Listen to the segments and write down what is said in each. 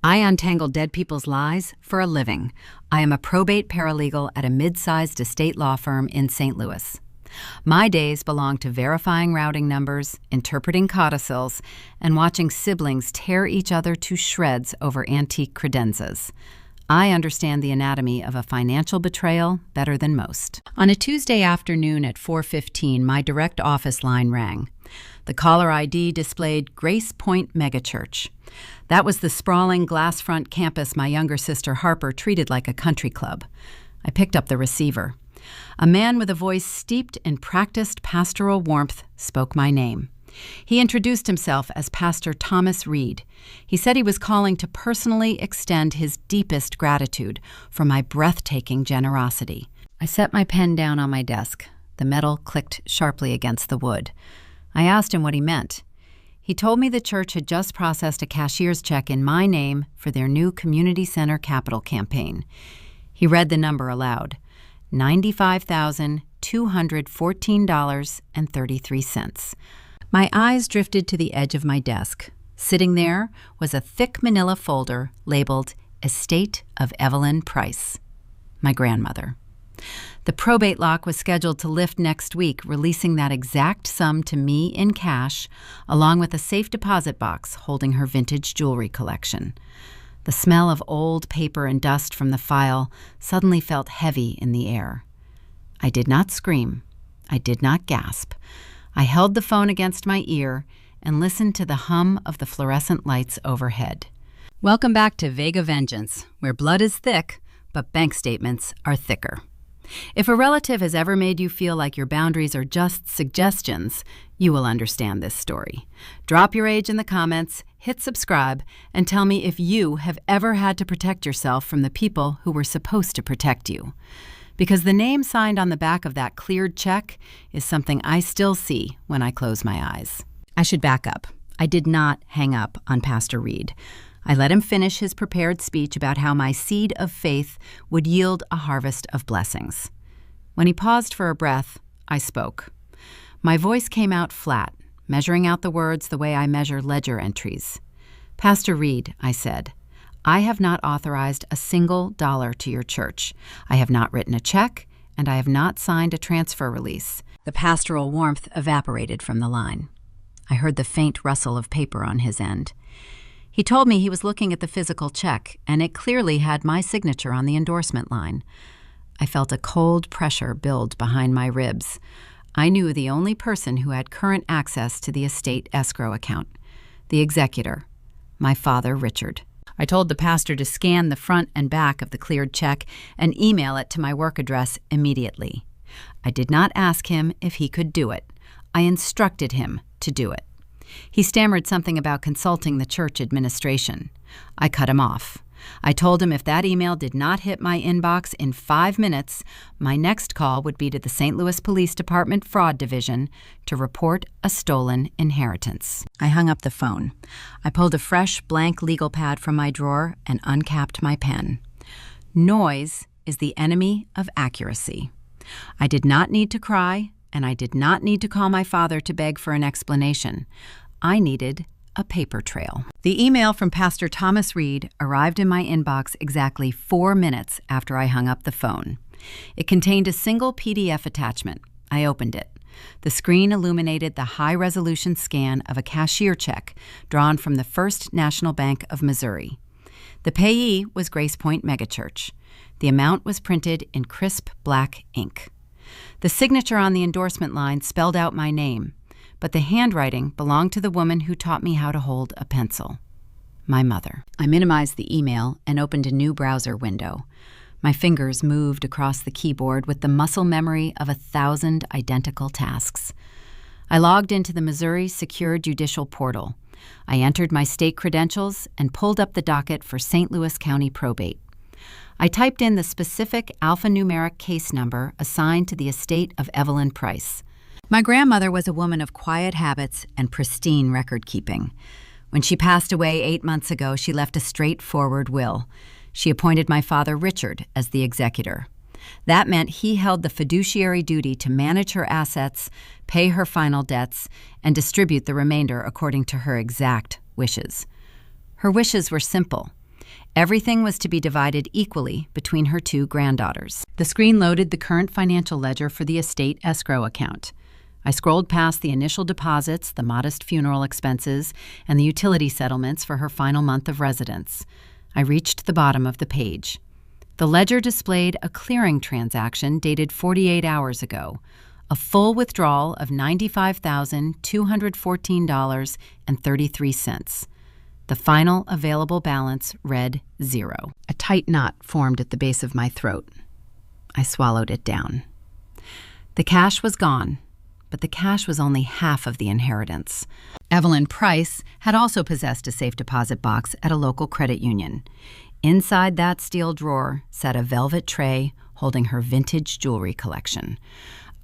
I untangle dead people's lies for a living. I am a probate paralegal at a mid-sized estate law firm in St. Louis. My days belong to verifying routing numbers, interpreting codicils, and watching siblings tear each other to shreds over antique credenzas. I understand the anatomy of a financial betrayal better than most. On a Tuesday afternoon at 4:15, my direct office line rang. The caller ID displayed Grace Point Megachurch. That was the sprawling glass-front campus my younger sister Harper treated like a country club. I picked up the receiver. A man with a voice steeped in practiced pastoral warmth spoke my name. He introduced himself as Pastor Thomas Reed. He said he was calling to personally extend his deepest gratitude for my breathtaking generosity. I set my pen down on my desk. The metal clicked sharply against the wood. I asked him what he meant. He told me the church had just processed a cashier's check in my name for their new community center capital campaign. He read the number aloud: $95,214.33. My eyes drifted to the edge of my desk. Sitting there was a thick manila folder labeled Estate of Evelyn Price, my grandmother. The probate lock was scheduled to lift next week, releasing that exact sum to me in cash, along with a safe deposit box holding her vintage jewelry collection. The smell of old paper and dust from the file suddenly felt heavy in the air. I did not scream. I did not gasp. I held the phone against my ear and listened to the hum of the fluorescent lights overhead. Welcome back to Vega Vengeance, where blood is thick, but bank statements are thicker. If a relative has ever made you feel like your boundaries are just suggestions, you will understand this story. Drop your age in the comments, hit subscribe, and tell me if you have ever had to protect yourself from the people who were supposed to protect you. Because the name signed on the back of that cleared check is something I still see when I close my eyes. I should back up. I did not hang up on Pastor Reed. I let him finish his prepared speech about how my seed of faith would yield a harvest of blessings. When he paused for a breath, I spoke. My voice came out flat, measuring out the words the way I measure ledger entries. Pastor Reed, I said, I have not authorized a single dollar to your church. I have not written a check, and I have not signed a transfer release. The pastoral warmth evaporated from the line. I heard the faint rustle of paper on his end. He told me he was looking at the physical check, and it clearly had my signature on the endorsement line. I felt a cold pressure build behind my ribs. I knew the only person who had current access to the estate escrow account, the executor, my father, Richard. I told the pastor to scan the front and back of the cleared check and email it to my work address immediately. I did not ask him if he could do it. I instructed him to do it. He stammered something about consulting the church administration. I cut him off. I told him if that email did not hit my inbox in 5 minutes, my next call would be to the St. Louis Police Department Fraud Division to report a stolen inheritance. I hung up the phone. I pulled a fresh, blank legal pad from my drawer and uncapped my pen. Noise is the enemy of accuracy. I did not need to cry, and I did not need to call my father to beg for an explanation. I needed a paper trail. The email from Pastor Thomas Reed arrived in my inbox exactly 4 minutes after I hung up the phone. It contained a single PDF attachment. I opened it. The screen illuminated the high-resolution scan of a cashier check drawn from the First National Bank of Missouri. The payee was Grace Point Megachurch. The amount was printed in crisp black ink. The signature on the endorsement line spelled out my name, but the handwriting belonged to the woman who taught me how to hold a pencil, my mother. I minimized the email and opened a new browser window. My fingers moved across the keyboard with the muscle memory of 1,000 identical tasks. I logged into the Missouri Secure Judicial Portal. I entered my state credentials and pulled up the docket for St. Louis County probate. I typed in the specific alphanumeric case number assigned to the estate of Evelyn Price. My grandmother was a woman of quiet habits and pristine record-keeping. When she passed away 8 months ago, she left a straightforward will. She appointed my father, Richard, as the executor. That meant he held the fiduciary duty to manage her assets, pay her final debts, and distribute the remainder according to her exact wishes. Her wishes were simple. Everything was to be divided equally between her two granddaughters. The screen loaded the current financial ledger for the estate escrow account. I scrolled past the initial deposits, the modest funeral expenses, and the utility settlements for her final month of residence. I reached the bottom of the page. The ledger displayed a clearing transaction dated 48 hours ago, a full withdrawal of $95,214.33. The final available balance read 0. A tight knot formed at the base of my throat. I swallowed it down. The cash was gone, but the cash was only half of the inheritance. Evelyn Price had also possessed a safe deposit box at a local credit union. Inside that steel drawer sat a velvet tray holding her vintage jewelry collection.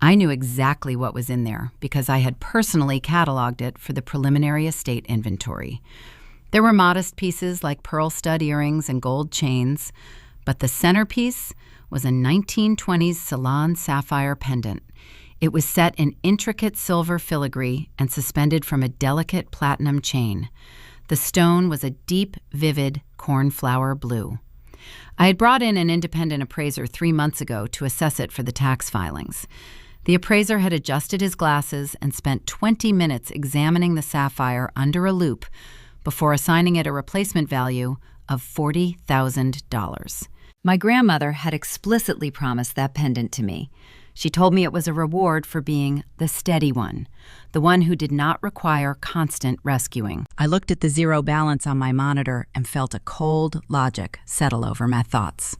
I knew exactly what was in there because I had personally cataloged it for the preliminary estate inventory. There were modest pieces like pearl stud earrings and gold chains, but the centerpiece was a 1920s Ceylon sapphire pendant. It was set in intricate silver filigree and suspended from a delicate platinum chain. The stone was a deep, vivid cornflower blue. I had brought in an independent appraiser 3 months ago to assess it for the tax filings. The appraiser had adjusted his glasses and spent 20 minutes examining the sapphire under a loupe before assigning it a replacement value of $40,000. My grandmother had explicitly promised that pendant to me. She told me it was a reward for being the steady one, the one who did not require constant rescuing. I looked at the 0 balance on my monitor and felt a cold logic settle over my thoughts.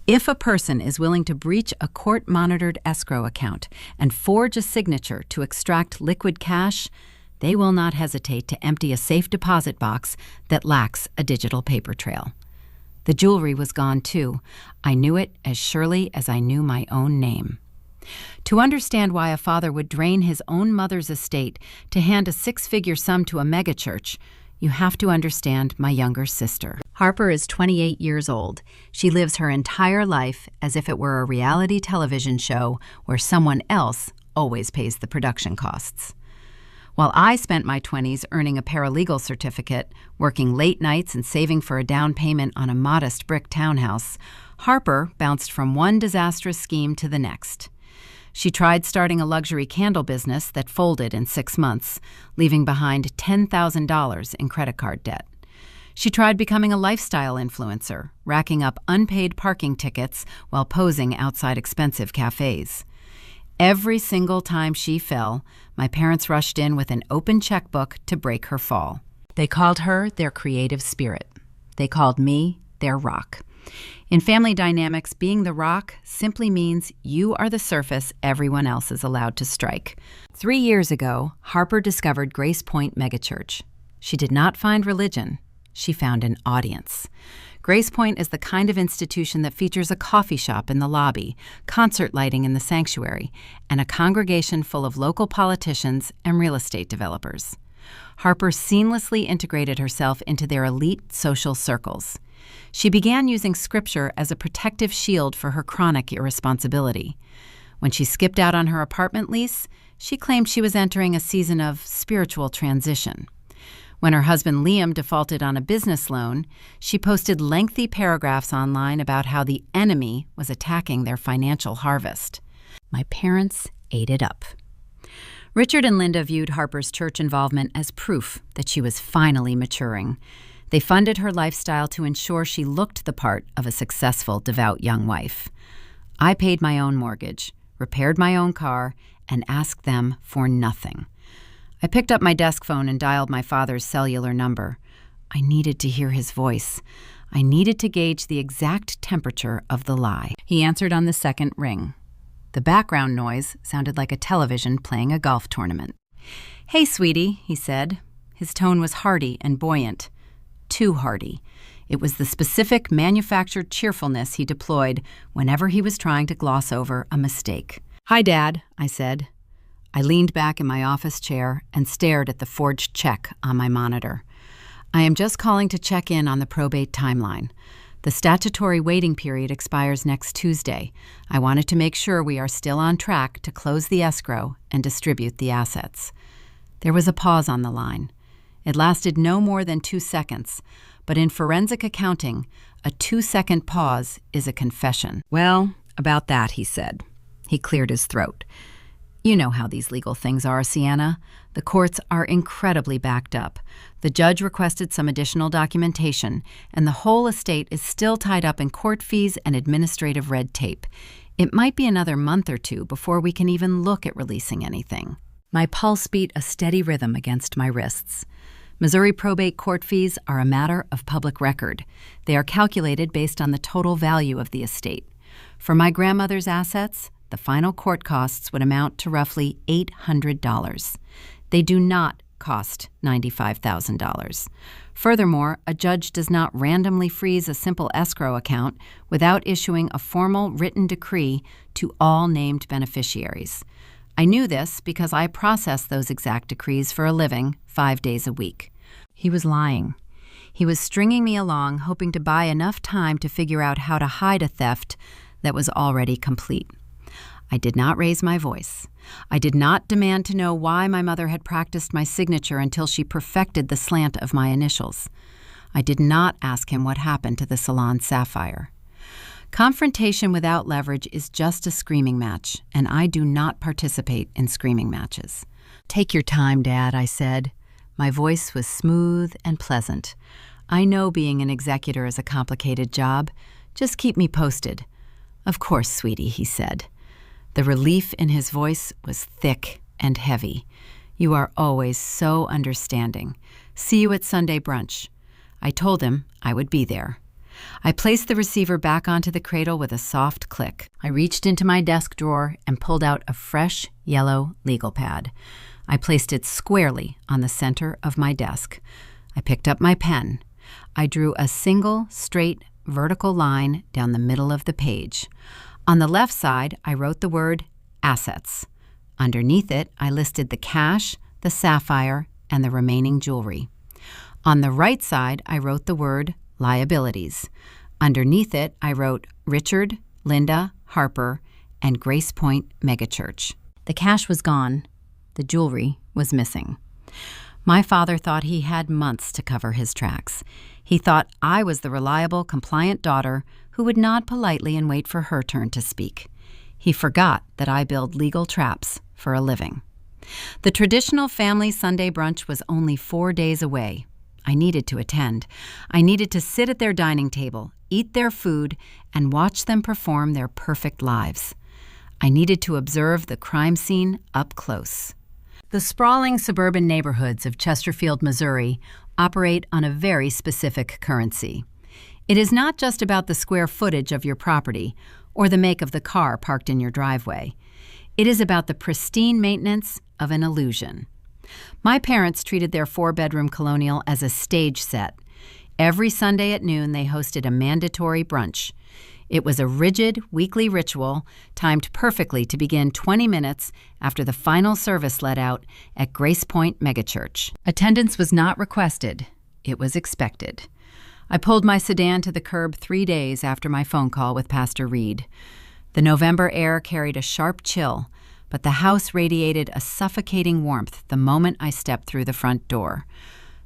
If a person is willing to breach a court-monitored escrow account and forge a signature to extract liquid cash, they will not hesitate to empty a safe deposit box that lacks a digital paper trail. The jewelry was gone too. I knew it as surely as I knew my own name. To understand why a father would drain his own mother's estate to hand a 6-figure sum to a megachurch, you have to understand my younger sister. Harper is 28 years old. She lives her entire life as if it were a reality television show where someone else always pays the production costs. While I spent my 20s earning a paralegal certificate, working late nights and saving for a down payment on a modest brick townhouse, Harper bounced from one disastrous scheme to the next. She tried starting a luxury candle business that folded in 6 months, leaving behind $10,000 in credit card debt. She tried becoming a lifestyle influencer, racking up unpaid parking tickets while posing outside expensive cafes. Every single time she fell, my parents rushed in with an open checkbook to break her fall. They called her their creative spirit. They called me their rock. In family dynamics, being the rock simply means you are the surface everyone else is allowed to strike. 3 years ago, Harper discovered Grace Point Megachurch. She did not find religion. She found an audience. Grace Point is the kind of institution that features a coffee shop in the lobby, concert lighting in the sanctuary, and a congregation full of local politicians and real estate developers. Harper seamlessly integrated herself into their elite social circles. She began using scripture as a protective shield for her chronic irresponsibility. When she skipped out on her apartment lease, she claimed she was entering a season of spiritual transition. When her husband Liam defaulted on a business loan, she posted lengthy paragraphs online about how the enemy was attacking their financial harvest. My parents ate it up. Richard and Linda viewed Harper's church involvement as proof that she was finally maturing. They funded her lifestyle to ensure she looked the part of a successful, devout young wife. I paid my own mortgage, repaired my own car, and asked them for nothing. I picked up my desk phone and dialed my father's cellular number. I needed to hear his voice. I needed to gauge the exact temperature of the lie. He answered on the second ring. The background noise sounded like a television playing a golf tournament. "Hey, sweetie," he said. His tone was hearty and buoyant. Too hearty. It was the specific manufactured cheerfulness he deployed whenever he was trying to gloss over a mistake. "Hi, Dad," I said. I leaned back in my office chair and stared at the forged check on my monitor. "I am just calling to check in on the probate timeline. The statutory waiting period expires next Tuesday. I wanted to make sure we are still on track to close the escrow and distribute the assets." There was a pause on the line. It lasted no more than 2 seconds, but in forensic accounting, a 2-second pause is a confession. Well, about that, he said. He cleared his throat. You know how these legal things are, Sienna. The courts are incredibly backed up. The judge requested some additional documentation, and the whole estate is still tied up in court fees and administrative red tape. It might be another month or two before we can even look at releasing anything. My pulse beat a steady rhythm against my wrists. Missouri probate court fees are a matter of public record. They are calculated based on the total value of the estate. For my grandmother's assets, the final court costs would amount to roughly $800. They do not cost $95,000. Furthermore, a judge does not randomly freeze a simple escrow account without issuing a formal written decree to all named beneficiaries. I knew this because I processed those exact decrees for a living 5 days a week. He was lying. He was stringing me along, hoping to buy enough time to figure out how to hide a theft that was already complete. I did not raise my voice. I did not demand to know why my mother had practiced my signature until she perfected the slant of my initials. I did not ask him what happened to the salon sapphire. Confrontation without leverage is just a screaming match, and I do not participate in screaming matches. Take your time, Dad, I said. My voice was smooth and pleasant. I know being an executor is a complicated job. Just keep me posted. Of course, sweetie, he said. The relief in his voice was thick and heavy. You are always so understanding. See you at Sunday brunch. I told him I would be there. I placed the receiver back onto the cradle with a soft click. I reached into my desk drawer and pulled out a fresh yellow legal pad. I placed it squarely on the center of my desk. I picked up my pen. I drew a single, straight, vertical line down the middle of the page. On the left side, I wrote the word assets. Underneath it, I listed the cash, the sapphire, and the remaining jewelry. On the right side, I wrote the word liabilities. Underneath it, I wrote Richard, Linda, Harper, and Grace Point Megachurch. The cash was gone. The jewelry was missing. My father thought he had months to cover his tracks. He thought I was the reliable, compliant daughter who would nod politely and wait for her turn to speak. He forgot that I build legal traps for a living. The traditional family Sunday brunch was only 4 days away. I needed to attend. I needed to sit at their dining table, eat their food, and watch them perform their perfect lives. I needed to observe the crime scene up close. The sprawling suburban neighborhoods of Chesterfield, Missouri, operate on a very specific currency. It is not just about the square footage of your property or the make of the car parked in your driveway. It is about the pristine maintenance of an illusion. My parents treated their 4-bedroom colonial as a stage set. Every Sunday at noon, they hosted a mandatory brunch. It was a rigid, weekly ritual timed perfectly to begin 20 minutes after the final service let out at Grace Point Megachurch. Attendance was not requested. It was expected. I pulled my sedan to the curb 3 days after my phone call with Pastor Reed. The November air carried a sharp chill, but the house radiated a suffocating warmth the moment I stepped through the front door.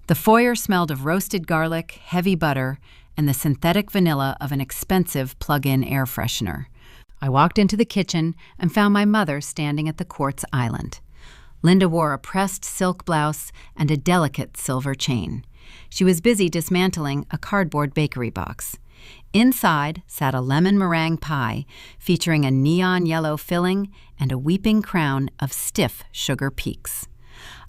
The foyer smelled of roasted garlic, heavy butter, and the synthetic vanilla of an expensive plug-in air freshener. I walked into the kitchen and found my mother standing at the quartz island. Linda wore a pressed silk blouse and a delicate silver chain. She was busy dismantling a cardboard bakery box. Inside sat a lemon meringue pie featuring a neon yellow filling and a weeping crown of stiff sugar peaks.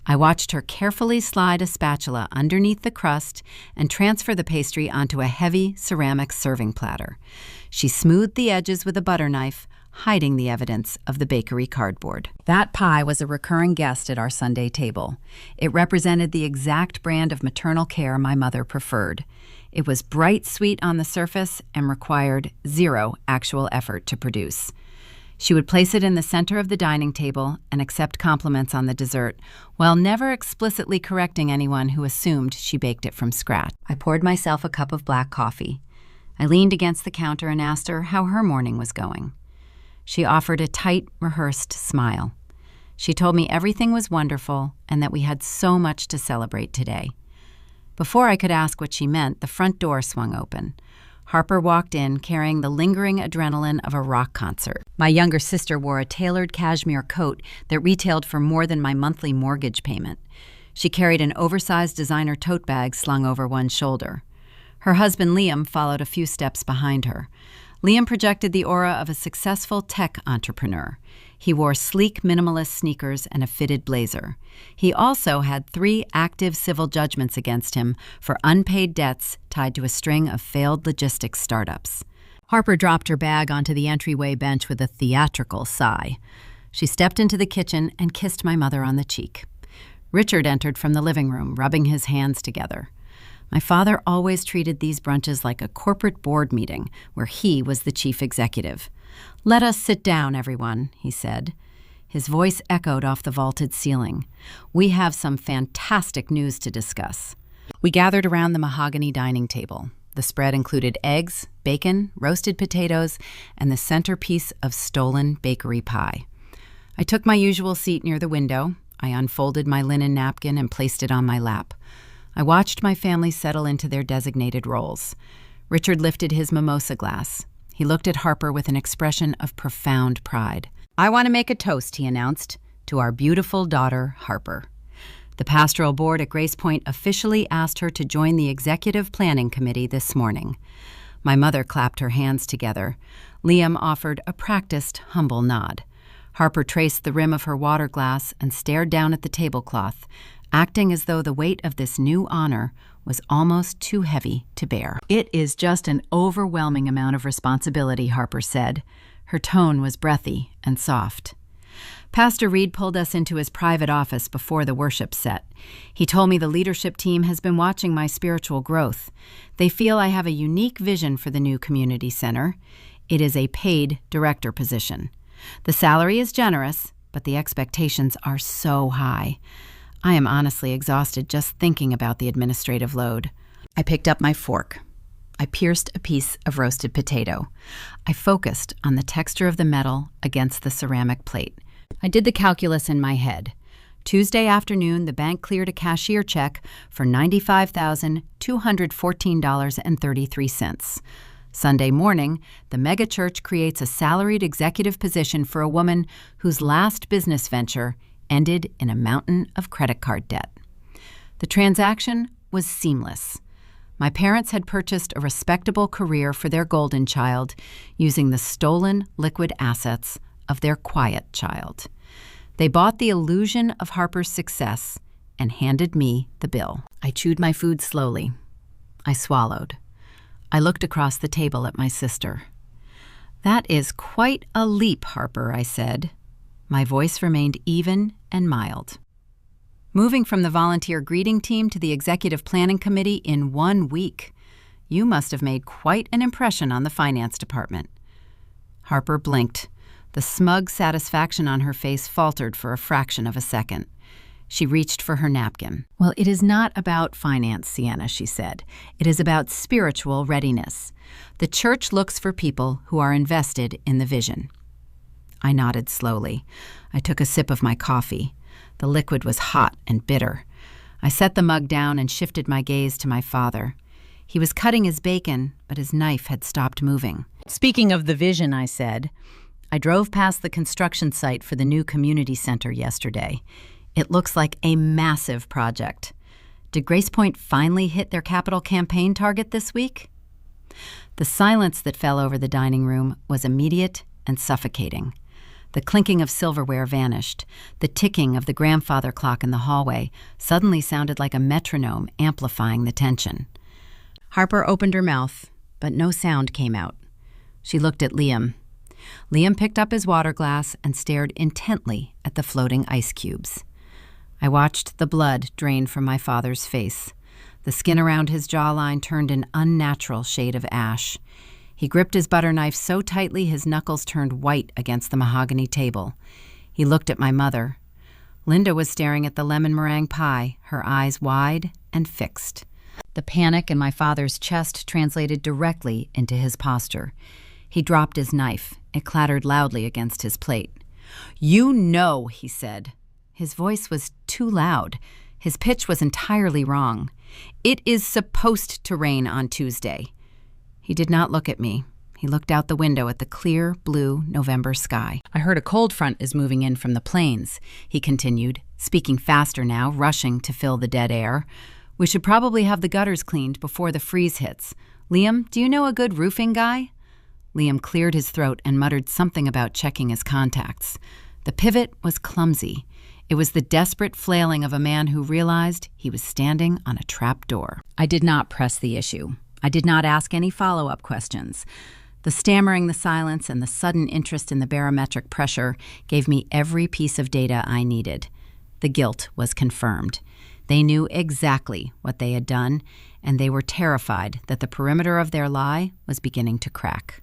I watched her carefully slide a spatula underneath the crust and transfer the pastry onto a heavy ceramic serving platter. She smoothed the edges with a butter knife, hiding the evidence of the bakery cardboard. That pie was a recurring guest at our Sunday table. It represented the exact brand of maternal care my mother preferred. It was bright sweet on the surface and required zero actual effort to produce. She would place it in the center of the dining table and accept compliments on the dessert, while never explicitly correcting anyone who assumed she baked it from scratch. I poured myself a cup of black coffee. I leaned against the counter and asked her how her morning was going. She offered a tight, rehearsed smile. She told me everything was wonderful and that we had so much to celebrate today. Before I could ask what she meant, the front door swung open. Harper walked in, carrying the lingering adrenaline of a rock concert. My younger sister wore a tailored cashmere coat that retailed for more than my monthly mortgage payment. She carried an oversized designer tote bag slung over one shoulder. Her husband, Liam, followed a few steps behind her. Liam projected the aura of a successful tech entrepreneur. He wore sleek minimalist sneakers and a fitted blazer. He also had 3 active civil judgments against him for unpaid debts tied to a string of failed logistics startups. Harper dropped her bag onto the entryway bench with a theatrical sigh. She stepped into the kitchen and kissed my mother on the cheek. Richard entered from the living room, rubbing his hands together. My father always treated these brunches like a corporate board meeting where he was the chief executive. "Let us sit down, everyone," he said. His voice echoed off the vaulted ceiling. "We have some fantastic news to discuss." We gathered around the mahogany dining table. The spread included eggs, bacon, roasted potatoes, and the centerpiece of stolen bakery pie. I took my usual seat near the window. I unfolded my linen napkin and placed it on my lap. I watched my family settle into their designated roles. Richard lifted his mimosa glass. He looked at Harper with an expression of profound pride. "I want to make a toast," he announced, "to our beautiful daughter, Harper." The pastoral board at Grace Point officially asked her to join the executive planning committee this morning. My mother clapped her hands together. Liam offered a practiced, humble nod. Harper traced the rim of her water glass and stared down at the tablecloth, acting as though the weight of this new honor was almost too heavy to bear. "It is just an overwhelming amount of responsibility," Harper said. Her tone was breathy and soft. Pastor Reed pulled us into his private office before the worship set. He told me the leadership team has been watching my spiritual growth. They feel I have a unique vision for the new community center. It is a paid director position. The salary is generous, but the expectations are so high. I am honestly exhausted just thinking about the administrative load. I picked up my fork. I pierced a piece of roasted potato. I focused on the texture of the metal against the ceramic plate. I did the calculus in my head. Tuesday afternoon, the bank cleared a cashier check for $95,214.33. Sunday morning, the megachurch creates a salaried executive position for a woman whose last business venture ended in a mountain of credit card debt. The transaction was seamless. My parents had purchased a respectable career for their golden child using the stolen liquid assets of their quiet child. They bought the illusion of Harper's success and handed me the bill. I chewed my food slowly. I swallowed. I looked across the table at my sister. "That is quite a leap, Harper," I said. My voice remained even and mild. "Moving from the volunteer greeting team to the executive planning committee in 1 week. You must have made quite an impression on the finance department." Harper blinked. The smug satisfaction on her face faltered for a fraction of a second. She reached for her napkin. "Well, it is not about finance, Sienna," she said. "It is about spiritual readiness. The church looks for people who are invested in the vision." I nodded slowly. I took a sip of my coffee. The liquid was hot and bitter. I set the mug down and shifted my gaze to my father. He was cutting his bacon, but his knife had stopped moving. "Speaking of the vision," I said, "I drove past the construction site for the new community center yesterday. It looks like a massive project. Did Grace Point finally hit their capital campaign target this week?" The silence that fell over the dining room was immediate and suffocating. The clinking of silverware vanished. The ticking of the grandfather clock in the hallway suddenly sounded like a metronome amplifying the tension. Harper opened her mouth, but no sound came out. She looked at Liam. Liam picked up his water glass and stared intently at the floating ice cubes. I watched the blood drain from my father's face. The skin around his jawline turned an unnatural shade of ash. He gripped his butter knife so tightly his knuckles turned white against the mahogany table. He looked at my mother. Linda was staring at the lemon meringue pie, her eyes wide and fixed. The panic in my father's chest translated directly into his posture. He dropped his knife. It clattered loudly against his plate. "You know," he said. His voice was too loud. His pitch was entirely wrong. It is supposed to rain on Tuesday. He did not look at me. He looked out the window at the clear, blue November sky. I heard a cold front is moving in from the plains, he continued, speaking faster now, rushing to fill the dead air. We should probably have the gutters cleaned before the freeze hits. Liam, do you know a good roofing guy? Liam cleared his throat and muttered something about checking his contacts. The pivot was clumsy. It was the desperate flailing of a man who realized he was standing on a trap door. I did not press the issue. I did not ask any follow-up questions. The stammering, the silence, and the sudden interest in the barometric pressure gave me every piece of data I needed. The guilt was confirmed. They knew exactly what they had done, and they were terrified that the perimeter of their lie was beginning to crack.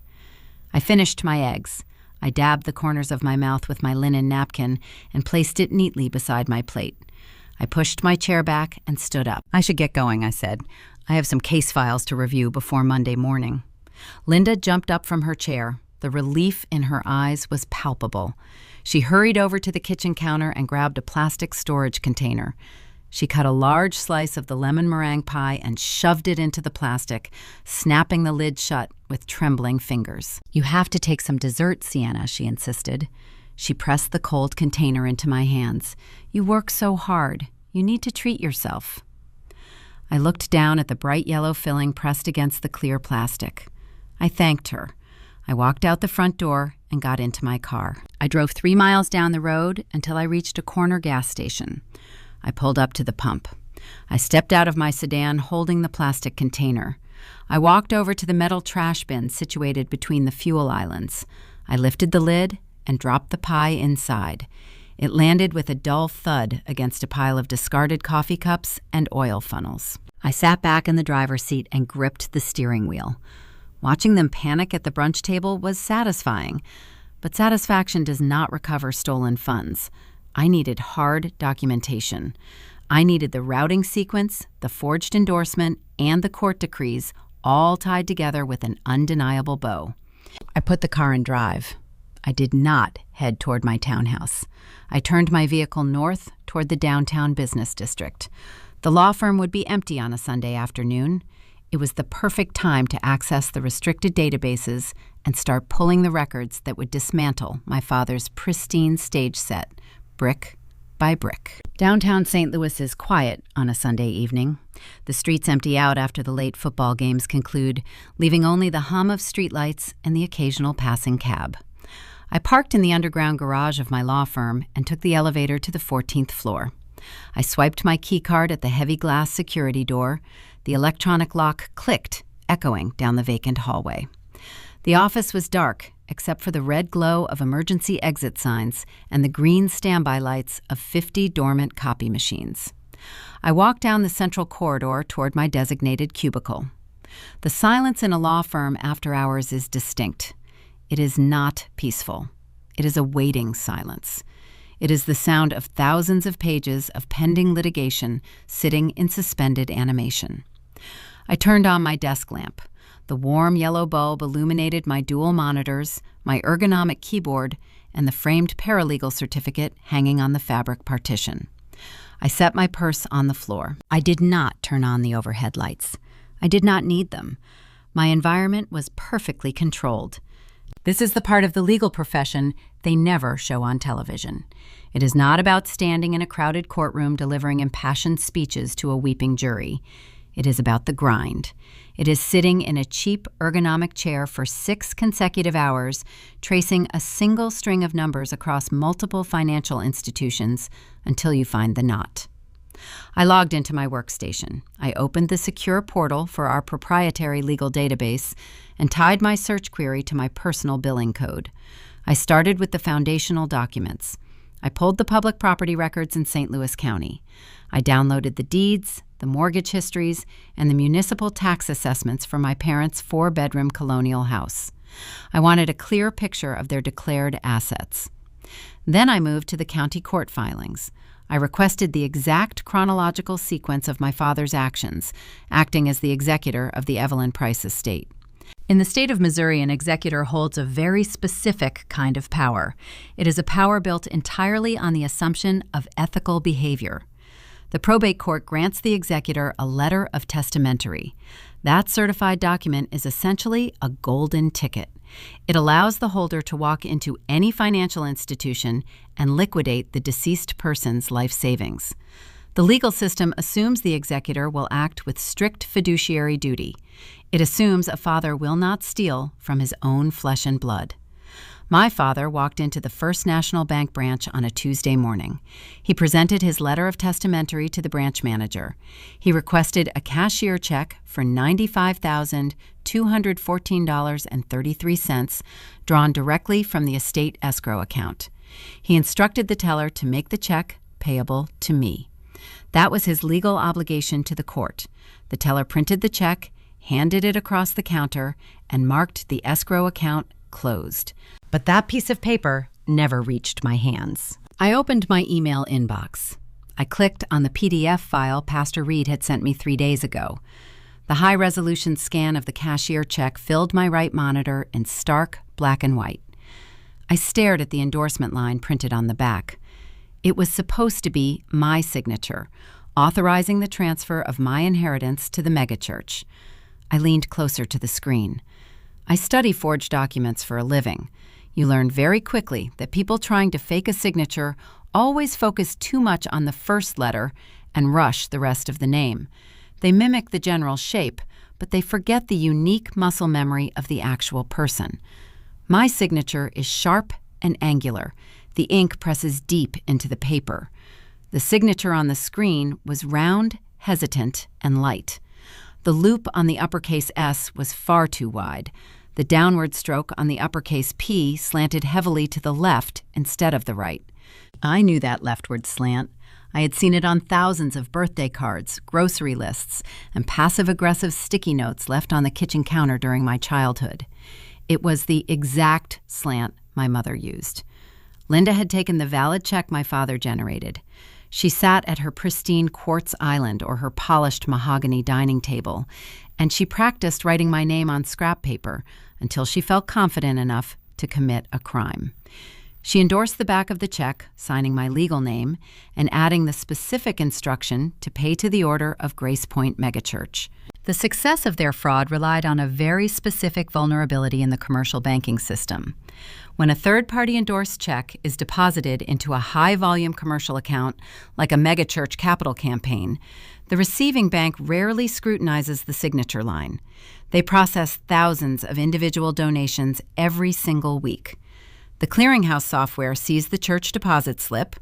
I finished my eggs. I dabbed the corners of my mouth with my linen napkin and placed it neatly beside my plate. I pushed my chair back and stood up. I should get going, I said. I have some case files to review before Monday morning. Linda jumped up from her chair. The relief in her eyes was palpable. She hurried over to the kitchen counter and grabbed a plastic storage container. She cut a large slice of the lemon meringue pie and shoved it into the plastic, snapping the lid shut with trembling fingers. You have to take some dessert, Sienna, she insisted. She pressed the cold container into my hands. You work so hard. You need to treat yourself. I looked down at the bright yellow filling pressed against the clear plastic. I thanked her. I walked out the front door and got into my car. I drove 3 miles down the road until I reached a corner gas station. I pulled up to the pump. I stepped out of my sedan holding the plastic container. I walked over to the metal trash bin situated between the fuel islands. I lifted the lid and dropped the pie inside. It landed with a dull thud against a pile of discarded coffee cups and oil funnels. I sat back in the driver's seat and gripped the steering wheel. Watching them panic at the brunch table was satisfying, but satisfaction does not recover stolen funds. I needed hard documentation. I needed the routing sequence, the forged endorsement, and the court decrees all tied together with an undeniable bow. I put the car in drive. I did not head toward my townhouse. I turned my vehicle north toward the downtown business district. The law firm would be empty on a Sunday afternoon. It was the perfect time to access the restricted databases and start pulling the records that would dismantle my father's pristine stage set, brick by brick. Downtown St. Louis is quiet on a Sunday evening. The streets empty out after the late football games conclude, leaving only the hum of streetlights and the occasional passing cab. I parked in the underground garage of my law firm and took the elevator to the 14th floor. I swiped my keycard at the heavy glass security door. The electronic lock clicked, echoing down the vacant hallway. The office was dark, except for the red glow of emergency exit signs and the green standby lights of 50 dormant copy machines. I walked down the central corridor toward my designated cubicle. The silence in a law firm after hours is distinct. It is not peaceful. It is a waiting silence. It is the sound of thousands of pages of pending litigation sitting in suspended animation. I turned on my desk lamp. The warm yellow bulb illuminated my dual monitors, my ergonomic keyboard, and the framed paralegal certificate hanging on the fabric partition. I set my purse on the floor. I did not turn on the overhead lights. I did not need them. My environment was perfectly controlled. This is the part of the legal profession they never show on television. It is not about standing in a crowded courtroom delivering impassioned speeches to a weeping jury. It is about the grind. It is sitting in a cheap ergonomic chair for 6 consecutive hours, tracing a single string of numbers across multiple financial institutions until you find the knot. I logged into my workstation. I opened the secure portal for our proprietary legal database and tied my search query to my personal billing code. I started with the foundational documents. I pulled the public property records in St. Louis County. I downloaded the deeds, the mortgage histories, and the municipal tax assessments for my parents' 4-bedroom colonial house. I wanted a clear picture of their declared assets. Then I moved to the county court filings. I requested the exact chronological sequence of my father's actions, acting as the executor of the Evelyn Price estate. In the state of Missouri, an executor holds a very specific kind of power. It is a power built entirely on the assumption of ethical behavior. The probate court grants the executor a letter of testamentary. That certified document is essentially a golden ticket. It allows the holder to walk into any financial institution and liquidate the deceased person's life savings. The legal system assumes the executor will act with strict fiduciary duty. It assumes a father will not steal from his own flesh and blood. My father walked into the First National Bank branch on a Tuesday morning. He presented his letter of testamentary to the branch manager. He requested a cashier check for $95,214.33 drawn directly from the estate escrow account. He instructed the teller to make the check payable to me. That was his legal obligation to the court. The teller printed the check, handed it across the counter, and marked the escrow account closed. But that piece of paper never reached my hands. I opened my email inbox. I clicked on the PDF file Pastor Reed had sent me 3 days ago. The high-resolution scan of the cashier check filled my right monitor in stark black and white. I stared at the endorsement line printed on the back. It was supposed to be my signature, authorizing the transfer of my inheritance to the megachurch. I leaned closer to the screen. I study forged documents for a living. You learn very quickly that people trying to fake a signature always focus too much on the first letter and rush the rest of the name. They mimic the general shape, but they forget the unique muscle memory of the actual person. My signature is sharp and angular. The ink presses deep into the paper. The signature on the screen was round, hesitant, and light. The loop on the uppercase S was far too wide. The downward stroke on the uppercase P slanted heavily to the left instead of the right. I knew that leftward slant. I had seen it on thousands of birthday cards, grocery lists, and passive-aggressive sticky notes left on the kitchen counter during my childhood. It was the exact slant my mother used. Linda had taken the valid check my father generated. She sat at her pristine quartz island or her polished mahogany dining table, and she practiced writing my name on scrap paper until she felt confident enough to commit a crime. She endorsed the back of the check, signing my legal name, and adding the specific instruction to pay to the order of Grace Point Megachurch. The success of their fraud relied on a very specific vulnerability in the commercial banking system. When a third-party endorsed check is deposited into a high-volume commercial account, like a megachurch capital campaign, the receiving bank rarely scrutinizes the signature line. They process thousands of individual donations every single week. The clearinghouse software sees the church deposit slip,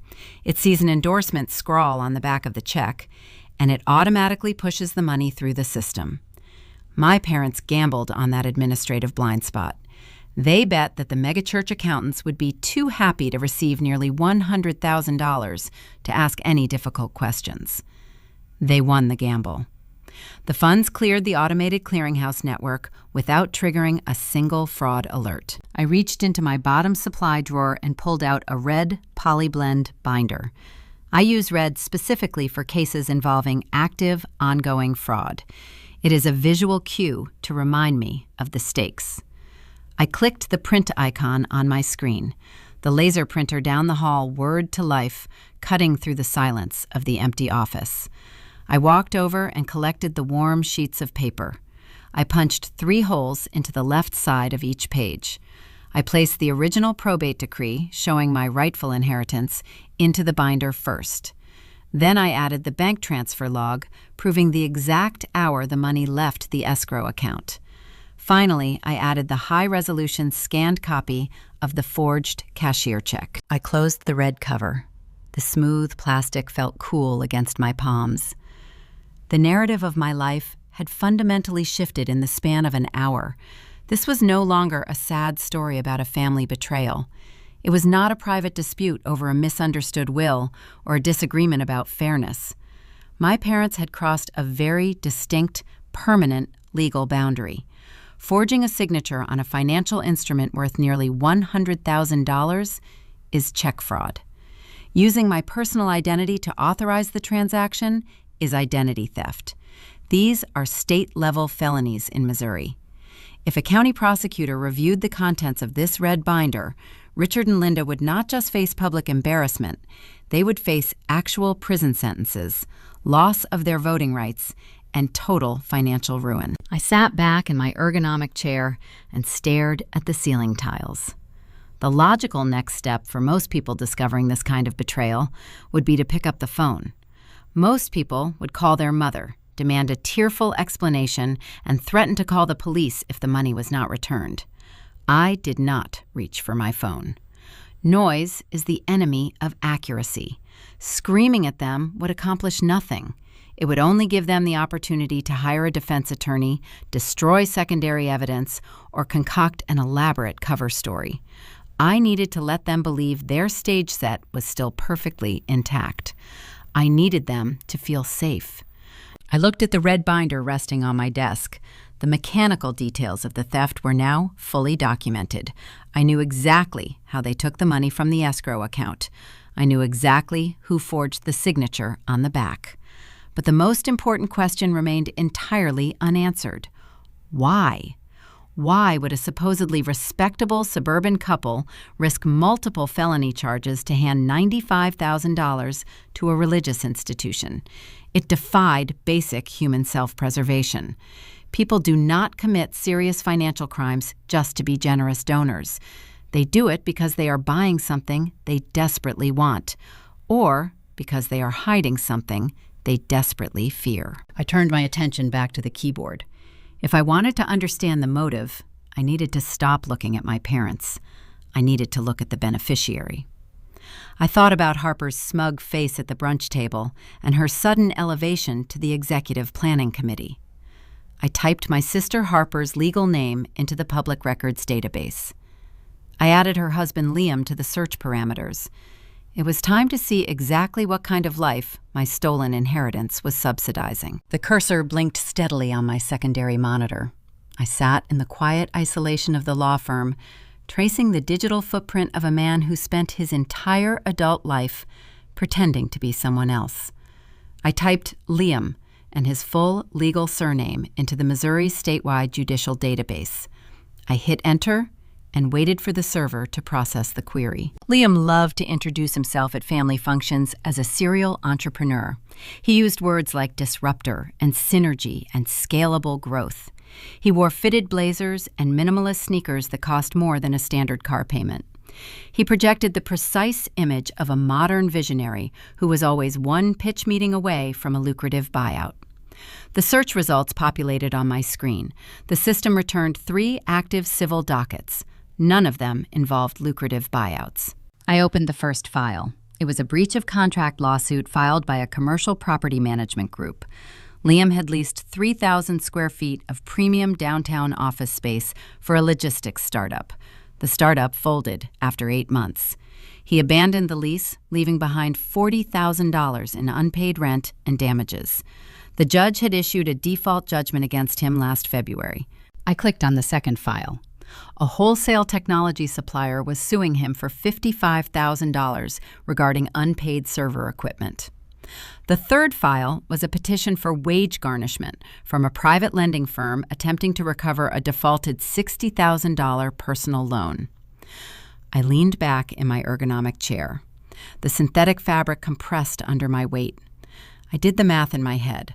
it sees an endorsement scrawl on the back of the check, and it automatically pushes the money through the system. My parents gambled on that administrative blind spot. They bet that the megachurch accountants would be too happy to receive nearly $100,000 to ask any difficult questions. They won the gamble. The funds cleared the automated clearinghouse network without triggering a single fraud alert. I reached into my bottom supply drawer and pulled out a red polyblend binder. I use red specifically for cases involving active, ongoing fraud. It is a visual cue to remind me of the stakes. I clicked the print icon on my screen. The laser printer down the hall whirred to life, cutting through the silence of the empty office. I walked over and collected the warm sheets of paper. I punched 3 holes into the left side of each page. I placed the original probate decree, showing my rightful inheritance, into the binder first. Then I added the bank transfer log, proving the exact hour the money left the escrow account. Finally, I added the high-resolution scanned copy of the forged cashier check. I closed the red cover. The smooth plastic felt cool against my palms. The narrative of my life had fundamentally shifted in the span of an hour. This was no longer a sad story about a family betrayal. It was not a private dispute over a misunderstood will or a disagreement about fairness. My parents had crossed a very distinct, permanent legal boundary. Forging a signature on a financial instrument worth nearly $100,000 is check fraud. Using my personal identity to authorize the transaction is identity theft. These are state-level felonies in Missouri. If a county prosecutor reviewed the contents of this red binder, Richard and Linda would not just face public embarrassment, they would face actual prison sentences, loss of their voting rights, and total financial ruin. I sat back in my ergonomic chair and stared at the ceiling tiles. The logical next step for most people discovering this kind of betrayal would be to pick up the phone. Most people would call their mother, demand a tearful explanation, and threaten to call the police if the money was not returned. I did not reach for my phone. Noise is the enemy of accuracy. Screaming at them would accomplish nothing. It would only give them the opportunity to hire a defense attorney, destroy secondary evidence, or concoct an elaborate cover story. I needed to let them believe their stage set was still perfectly intact. I needed them to feel safe. I looked at the red binder resting on my desk. The mechanical details of the theft were now fully documented. I knew exactly how they took the money from the escrow account. I knew exactly who forged the signature on the back. But the most important question remained entirely unanswered. Why? Why would a supposedly respectable suburban couple risk multiple felony charges to hand $95,000 to a religious institution? It defied basic human self-preservation. People do not commit serious financial crimes just to be generous donors. They do it because they are buying something they desperately want, or because they are hiding something they desperately fear. I turned my attention back to the keyboard. If I wanted to understand the motive, I needed to stop looking at my parents. I needed to look at the beneficiary. I thought about Harper's smug face at the brunch table and her sudden elevation to the executive planning committee. I typed my sister Harper's legal name into the public records database. I added her husband Liam to the search parameters. It was time to see exactly what kind of life my stolen inheritance was subsidizing. The cursor blinked steadily on my secondary monitor. I sat in the quiet isolation of the law firm, tracing the digital footprint of a man who spent his entire adult life pretending to be someone else. I typed Liam and his full legal surname into the Missouri statewide judicial database. I hit enter and waited for the server to process the query. Liam loved to introduce himself at family functions as a serial entrepreneur. He used words like disruptor and synergy and scalable growth. He wore fitted blazers and minimalist sneakers that cost more than a standard car payment. He projected the precise image of a modern visionary who was always one pitch meeting away from a lucrative buyout. The search results populated on my screen. The system returned 3 active civil dockets. None of them involved lucrative buyouts. I opened the first file. It was a breach of contract lawsuit filed by a commercial property management group. Liam had leased 3,000 square feet of premium downtown office space for a logistics startup. The startup folded after 8 months. He abandoned the lease, leaving behind $40,000 in unpaid rent and damages. The judge had issued a default judgment against him last February. I clicked on the second file. A wholesale technology supplier was suing him for $55,000 regarding unpaid server equipment. The third file was a petition for wage garnishment from a private lending firm attempting to recover a defaulted $60,000 personal loan. I leaned back in my ergonomic chair. The synthetic fabric compressed under my weight. I did the math in my head.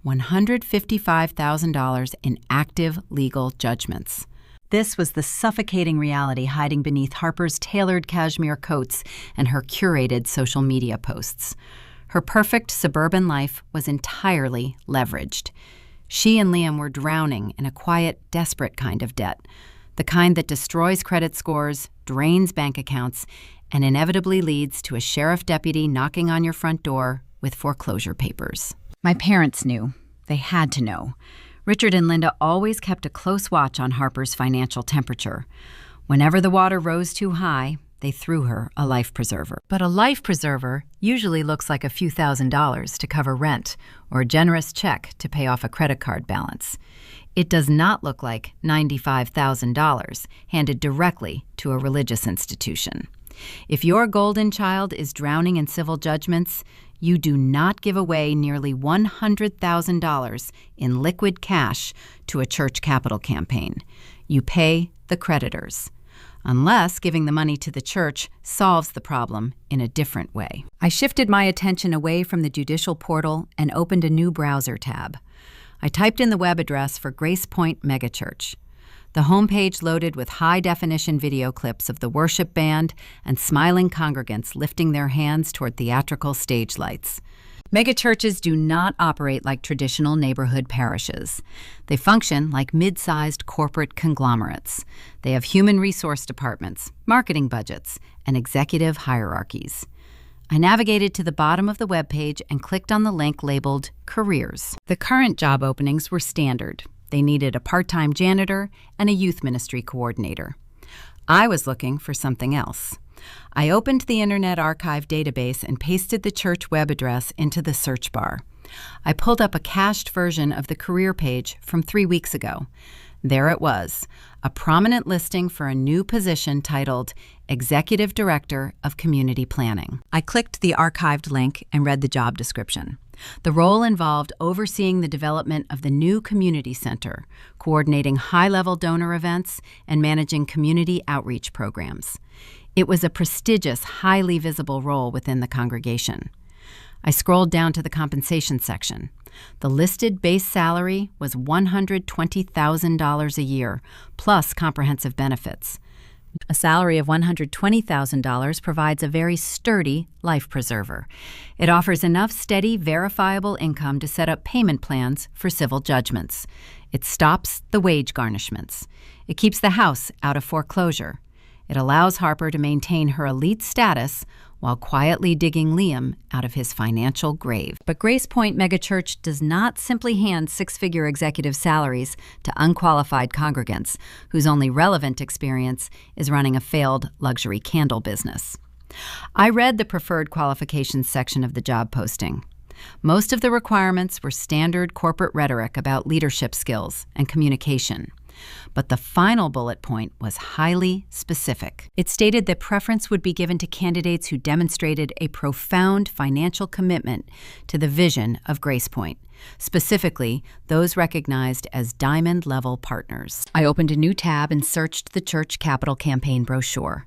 $155,000 in active legal judgments. This was the suffocating reality hiding beneath Harper's tailored cashmere coats and her curated social media posts. Her perfect suburban life was entirely leveraged. She and Liam were drowning in a quiet, desperate kind of debt, the kind that destroys credit scores, drains bank accounts, and inevitably leads to a sheriff deputy knocking on your front door with foreclosure papers. My parents knew. They had to know. Richard and Linda always kept a close watch on Harper's financial temperature. Whenever the water rose too high, they threw her a life preserver. But a life preserver usually looks like a few $1,000s to cover rent or a generous check to pay off a credit card balance. It does not look like $95,000 handed directly to a religious institution. If your golden child is drowning in civil judgments, you do not give away nearly $100,000 in liquid cash to a church capital campaign. You pay the creditors. unless giving the money to the church solves the problem in a different way. I shifted my attention away from the judicial portal and opened a new browser tab. I typed in the web address for Grace Point Megachurch. The homepage loaded with high-definition video clips of the worship band and smiling congregants lifting their hands toward theatrical stage lights. Megachurches do not operate like traditional neighborhood parishes. They function like mid-sized corporate conglomerates. They have human resource departments, marketing budgets, and executive hierarchies. I navigated to the bottom of the webpage and clicked on the link labeled Careers. The current job openings were standard. They needed a part-time janitor and a youth ministry coordinator. I was looking for something else. I opened the Internet Archive database and pasted the church web address into the search bar. I pulled up a cached version of the career page from 3 weeks ago. There it was, a prominent listing for a new position titled Executive Director of Community Planning. I clicked the archived link and read the job description. The role involved overseeing the development of the new community center, coordinating high-level donor events, and managing community outreach programs. It was a prestigious, highly visible role within the congregation. I scrolled down to the compensation section. The listed base salary was $120,000 a year, plus comprehensive benefits. A salary of $120,000 provides a very sturdy life preserver. It offers enough steady, verifiable income to set up payment plans for civil judgments. It stops the wage garnishments. It keeps the house out of foreclosure. It allows Harper to maintain her elite status while quietly digging Liam out of his financial grave. But Grace Point Megachurch does not simply hand six-figure executive salaries to unqualified congregants whose only relevant experience is running a failed luxury candle business. I read the preferred qualifications section of the job posting. Most of the requirements were standard corporate rhetoric about leadership skills and communication. But the final bullet point was highly specific. It stated that preference would be given to candidates who demonstrated a profound financial commitment to the vision of Grace Point, specifically those recognized as diamond-level partners. I opened a new tab and searched the church capital campaign brochure.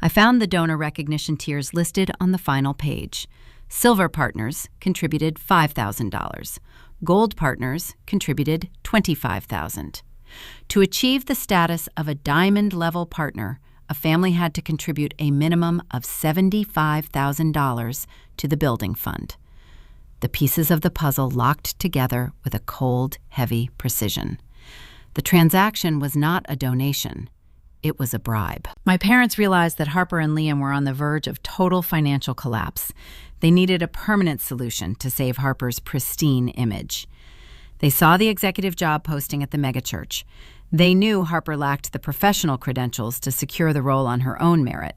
I found the donor recognition tiers listed on the final page. Silver partners contributed $5,000. Gold partners contributed $25,000. To achieve the status of a diamond-level partner, a family had to contribute a minimum of $75,000 to the building fund. The pieces of the puzzle locked together with a cold, heavy precision. The transaction was not a donation. It was a bribe. My parents realized that Harper and Liam were on the verge of total financial collapse. They needed a permanent solution to save Harper's pristine image. They saw the executive job posting at the megachurch. They knew Harper lacked the professional credentials to secure the role on her own merit,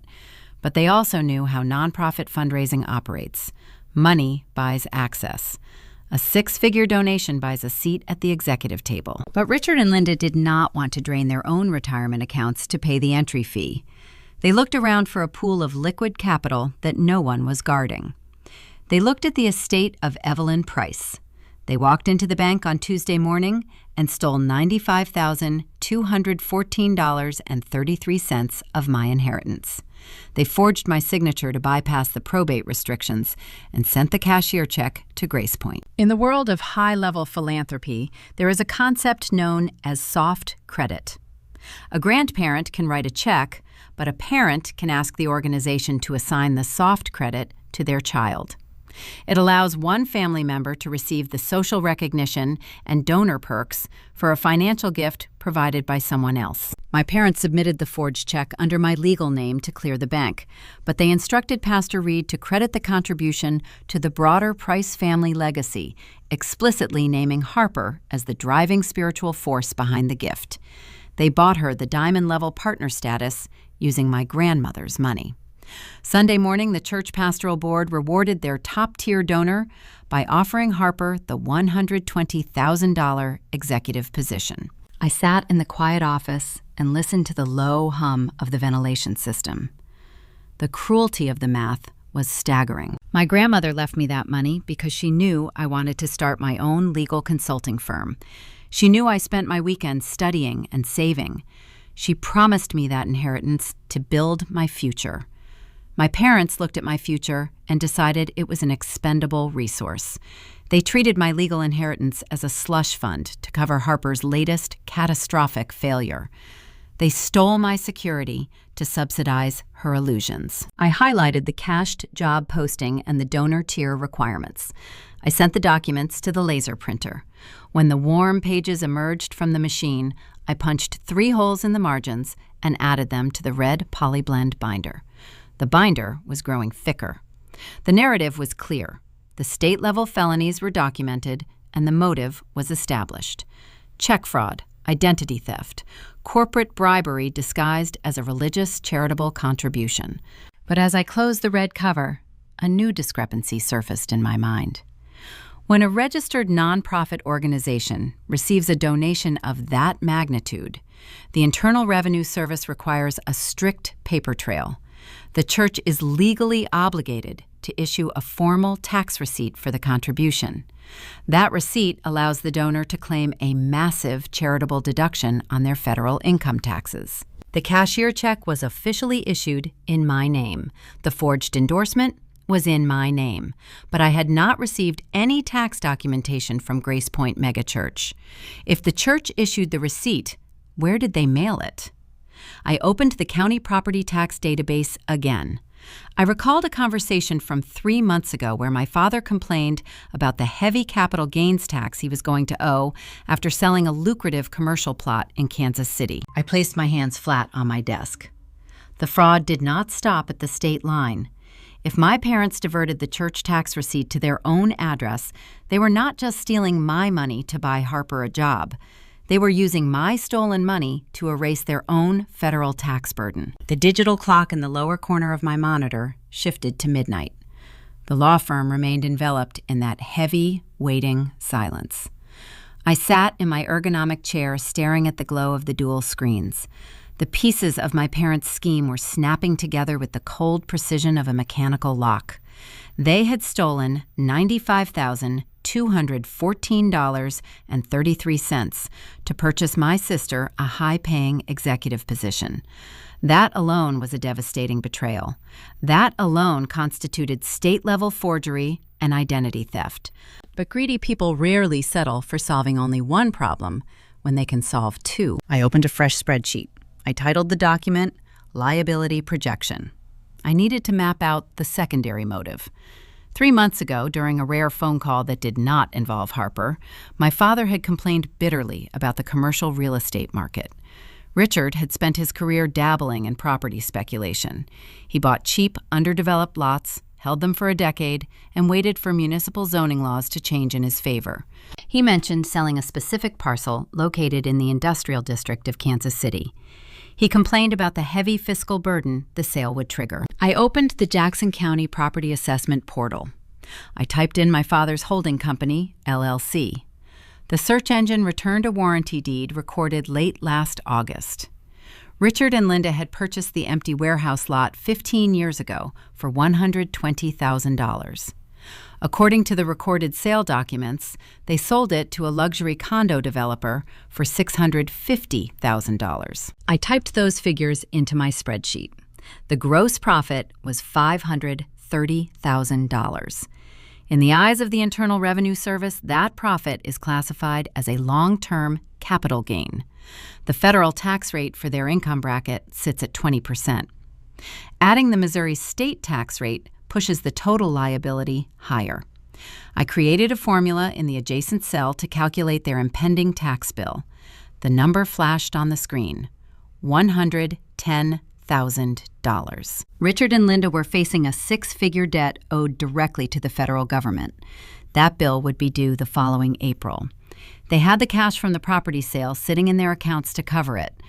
but they also knew how nonprofit fundraising operates. Money buys access. A six-figure donation buys a seat at the executive table. But Richard and Linda did not want to drain their own retirement accounts to pay the entry fee. They looked around for a pool of liquid capital that no one was guarding. They looked at the estate of Evelyn Price. They walked into the bank on Tuesday morning and stole $95,214.33 of my inheritance. They forged my signature to bypass the probate restrictions and sent the cashier check to Grace Point. In the world of high-level philanthropy, there is a concept known as soft credit. A grandparent can write a check, but a parent can ask the organization to assign the soft credit to their child. It allows one family member to receive the social recognition and donor perks for a financial gift provided by someone else. My parents submitted the forged check under my legal name to clear the bank, but they instructed Pastor Reed to credit the contribution to the broader Price family legacy, explicitly naming Harper as the driving spiritual force behind the gift. They bought her the diamond-level partner status using my grandmother's money. Sunday morning, the church pastoral board rewarded their top-tier donor by offering Harper the $120,000 executive position. I sat in the quiet office and listened to the low hum of the ventilation system. The cruelty of the math was staggering. My grandmother left me that money because she knew I wanted to start my own legal consulting firm. She knew I spent my weekends studying and saving. She promised me that inheritance to build my future. My parents looked at my future and decided it was an expendable resource. They treated my legal inheritance as a slush fund to cover Harper's latest catastrophic failure. They stole my security to subsidize her illusions. I highlighted the cached job posting and the donor tier requirements. I sent the documents to the laser printer. When the warm pages emerged from the machine, I punched 3 holes in the margins and added them to the red polyblend binder. The binder was growing thicker. The narrative was clear. The state-level felonies were documented, and the motive was established. Check fraud, identity theft, corporate bribery disguised as a religious charitable contribution. But as I closed the red cover, a new discrepancy surfaced in my mind. When a registered nonprofit organization receives a donation of that magnitude, the Internal Revenue Service requires a strict paper trail. The church is legally obligated to issue a formal tax receipt for the contribution. That receipt allows the donor to claim a massive charitable deduction on their federal income taxes. The cashier check was officially issued in my name. The forged endorsement was in my name, but I had not received any tax documentation from Grace Point Megachurch. If the church issued the receipt, where did they mail it? I opened the county property tax database again. I recalled a conversation from 3 months ago where my father complained about the heavy capital gains tax he was going to owe after selling a lucrative commercial plot in Kansas City. I placed my hands flat on my desk. The fraud did not stop at the state line. If my parents diverted the church tax receipt to their own address, they were not just stealing my money to buy Harper a job. They were using my stolen money to erase their own federal tax burden. The digital clock in the lower corner of my monitor shifted to midnight. The law firm remained enveloped in that heavy, waiting silence. I sat in my ergonomic chair staring at the glow of the dual screens. The pieces of my parents' scheme were snapping together with the cold precision of a mechanical lock. They had stolen $95,214.33 to purchase my sister a high-paying executive position. That alone was a devastating betrayal. That alone constituted state-level forgery and identity theft. But greedy people rarely settle for solving only one problem when they can solve 2. I opened a fresh spreadsheet. I titled the document, Liability Projection. I needed to map out the secondary motive. 3 months ago, during a rare phone call that did not involve Harper, my father had complained bitterly about the commercial real estate market. Richard had spent his career dabbling in property speculation. He bought cheap, underdeveloped lots, held them for a decade, and waited for municipal zoning laws to change in his favor. He mentioned selling a specific parcel located in the industrial district of Kansas City. He complained about the heavy fiscal burden the sale would trigger. I opened the Jackson County Property Assessment portal. I typed in my father's holding company, LLC. The search engine returned a warranty deed recorded late last August. Richard and Linda had purchased the empty warehouse lot 15 years ago for $120,000. According to the recorded sale documents, they sold it to a luxury condo developer for $650,000. I typed those figures into my spreadsheet. The gross profit was $530,000. In the eyes of the Internal Revenue Service, that profit is classified as a long-term capital gain. The federal tax rate for their income bracket sits at 20%. Adding the Missouri state tax rate pushes the total liability higher. I created a formula in the adjacent cell to calculate their impending tax bill. The number flashed on the screen: $110,000. Richard and Linda were facing a 6-figure debt owed directly to the federal government. That bill would be due the following April. They had the cash from the property sale sitting in their accounts to cover it.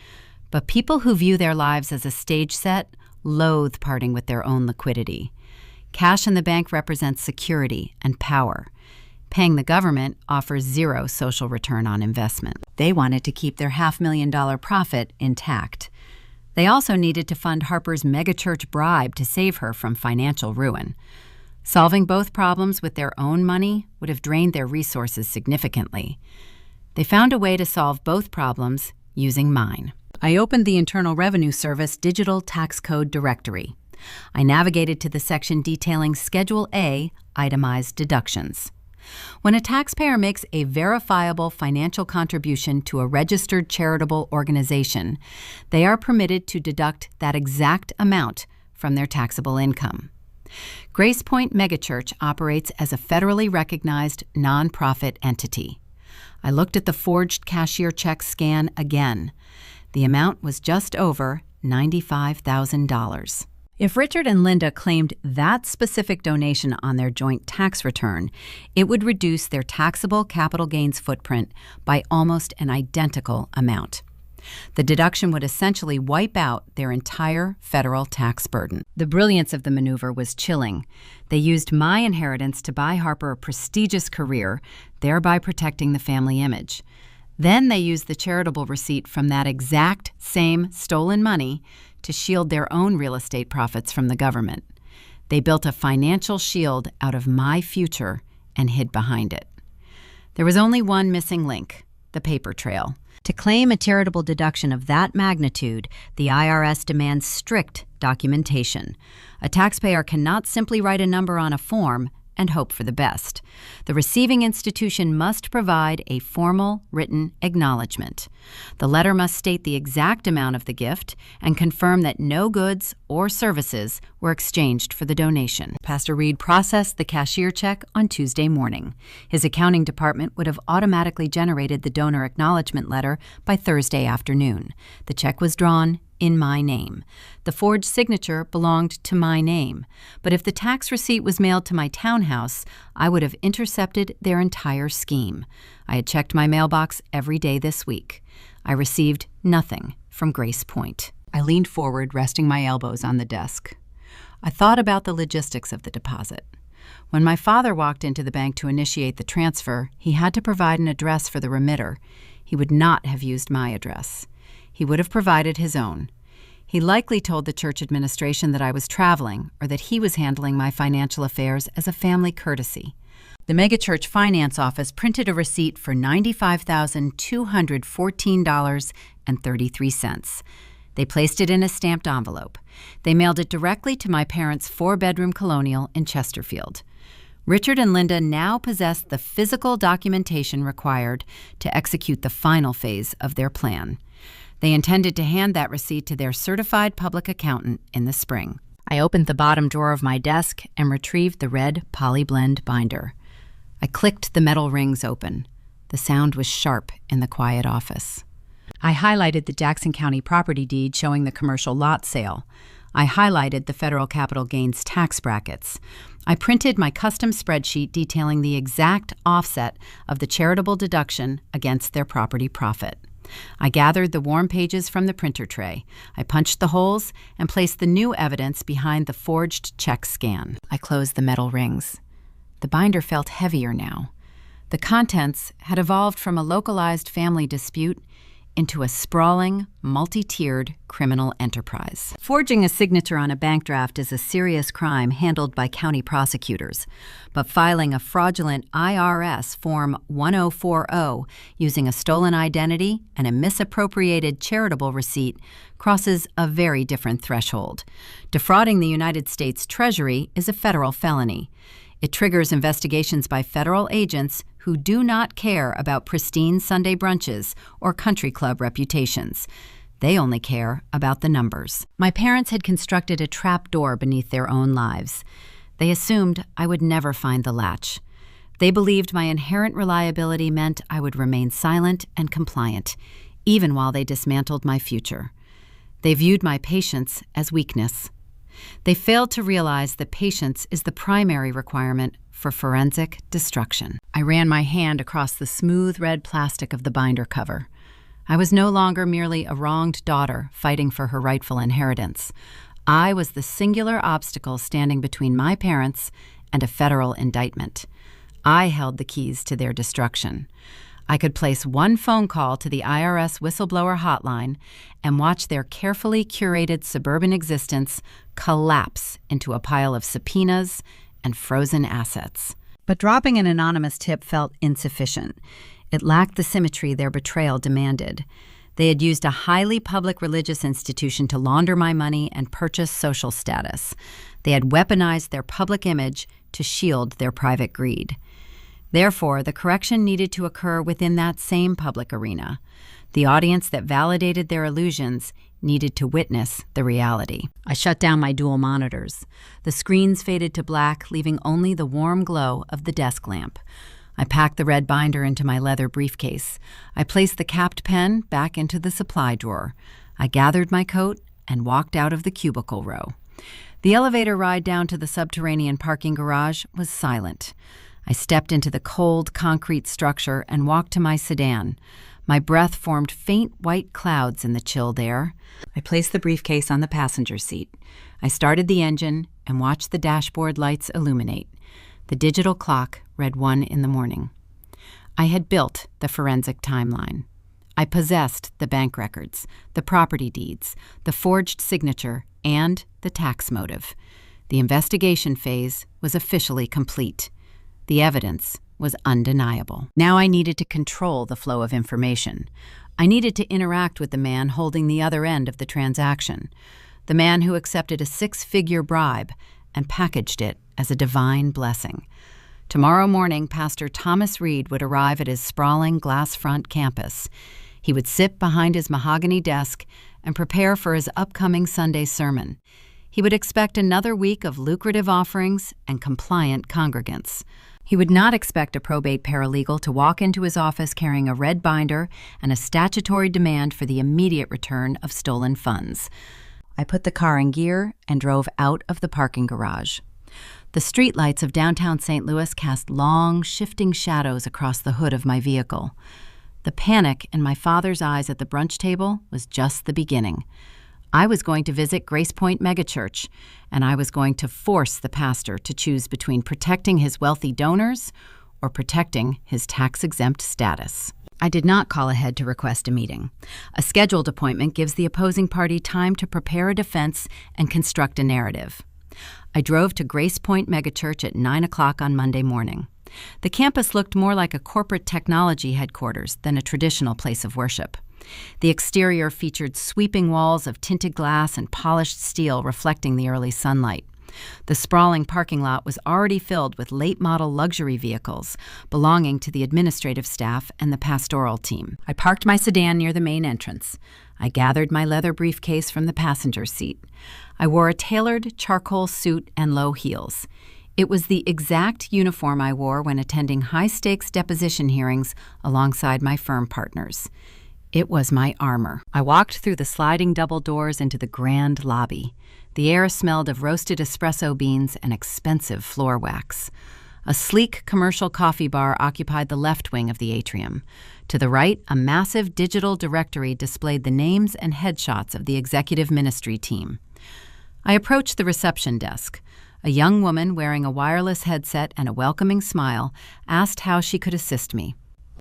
But people who view their lives as a stage set loathe parting with their own liquidity. Cash in the bank represents security and power. Paying the government offers zero social return on investment. They wanted to keep their $500,000 profit intact. They also needed to fund Harper's megachurch bribe to save her from financial ruin. Solving both problems with their own money would have drained their resources significantly. They found a way to solve both problems using mine. I opened the Internal Revenue Service Digital Tax Code Directory. I navigated to the section detailing Schedule A, itemized deductions. When a taxpayer makes a verifiable financial contribution to a registered charitable organization, they are permitted to deduct that exact amount from their taxable income. Grace Point Megachurch operates as a federally recognized nonprofit entity. I looked at the forged cashier check scan again. The amount was just over $95,000. If Richard and Linda claimed that specific donation on their joint tax return, it would reduce their taxable capital gains footprint by almost an identical amount. The deduction would essentially wipe out their entire federal tax burden. The brilliance of the maneuver was chilling. They used my inheritance to buy Harper a prestigious career, thereby protecting the family image. Then they used the charitable receipt from that exact same stolen money to shield their own real estate profits from the government. They built a financial shield out of my future and hid behind it. There was only one missing link: the paper trail. To claim a charitable deduction of that magnitude, the IRS demands strict documentation. A taxpayer cannot simply write a number on a form and hope for the best. The receiving institution must provide a formal written acknowledgement. The letter must state the exact amount of the gift and confirm that no goods or services were exchanged for the donation. Pastor Reed processed the cashier check on Tuesday morning. His accounting department would have automatically generated the donor acknowledgement letter by Thursday afternoon. The check was drawn in my name. The forged signature belonged to my name. But if the tax receipt was mailed to my townhouse, I would have intercepted their entire scheme. I had checked my mailbox every day this week. I received nothing from Grace Point. I leaned forward, resting my elbows on the desk. I thought about the logistics of the deposit. When my father walked into the bank to initiate the transfer, he had to provide an address for the remitter. He would not have used my address. He would have provided his own. He likely told the church administration that I was traveling or that he was handling my financial affairs as a family courtesy. The megachurch finance office printed a receipt for $95,214.33. They placed it in a stamped envelope. They mailed it directly to my parents' 4-bedroom colonial in Chesterfield. Richard and Linda now possessed the physical documentation required to execute the final phase of their plan. They intended to hand that receipt to their certified public accountant in the spring. I opened the bottom drawer of my desk and retrieved the red polyblend binder. I clicked the metal rings open. The sound was sharp in the quiet office. I highlighted the Jackson County property deed showing the commercial lot sale. I highlighted the federal capital gains tax brackets. I printed my custom spreadsheet detailing the exact offset of the charitable deduction against their property profit. I gathered the warm pages from the printer tray. I punched the holes and placed the new evidence behind the forged check scan. I closed the metal rings. The binder felt heavier now. The contents had evolved from a localized family dispute into a sprawling, multi-tiered criminal enterprise. Forging a signature on a bank draft is a serious crime handled by county prosecutors, but filing a fraudulent IRS Form 1040 using a stolen identity and a misappropriated charitable receipt crosses a very different threshold. Defrauding the United States Treasury is a federal felony. It triggers investigations by federal agents who do not care about pristine Sunday brunches or country club reputations. They only care about the numbers. My parents had constructed a trap door beneath their own lives. They assumed I would never find the latch. They believed my inherent reliability meant I would remain silent and compliant, even while they dismantled my future. They viewed my patience as weakness. They failed to realize that patience is the primary requirement for forensic destruction. I ran my hand across the smooth red plastic of the binder cover. I was no longer merely a wronged daughter fighting for her rightful inheritance. I was the singular obstacle standing between my parents and a federal indictment. I held the keys to their destruction. I could place one phone call to the IRS whistleblower hotline and watch their carefully curated suburban existence collapse into a pile of subpoenas and frozen assets. But dropping an anonymous tip felt insufficient. It lacked the symmetry their betrayal demanded. They had used a highly public religious institution to launder my money and purchase social status. They had weaponized their public image to shield their private greed. Therefore, the correction needed to occur within that same public arena. The audience that validated their illusions needed to witness the reality. I shut down my dual monitors. The screens faded to black, leaving only the warm glow of the desk lamp. I packed the red binder into my leather briefcase. I placed the capped pen back into the supply drawer. I gathered my coat and walked out of the cubicle row. The elevator ride down to the subterranean parking garage was silent. I stepped into the cold concrete structure and walked to my sedan. My breath formed faint white clouds in the chilled air. I placed the briefcase on the passenger seat. I started the engine and watched the dashboard lights illuminate. The digital clock read 1 a.m. I had built the forensic timeline. I possessed the bank records, the property deeds, the forged signature, and the tax motive. The investigation phase was officially complete. The evidence was undeniable. Now I needed to control the flow of information. I needed to interact with the man holding the other end of the transaction, the man who accepted a 6-figure bribe and packaged it as a divine blessing. Tomorrow morning, Pastor Thomas Reed would arrive at his sprawling glass-front campus. He would sit behind his mahogany desk and prepare for his upcoming Sunday sermon. He would expect another week of lucrative offerings and compliant congregants. He would not expect a probate paralegal to walk into his office carrying a red binder and a statutory demand for the immediate return of stolen funds. I put the car in gear and drove out of the parking garage. The streetlights of downtown St. Louis cast long, shifting shadows across the hood of my vehicle. The panic in my father's eyes at the brunch table was just the beginning. I was going to visit Grace Point Megachurch, and I was going to force the pastor to choose between protecting his wealthy donors or protecting his tax-exempt status. I did not call ahead to request a meeting. A scheduled appointment gives the opposing party time to prepare a defense and construct a narrative. I drove to Grace Point Megachurch at 9 o'clock on Monday morning. The campus looked more like a corporate technology headquarters than a traditional place of worship. The exterior featured sweeping walls of tinted glass and polished steel reflecting the early sunlight. The sprawling parking lot was already filled with late-model luxury vehicles belonging to the administrative staff and the pastoral team. I parked my sedan near the main entrance. I gathered my leather briefcase from the passenger seat. I wore a tailored charcoal suit and low heels. It was the exact uniform I wore when attending high-stakes deposition hearings alongside my firm partners. It was my armor. I walked through the sliding double doors into the grand lobby. The air smelled of roasted espresso beans and expensive floor wax. A sleek commercial coffee bar occupied the left wing of the atrium. To the right, a massive digital directory displayed the names and headshots of the executive ministry team. I approached the reception desk. A young woman wearing a wireless headset and a welcoming smile asked how she could assist me.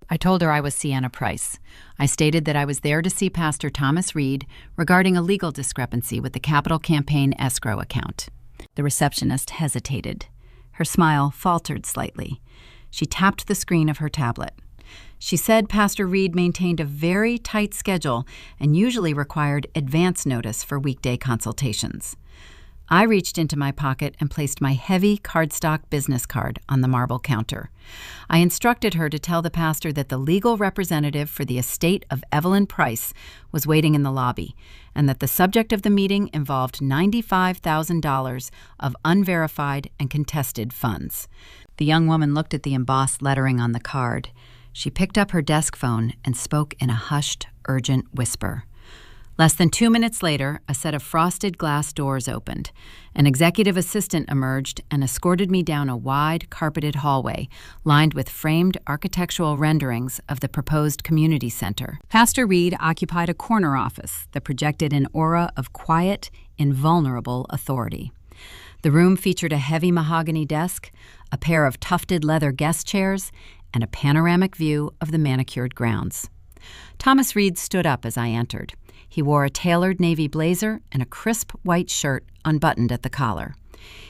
I told her I was Sienna Price. I stated that I was there to see Pastor Thomas Reed regarding a legal discrepancy with the Capital Campaign escrow account. The receptionist hesitated. Her smile faltered slightly. She tapped the screen of her tablet. She said Pastor Reed maintained a very tight schedule and usually required advance notice for weekday consultations. I reached into my pocket and placed my heavy cardstock business card on the marble counter. I instructed her to tell the pastor that the legal representative for the estate of Evelyn Price was waiting in the lobby, and that the subject of the meeting involved $95,000 of unverified and contested funds. The young woman looked at the embossed lettering on the card. She picked up her desk phone and spoke in a hushed, urgent whisper. Less than 2 minutes later, a set of frosted glass doors opened. An executive assistant emerged and escorted me down a wide, carpeted hallway lined with framed architectural renderings of the proposed community center. Pastor Reed occupied a corner office that projected an aura of quiet, invulnerable authority. The room featured a heavy mahogany desk, a pair of tufted leather guest chairs, and a panoramic view of the manicured grounds. Thomas Reed stood up as I entered. He wore a tailored navy blazer and a crisp white shirt unbuttoned at the collar.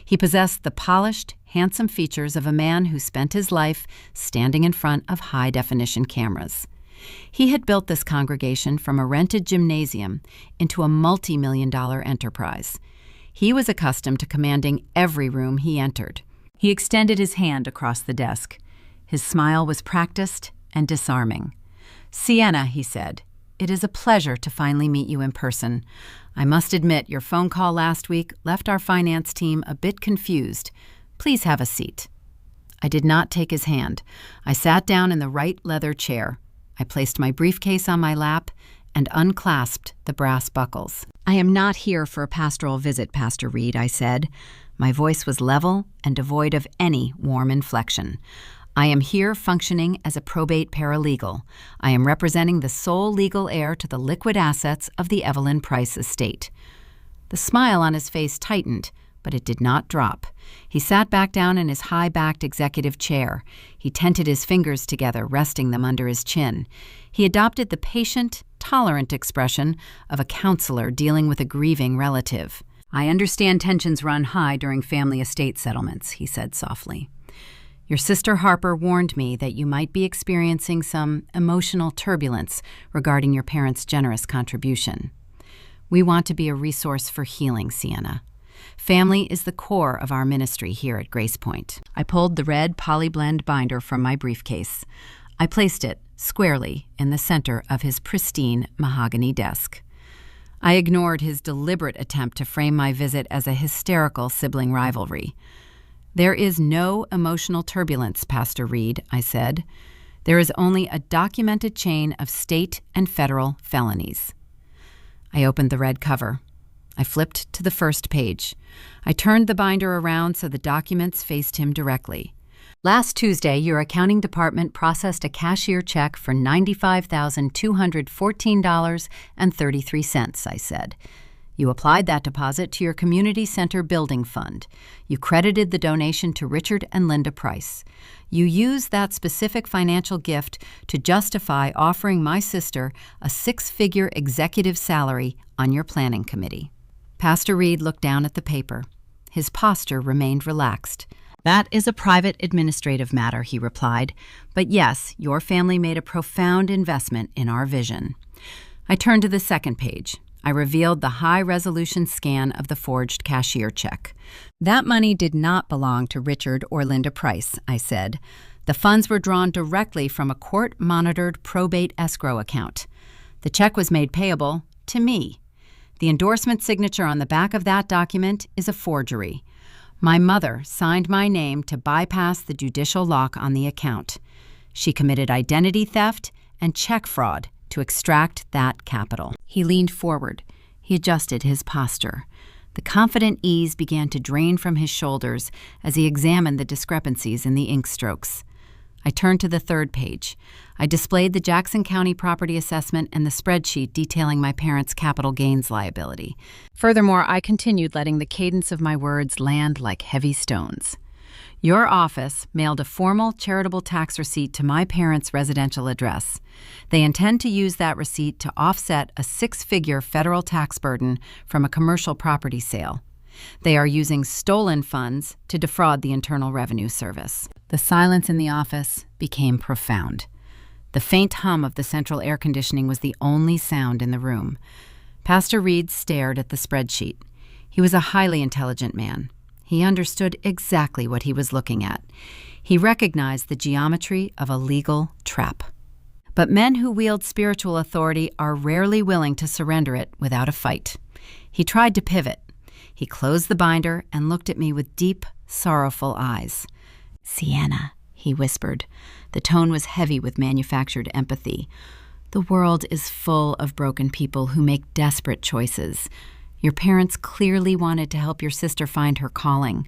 He possessed the polished, handsome features of a man who spent his life standing in front of high-definition cameras. He had built this congregation from a rented gymnasium into a multi-million-dollar enterprise. He was accustomed to commanding every room he entered. He extended his hand across the desk. His smile was practiced and disarming. "Sienna," he said, "it is a pleasure to finally meet you in person. I must admit your phone call last week left our finance team a bit confused. Please have a seat." I did not take his hand. I sat down in the right leather chair. I placed my briefcase on my lap and unclasped the brass buckles. "I am not here for a pastoral visit, Pastor Reed," I said. My voice was level and devoid of any warm inflection. "I am here functioning as a probate paralegal. I am representing the sole legal heir to the liquid assets of the Evelyn Price estate." The smile on his face tightened, but it did not drop. He sat back down in his high-backed executive chair. He tented his fingers together, resting them under his chin. He adopted the patient, tolerant expression of a counselor dealing with a grieving relative. "I understand tensions run high during family estate settlements," he said softly. "Your sister Harper warned me that you might be experiencing some emotional turbulence regarding your parents' generous contribution. We want to be a resource for healing, Sienna. Family is the core of our ministry here at Grace Point." I pulled the red polyblend binder from my briefcase. I placed it squarely in the center of his pristine mahogany desk. I ignored his deliberate attempt to frame my visit as a hysterical sibling rivalry. "There is no emotional turbulence, Pastor Reed," I said. "There is only a documented chain of state and federal felonies." I opened the red cover. I flipped to the first page. I turned the binder around so the documents faced him directly. "Last Tuesday, your accounting department processed a cashier check for $95,214.33, I said. "You applied that deposit to your community center building fund. You credited the donation to Richard and Linda Price. You used that specific financial gift to justify offering my sister a 6-figure executive salary on your planning committee." Pastor Reed looked down at the paper. His posture remained relaxed. "That is a private administrative matter," he replied. "But yes, your family made a profound investment in our vision." I turned to the second page. I revealed the high-resolution scan of the forged cashier check. "That money did not belong to Richard or Linda Price," I said. "The funds were drawn directly from a court-monitored probate escrow account. The check was made payable to me. The endorsement signature on the back of that document is a forgery. My mother signed my name to bypass the judicial lock on the account. She committed identity theft and check fraud to extract that capital." He leaned forward. He adjusted his posture. The confident ease began to drain from his shoulders as he examined the discrepancies in the ink strokes. I turned to the third page. I displayed the Jackson County property assessment and the spreadsheet detailing my parents' capital gains liability. Furthermore, I continued letting the cadence of my words land like heavy stones. "Your office mailed a formal charitable tax receipt to my parents' residential address. They intend to use that receipt to offset a 6-figure federal tax burden from a commercial property sale. They are using stolen funds to defraud the Internal Revenue Service." The silence in the office became profound. The faint hum of the central air conditioning was the only sound in the room. Pastor Reed stared at the spreadsheet. He was a highly intelligent man. He understood exactly what he was looking at. He recognized the geometry of a legal trap. But men who wield spiritual authority are rarely willing to surrender it without a fight. He tried to pivot. He closed the binder and looked at me with deep, sorrowful eyes. "Sienna," he whispered. The tone was heavy with manufactured empathy. "The world is full of broken people who make desperate choices. Your parents clearly wanted to help your sister find her calling.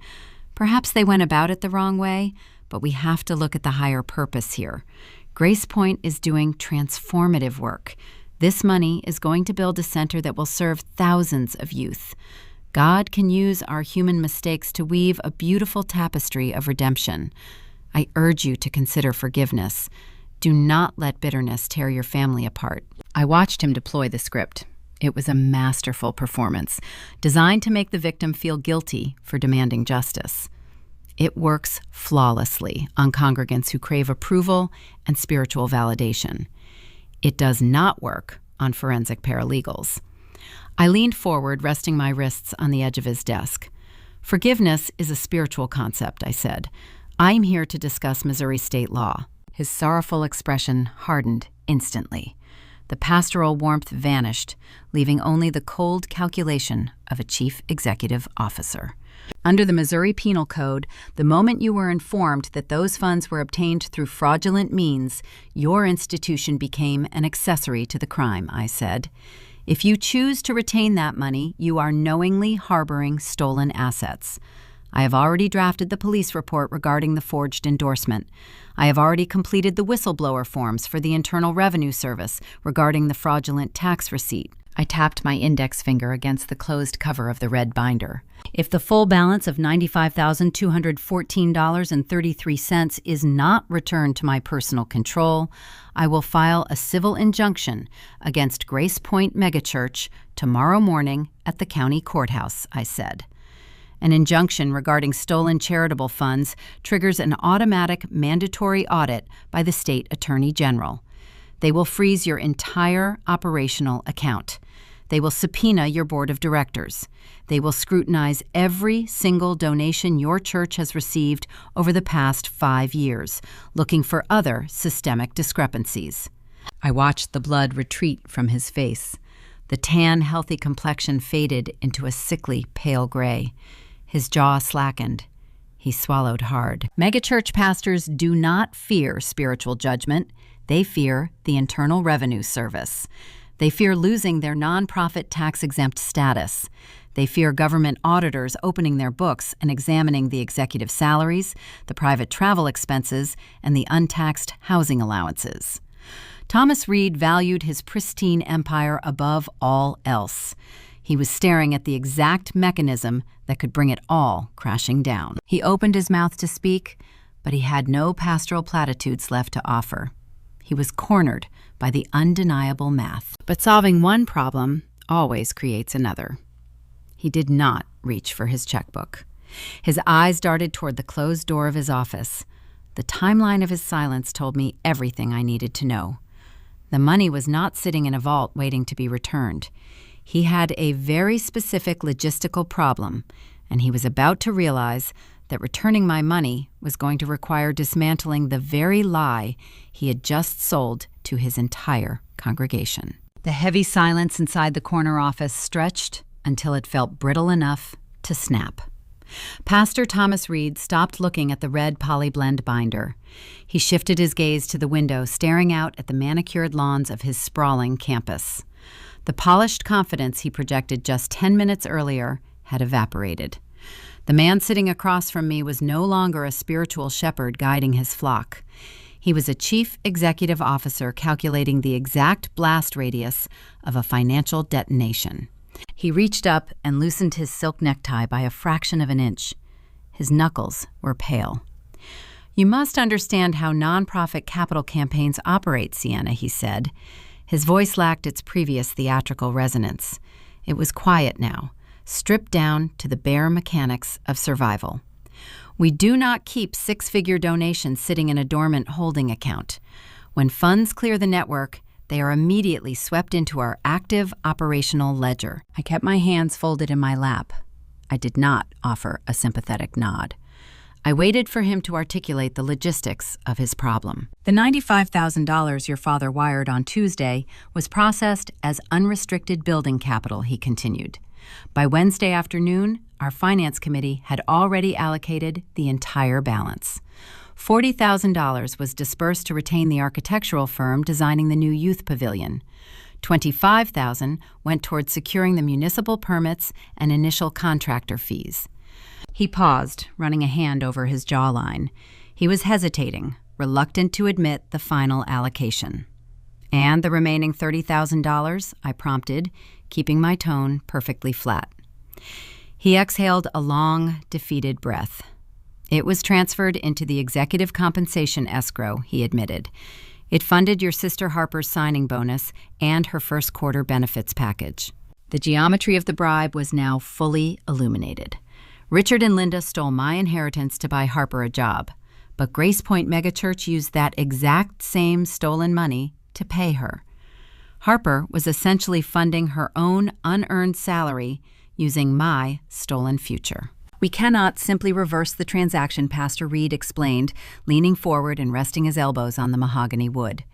Perhaps they went about it the wrong way, but we have to look at the higher purpose here. Grace Point is doing transformative work. This money is going to build a center that will serve thousands of youth. God can use our human mistakes to weave a beautiful tapestry of redemption. I urge you to consider forgiveness. Do not let bitterness tear your family apart." I watched him deploy the script. It was a masterful performance, designed to make the victim feel guilty for demanding justice. It works flawlessly on congregants who crave approval and spiritual validation. It does not work on forensic paralegals. I leaned forward, resting my wrists on the edge of his desk. Forgiveness is a spiritual concept, I said. I'm here to discuss Missouri state law. His sorrowful expression hardened instantly. The pastoral warmth vanished, leaving only the cold calculation of a chief executive officer. Under the Missouri Penal Code, the moment you were informed that those funds were obtained through fraudulent means, your institution became an accessory to the crime, I said. If you choose to retain that money, you are knowingly harboring stolen assets. I have already drafted the police report regarding the forged endorsement. I have already completed the whistleblower forms for the Internal Revenue Service regarding the fraudulent tax receipt. I tapped my index finger against the closed cover of the red binder. If the full balance of $95,214.33 is not returned to my personal control, I will file a civil injunction against Grace Point Megachurch tomorrow morning at the county courthouse, I said. An injunction regarding stolen charitable funds triggers an automatic mandatory audit by the state attorney general. They will freeze your entire operational account. They will subpoena your board of directors. They will scrutinize every single donation your church has received over the past 5 years, looking for other systemic discrepancies. I watched the blood retreat from his face. The tan, healthy complexion faded into a sickly, pale gray. His jaw slackened. He swallowed hard. Megachurch pastors do not fear spiritual judgment. They fear the Internal Revenue Service. They fear losing their nonprofit tax-exempt status. They fear government auditors opening their books and examining the executive salaries, the private travel expenses, and the untaxed housing allowances. Thomas Reed valued his pristine empire above all else. He was staring at the exact mechanism that could bring it all crashing down. He opened his mouth to speak, but he had no pastoral platitudes left to offer. He was cornered by the undeniable math. But solving one problem always creates another. He did not reach for his checkbook. His eyes darted toward the closed door of his office. The timeline of his silence told me everything I needed to know. The money was not sitting in a vault waiting to be returned. He had a very specific logistical problem, and he was about to realize that returning my money was going to require dismantling the very lie he had just sold to his entire congregation. The heavy silence inside the corner office stretched until it felt brittle enough to snap. Pastor Thomas Reed stopped looking at the red polyblend binder. He shifted his gaze to the window, staring out at the manicured lawns of his sprawling campus. The polished confidence he projected just 10 minutes earlier had evaporated. The man sitting across from me was no longer a spiritual shepherd guiding his flock. He was a chief executive officer calculating the exact blast radius of a financial detonation. He reached up and loosened his silk necktie by a fraction of an inch. His knuckles were pale. "You must understand how nonprofit capital campaigns operate, Sienna," he said. His voice lacked its previous theatrical resonance. It was quiet now, stripped down to the bare mechanics of survival. "We do not keep six-figure donations sitting in a dormant holding account. When funds clear the network, they are immediately swept into our active operational ledger." I kept my hands folded in my lap. I did not offer a sympathetic nod. I waited for him to articulate the logistics of his problem. "The $95,000 your father wired on Tuesday was processed as unrestricted building capital," he continued. "By Wednesday afternoon, our finance committee had already allocated the entire balance. $40,000 was dispersed to retain the architectural firm designing the new youth pavilion. $25,000 went towards securing the municipal permits and initial contractor fees." He paused, running a hand over his jawline. He was hesitating, reluctant to admit the final allocation. "And the remaining $30,000, I prompted, keeping my tone perfectly flat. He exhaled a long, defeated breath. "It was transferred into the executive compensation escrow," he admitted. "It funded your sister Harper's signing bonus and her first quarter benefits package." The geometry of the bribe was now fully illuminated. Richard and Linda stole my inheritance to buy Harper a job, but Grace Point Megachurch used that exact same stolen money to pay her. Harper was essentially funding her own unearned salary using my stolen future. We cannot simply reverse the transaction, Pastor Reed explained, leaning forward and resting his elbows on the mahogany wood.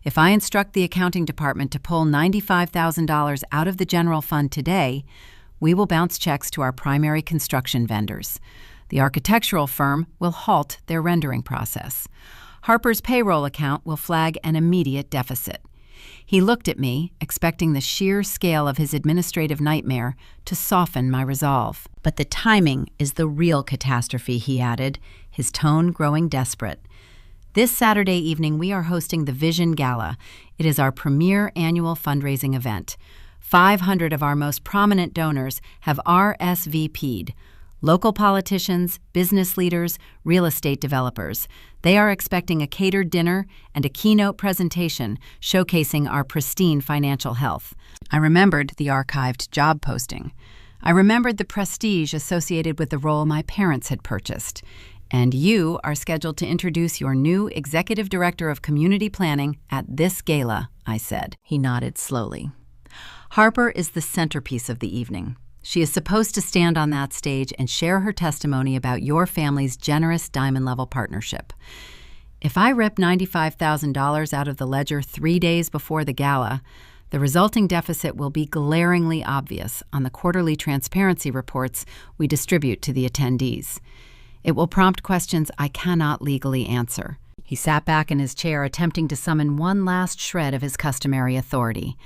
If I instruct the accounting department to pull $95,000 out of the general fund today, we will bounce checks to our primary construction vendors. The architectural firm will halt their rendering process. Harper's payroll account will flag an immediate deficit. He looked at me, expecting the sheer scale of his administrative nightmare to soften my resolve. But the timing is the real catastrophe, he added, his tone growing desperate. This Saturday evening, we are hosting the Vision Gala. It is our premier annual fundraising event. 500 of our most prominent donors have RSVP'd. Local politicians, business leaders, real estate developers. They are expecting a catered dinner and a keynote presentation showcasing our pristine financial health. I remembered the archived job posting. I remembered the prestige associated with the role my parents had purchased. And you are scheduled to introduce your new Executive Director of Community Planning at this gala, I said. He nodded slowly. Harper is the centerpiece of the evening. She is supposed to stand on that stage and share her testimony about your family's generous diamond-level partnership. If I rip $95,000 out of the ledger 3 days before the gala, the resulting deficit will be glaringly obvious on the quarterly transparency reports we distribute to the attendees. It will prompt questions I cannot legally answer. He sat back in his chair, attempting to summon one last shred of his customary authority.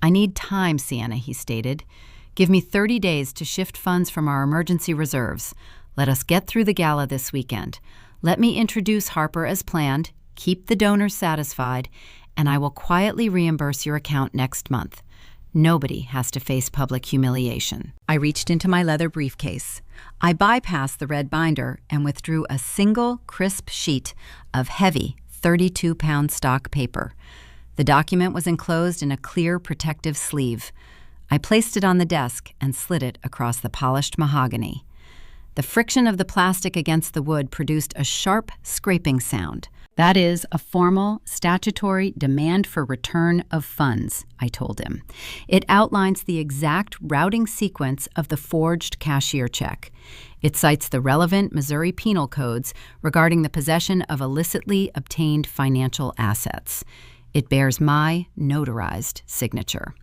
I need time, Sienna, he stated. Give me 30 days to shift funds from our emergency reserves. Let us get through the gala this weekend. Let me introduce Harper as planned, keep the donors satisfied, and I will quietly reimburse your account next month. Nobody has to face public humiliation. I reached into my leather briefcase. I bypassed the red binder and withdrew a single, crisp sheet of heavy 32-pound stock paper. The document was enclosed in a clear protective sleeve. I placed it on the desk and slid it across the polished mahogany. The friction of the plastic against the wood produced a sharp scraping sound. That is a formal, statutory demand for return of funds, I told him. It outlines the exact routing sequence of the forged cashier check. It cites the relevant Missouri penal codes regarding the possession of illicitly obtained financial assets. It bears my notarized signature.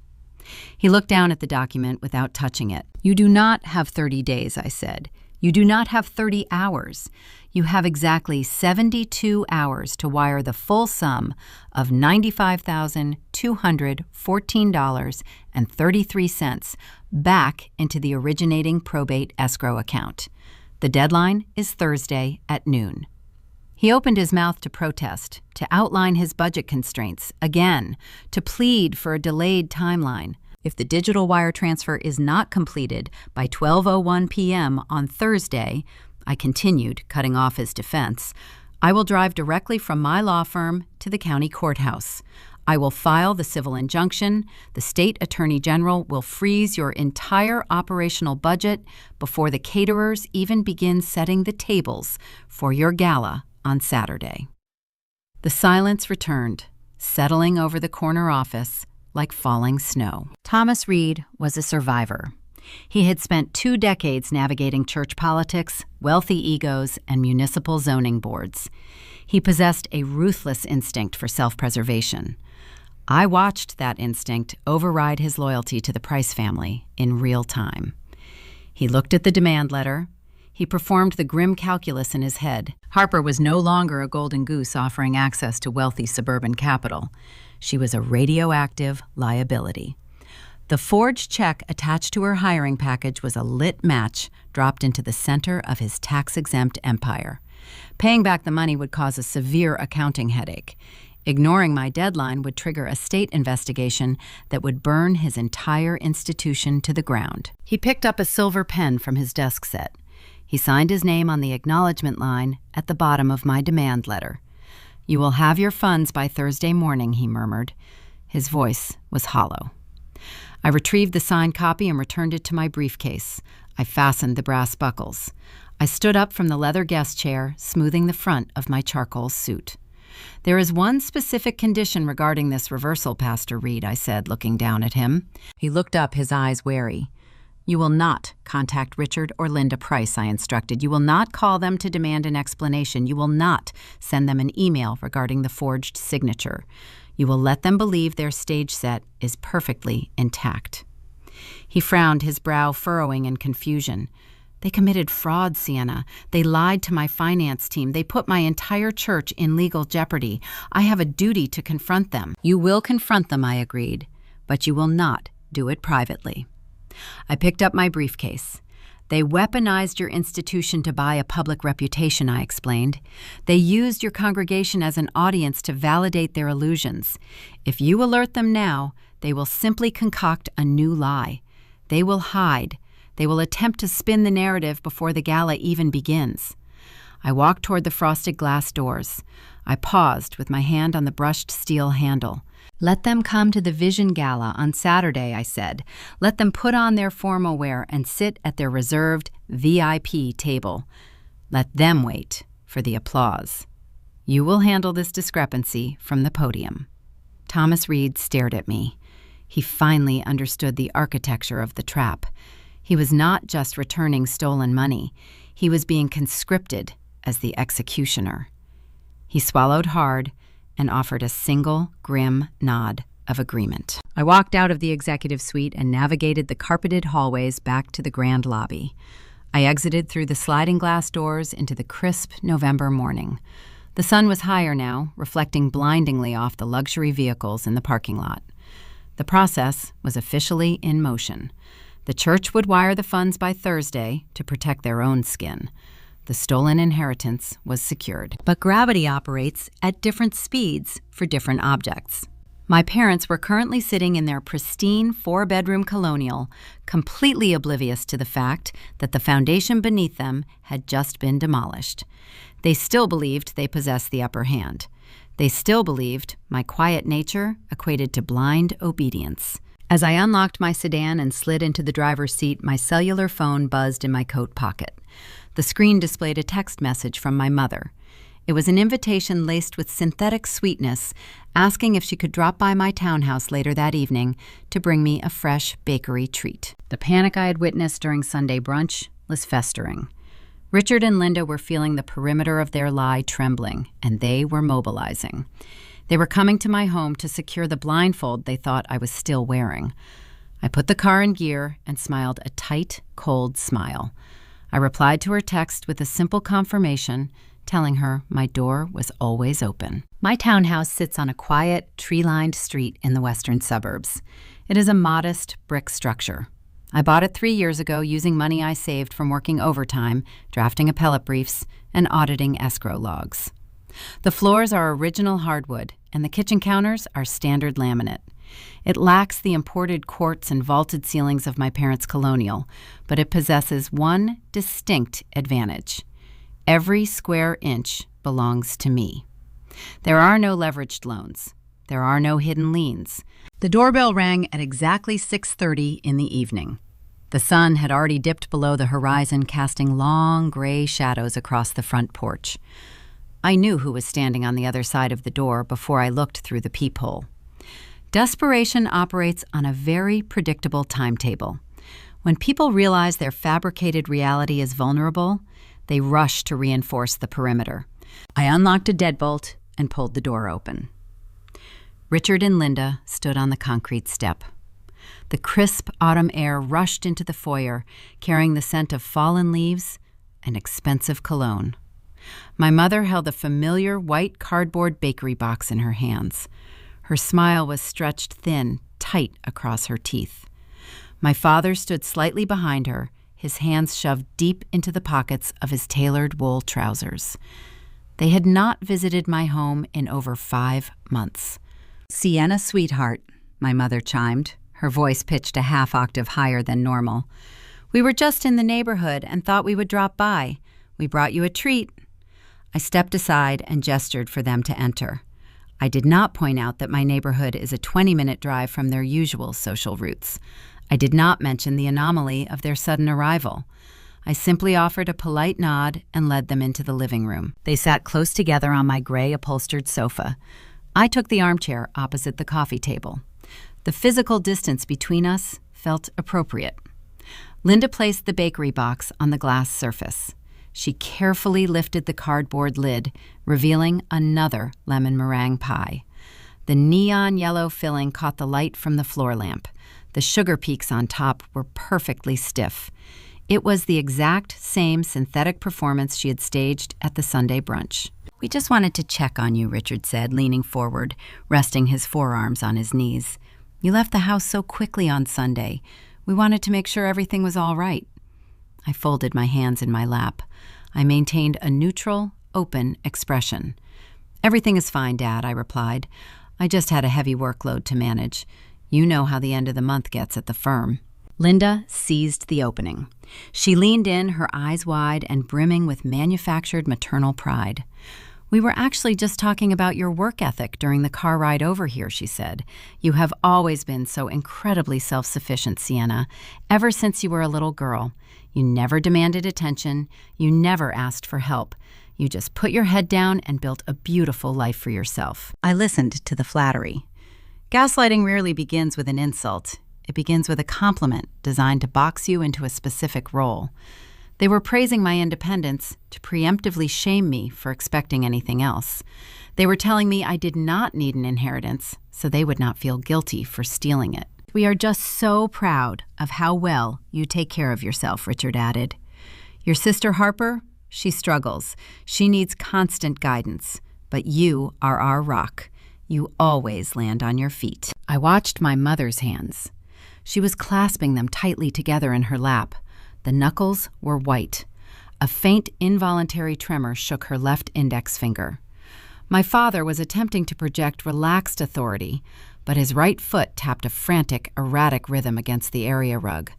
He looked down at the document without touching it. You do not have 30 days, I said. You do not have 30 hours. You have exactly 72 hours to wire the full sum of $95,214.33 back into the originating probate escrow account. The deadline is Thursday at noon. He opened his mouth to protest, to outline his budget constraints, again, to plead for a delayed timeline. If the digital wire transfer is not completed by 12:01 p.m. on Thursday, I continued, cutting off his defense, I will drive directly from my law firm to the county courthouse. I will file the civil injunction. The state attorney general will freeze your entire operational budget before the caterers even begin setting the tables for your gala on Saturday. The silence returned, settling over the corner office like falling snow. Thomas Reed was a survivor. He had spent 2 decades navigating church politics, wealthy egos, and municipal zoning boards. He possessed a ruthless instinct for self-preservation. I watched that instinct override his loyalty to the Price family in real time. He looked at the demand letter. He performed the grim calculus in his head. Harper was no longer a golden goose offering access to wealthy suburban capital. She was a radioactive liability. The forged check attached to her hiring package was a lit match dropped into the center of his tax-exempt empire. Paying back the money would cause a severe accounting headache. Ignoring my deadline would trigger a state investigation that would burn his entire institution to the ground. He picked up a silver pen from his desk set. He signed his name on the acknowledgement line at the bottom of my demand letter. You will have your funds by Thursday morning, he murmured. His voice was hollow. I retrieved the signed copy and returned it to my briefcase. I fastened the brass buckles. I stood up from the leather guest chair, smoothing the front of my charcoal suit. "There is one specific condition regarding this reversal, Pastor Reed," I said, looking down at him. He looked up, his eyes wary. "You will not contact Richard or Linda Price," I instructed. "You will not call them to demand an explanation. You will not send them an email regarding the forged signature. You will let them believe their stage set is perfectly intact." He frowned, his brow furrowing in confusion. "They committed fraud, Sienna. They lied to my finance team. They put my entire church in legal jeopardy. I have a duty to confront them." "You will confront them," I agreed, "but you will not do it privately." I picked up my briefcase. "They weaponized your institution to buy a public reputation," I explained. "They used your congregation as an audience to validate their illusions. If you alert them now, they will simply concoct a new lie. They will hide. They will attempt to spin the narrative before the gala even begins." I walked toward the frosted glass doors. I paused with my hand on the brushed steel handle. "Let them come to the Vision Gala on Saturday," I said. "Let them put on their formal wear and sit at their reserved VIP table. Let them wait for the applause. You will handle this discrepancy from the podium." Thomas Reed stared at me. He finally understood the architecture of the trap. He was not just returning stolen money. He was being conscripted as the executioner. He swallowed hard and offered a single grim nod of agreement. I walked out of the executive suite and navigated the carpeted hallways back to the grand lobby. I exited through the sliding glass doors into the crisp November morning. The sun was higher now, reflecting blindingly off the luxury vehicles in the parking lot. The process was officially in motion. The church would wire the funds by Thursday to protect their own skin. The stolen inheritance was secured. But gravity operates at different speeds for different objects. My parents were currently sitting in their pristine 4-bedroom colonial, completely oblivious to the fact that the foundation beneath them had just been demolished. They still believed they possessed the upper hand. They still believed my quiet nature equated to blind obedience. As I unlocked my sedan and slid into the driver's seat, my cellular phone buzzed in my coat pocket. The screen displayed a text message from my mother. It was an invitation laced with synthetic sweetness, asking if she could drop by my townhouse later that evening to bring me a fresh bakery treat. The panic I had witnessed during Sunday brunch was festering. Richard and Linda were feeling the perimeter of their lie trembling, and they were mobilizing. They were coming to my home to secure the blindfold they thought I was still wearing. I put the car in gear and smiled a tight, cold smile. I replied to her text with a simple confirmation, telling her my door was always open. My townhouse sits on a quiet, tree-lined street in the western suburbs. It is a modest brick structure. I bought it 3 years ago using money I saved from working overtime, drafting appellate briefs, and auditing escrow logs. The floors are original hardwood, and the kitchen counters are standard laminate. It lacks the imported quartz and vaulted ceilings of my parents' colonial, but it possesses one distinct advantage. Every square inch belongs to me. There are no leveraged loans. There are no hidden liens. The doorbell rang at exactly 6:30 in the evening. The sun had already dipped below the horizon, casting long gray shadows across the front porch. I knew who was standing on the other side of the door before I looked through the peephole. Desperation operates on a very predictable timetable. When people realize their fabricated reality is vulnerable, they rush to reinforce the perimeter. I unlocked a deadbolt and pulled the door open. Richard and Linda stood on the concrete step. The crisp autumn air rushed into the foyer, carrying the scent of fallen leaves and expensive cologne. My mother held a familiar white cardboard bakery box in her hands. Her smile was stretched thin, tight across her teeth. My father stood slightly behind her, his hands shoved deep into the pockets of his tailored wool trousers. They had not visited my home in over 5 months. "Sienna, sweetheart," my mother chimed, her voice pitched a half-octave higher than normal. "We were just in the neighborhood and thought we would drop by. We brought you a treat." I stepped aside and gestured for them to enter. I did not point out that my neighborhood is a 20-minute drive from their usual social routes. I did not mention the anomaly of their sudden arrival. I simply offered a polite nod and led them into the living room. They sat close together on my gray upholstered sofa. I took the armchair opposite the coffee table. The physical distance between us felt appropriate. Linda placed the bakery box on the glass surface. She carefully lifted the cardboard lid, revealing another lemon meringue pie. The neon yellow filling caught the light from the floor lamp. The sugar peaks on top were perfectly stiff. It was the exact same synthetic performance she had staged at the Sunday brunch. "We just wanted to check on you," Richard said, leaning forward, resting his forearms on his knees. "You left the house so quickly on Sunday. We wanted to make sure everything was all right." I folded my hands in my lap. I maintained a neutral, open expression. "Everything is fine, Dad," I replied. "I just had a heavy workload to manage. You know how the end of the month gets at the firm." Linda seized the opening. She leaned in, her eyes wide and brimming with manufactured maternal pride. "We were actually just talking about your work ethic during the car ride over here," she said. "You have always been so incredibly self-sufficient, Sienna, ever since you were a little girl. You never demanded attention. You never asked for help. You just put your head down and built a beautiful life for yourself." I listened to the flattery. Gaslighting rarely begins with an insult. It begins with a compliment designed to box you into a specific role. They were praising my independence to preemptively shame me for expecting anything else. They were telling me I did not need an inheritance, so they would not feel guilty for stealing it. "We are just so proud of how well you take care of yourself," Richard added. "Your sister Harper, she struggles. She needs constant guidance. But you are our rock. You always land on your feet." I watched my mother's hands. She was clasping them tightly together in her lap. The knuckles were white. A faint, involuntary tremor shook her left index finger. My father was attempting to project relaxed authority, but his right foot tapped a frantic, erratic rhythm against the area rug.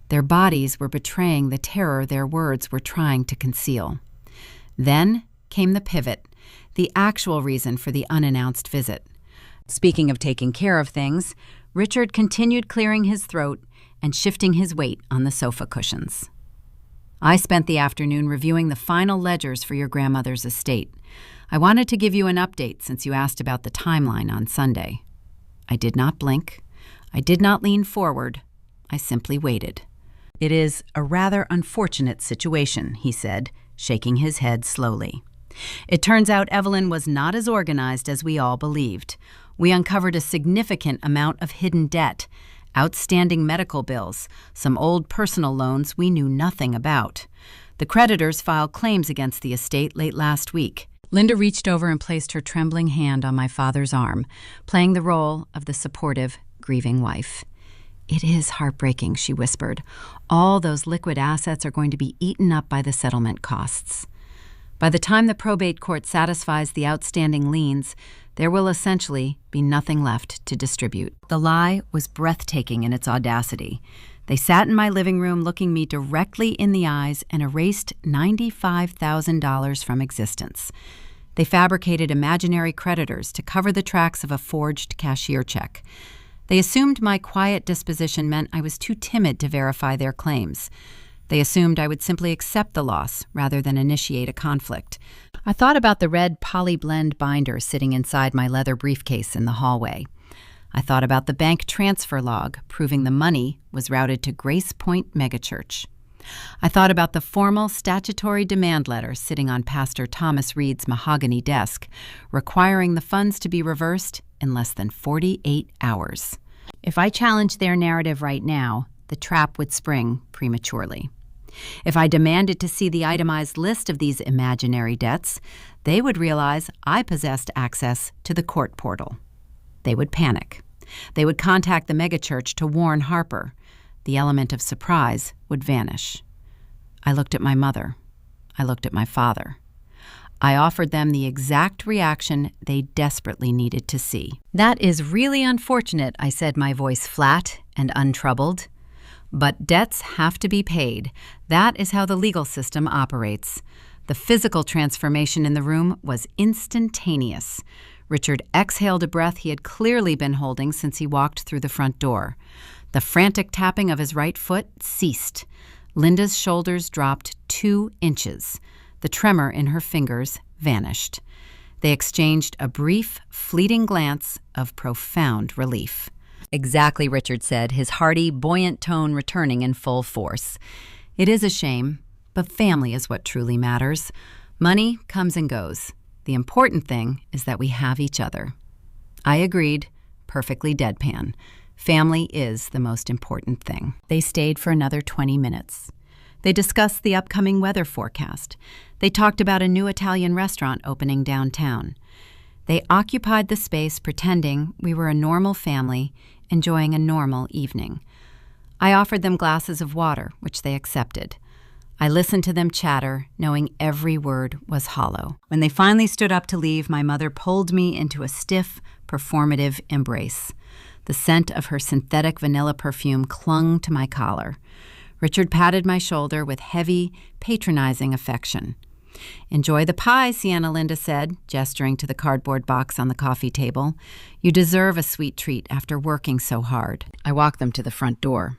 Their bodies were betraying the terror their words were trying to conceal. Then came the pivot, the actual reason for the unannounced visit. Speaking of taking care of things, Richard continued clearing his throat and shifting his weight on the sofa cushions. "I spent the afternoon reviewing the final ledgers for your grandmother's estate. I wanted to give you an update since you asked about the timeline on Sunday." I did not blink. I did not lean forward. I simply waited. "It is a rather unfortunate situation," he said, shaking his head slowly. "It turns out Evelyn was not as organized as we all believed. We uncovered a significant amount of hidden debt, outstanding medical bills, some old personal loans we knew nothing about. The creditors filed claims against the estate late last week." Linda reached over and placed her trembling hand on my father's arm, playing the role of the supportive, grieving wife. "It is heartbreaking," she whispered. "All those liquid assets are going to be eaten up by the settlement costs. By the time the probate court satisfies the outstanding liens, there will essentially be nothing left to distribute." The lie was breathtaking in its audacity. They sat in my living room looking me directly in the eyes and erased $95,000 from existence. They fabricated imaginary creditors to cover the tracks of a forged cashier check. They assumed my quiet disposition meant I was too timid to verify their claims. They assumed I would simply accept the loss rather than initiate a conflict. I thought about the red polyblend binder sitting inside my leather briefcase in the hallway. I thought about the bank transfer log proving the money was routed to Grace Point Megachurch. I thought about the formal statutory demand letter sitting on Pastor Thomas Reed's mahogany desk, requiring the funds to be reversed in less than 48 hours. If I challenged their narrative right now, the trap would spring prematurely. If I demanded to see the itemized list of these imaginary debts, they would realize I possessed access to the court portal. They would panic. They would contact the megachurch to warn Harper. The element of surprise would vanish. I looked at my mother. I looked at my father. I offered them the exact reaction they desperately needed to see. "That is really unfortunate," I said, my voice flat and untroubled. "But debts have to be paid. That is how the legal system operates." The physical transformation in the room was instantaneous. Richard exhaled a breath he had clearly been holding since he walked through the front door. The frantic tapping of his right foot ceased. Linda's shoulders dropped 2 inches. The tremor in her fingers vanished. They exchanged a brief, fleeting glance of profound relief. "Exactly," Richard said, his hearty, buoyant tone returning in full force. "It is a shame, but family is what truly matters. Money comes and goes. The important thing is that we have each other." I agreed, perfectly deadpan. Family is the most important thing. They stayed for another 20 minutes. They discussed the upcoming weather forecast. They talked about a new Italian restaurant opening downtown. They occupied the space pretending we were a normal family enjoying a normal evening. I offered them glasses of water, which they accepted. I listened to them chatter, knowing every word was hollow. When they finally stood up to leave, my mother pulled me into a stiff, performative embrace. The scent of her synthetic vanilla perfume clung to my collar. Richard patted my shoulder with heavy, patronizing affection. "Enjoy the pie," Sienna Linda said, gesturing to the cardboard box on the coffee table. "You deserve a sweet treat after working so hard." I walked them to the front door.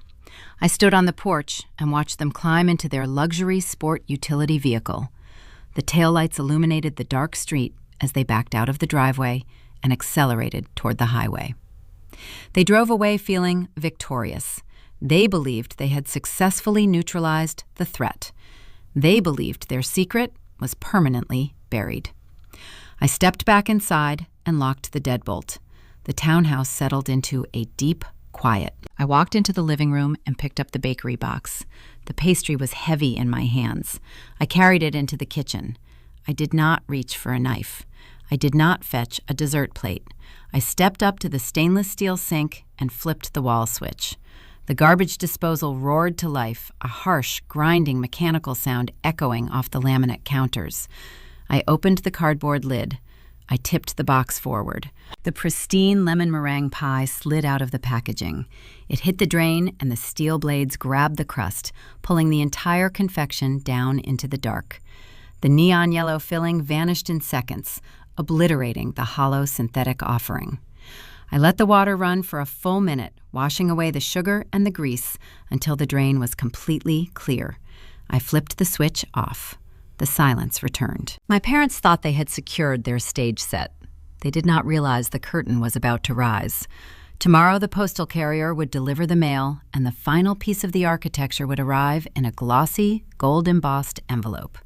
I stood on the porch and watched them climb into their luxury sport utility vehicle. The taillights illuminated the dark street as they backed out of the driveway and accelerated toward the highway. They drove away feeling victorious. They believed they had successfully neutralized the threat. They believed their secret was permanently buried. I stepped back inside and locked the deadbolt. The townhouse settled into a deep quiet. I walked into the living room and picked up the bakery box. The pastry was heavy in my hands. I carried it into the kitchen. I did not reach for a knife. I did not fetch a dessert plate. I stepped up to the stainless steel sink and flipped the wall switch. The garbage disposal roared to life, a harsh, grinding mechanical sound echoing off the laminate counters. I opened the cardboard lid. I tipped the box forward. The pristine lemon meringue pie slid out of the packaging. It hit the drain, and the steel blades grabbed the crust, pulling the entire confection down into the dark. The neon yellow filling vanished in seconds, obliterating the hollow synthetic offering. I let the water run for a full minute, washing away the sugar and the grease until the drain was completely clear. I flipped the switch off. The silence returned. My parents thought they had secured their stage set. They did not realize the curtain was about to rise. Tomorrow the postal carrier would deliver the mail, and the final piece of the architecture would arrive in a glossy, gold-embossed envelope.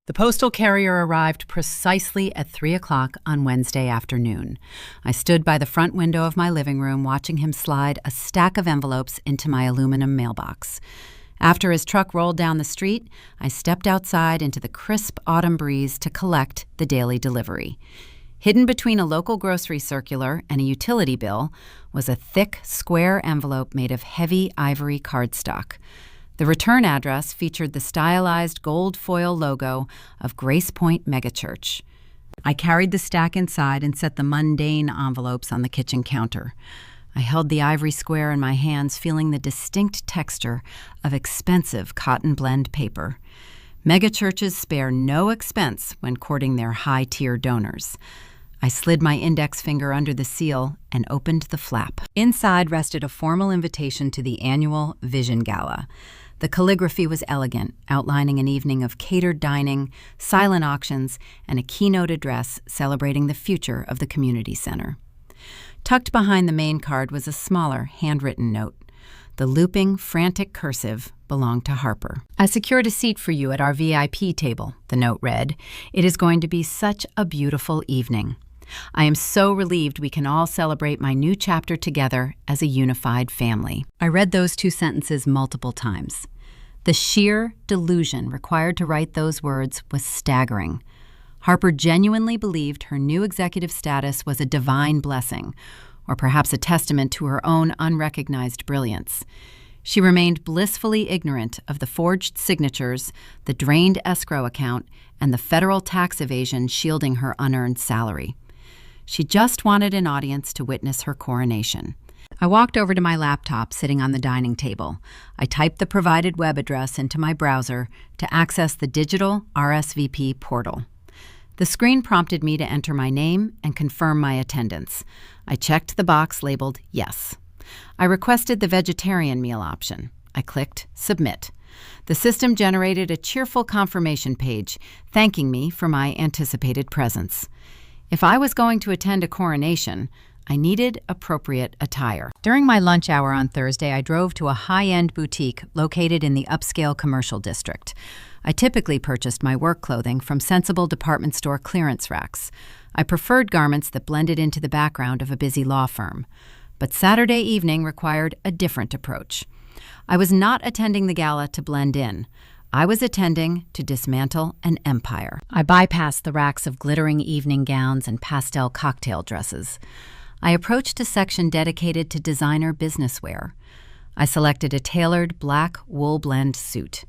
The postal carrier arrived precisely at 3 o'clock on Wednesday afternoon. I stood by the front window of my living room watching him slide a stack of envelopes into my aluminum mailbox. After his truck rolled down the street, I stepped outside into the crisp autumn breeze to collect the daily delivery. Hidden between a local grocery circular and a utility bill was a thick, square envelope made of heavy ivory cardstock. The return address featured the stylized gold foil logo of Grace Point Megachurch. I carried the stack inside and set the mundane envelopes on the kitchen counter. I held the ivory square in my hands, feeling the distinct texture of expensive cotton blend paper. Megachurches spare no expense when courting their high-tier donors. I slid my index finger under the seal and opened the flap. Inside rested a formal invitation to the annual Vision Gala. The calligraphy was elegant, outlining an evening of catered dining, silent auctions, and a keynote address celebrating the future of the community center. Tucked behind the main card was a smaller, handwritten note. The looping, frantic cursive belonged to Harper. "I secured a seat for you at our VIP table," the note read. "It is going to be such a beautiful evening. I am so relieved we can all celebrate my new chapter together as a unified family." I read those 2 sentences multiple times. The sheer delusion required to write those words was staggering. Harper genuinely believed her new executive status was a divine blessing, or perhaps a testament to her own unrecognized brilliance. She remained blissfully ignorant of the forged signatures, the drained escrow account, and the federal tax evasion shielding her unearned salary. She just wanted an audience to witness her coronation. I walked over to my laptop sitting on the dining table. I typed the provided web address into my browser to access the digital RSVP portal. The screen prompted me to enter my name and confirm my attendance. I checked the box labeled yes. I requested the vegetarian meal option. I clicked Submit. The system generated a cheerful confirmation page, thanking me for my anticipated presence. If I was going to attend a coronation, I needed appropriate attire. During my lunch hour on Thursday, I drove to a high-end boutique located in the upscale commercial district. I typically purchased my work clothing from sensible department store clearance racks. I preferred garments that blended into the background of a busy law firm. But Saturday evening required a different approach. I was not attending the gala to blend in. I was attending to dismantle an empire. I bypassed the racks of glittering evening gowns and pastel cocktail dresses. I approached a section dedicated to designer business wear. I selected a tailored black wool blend suit.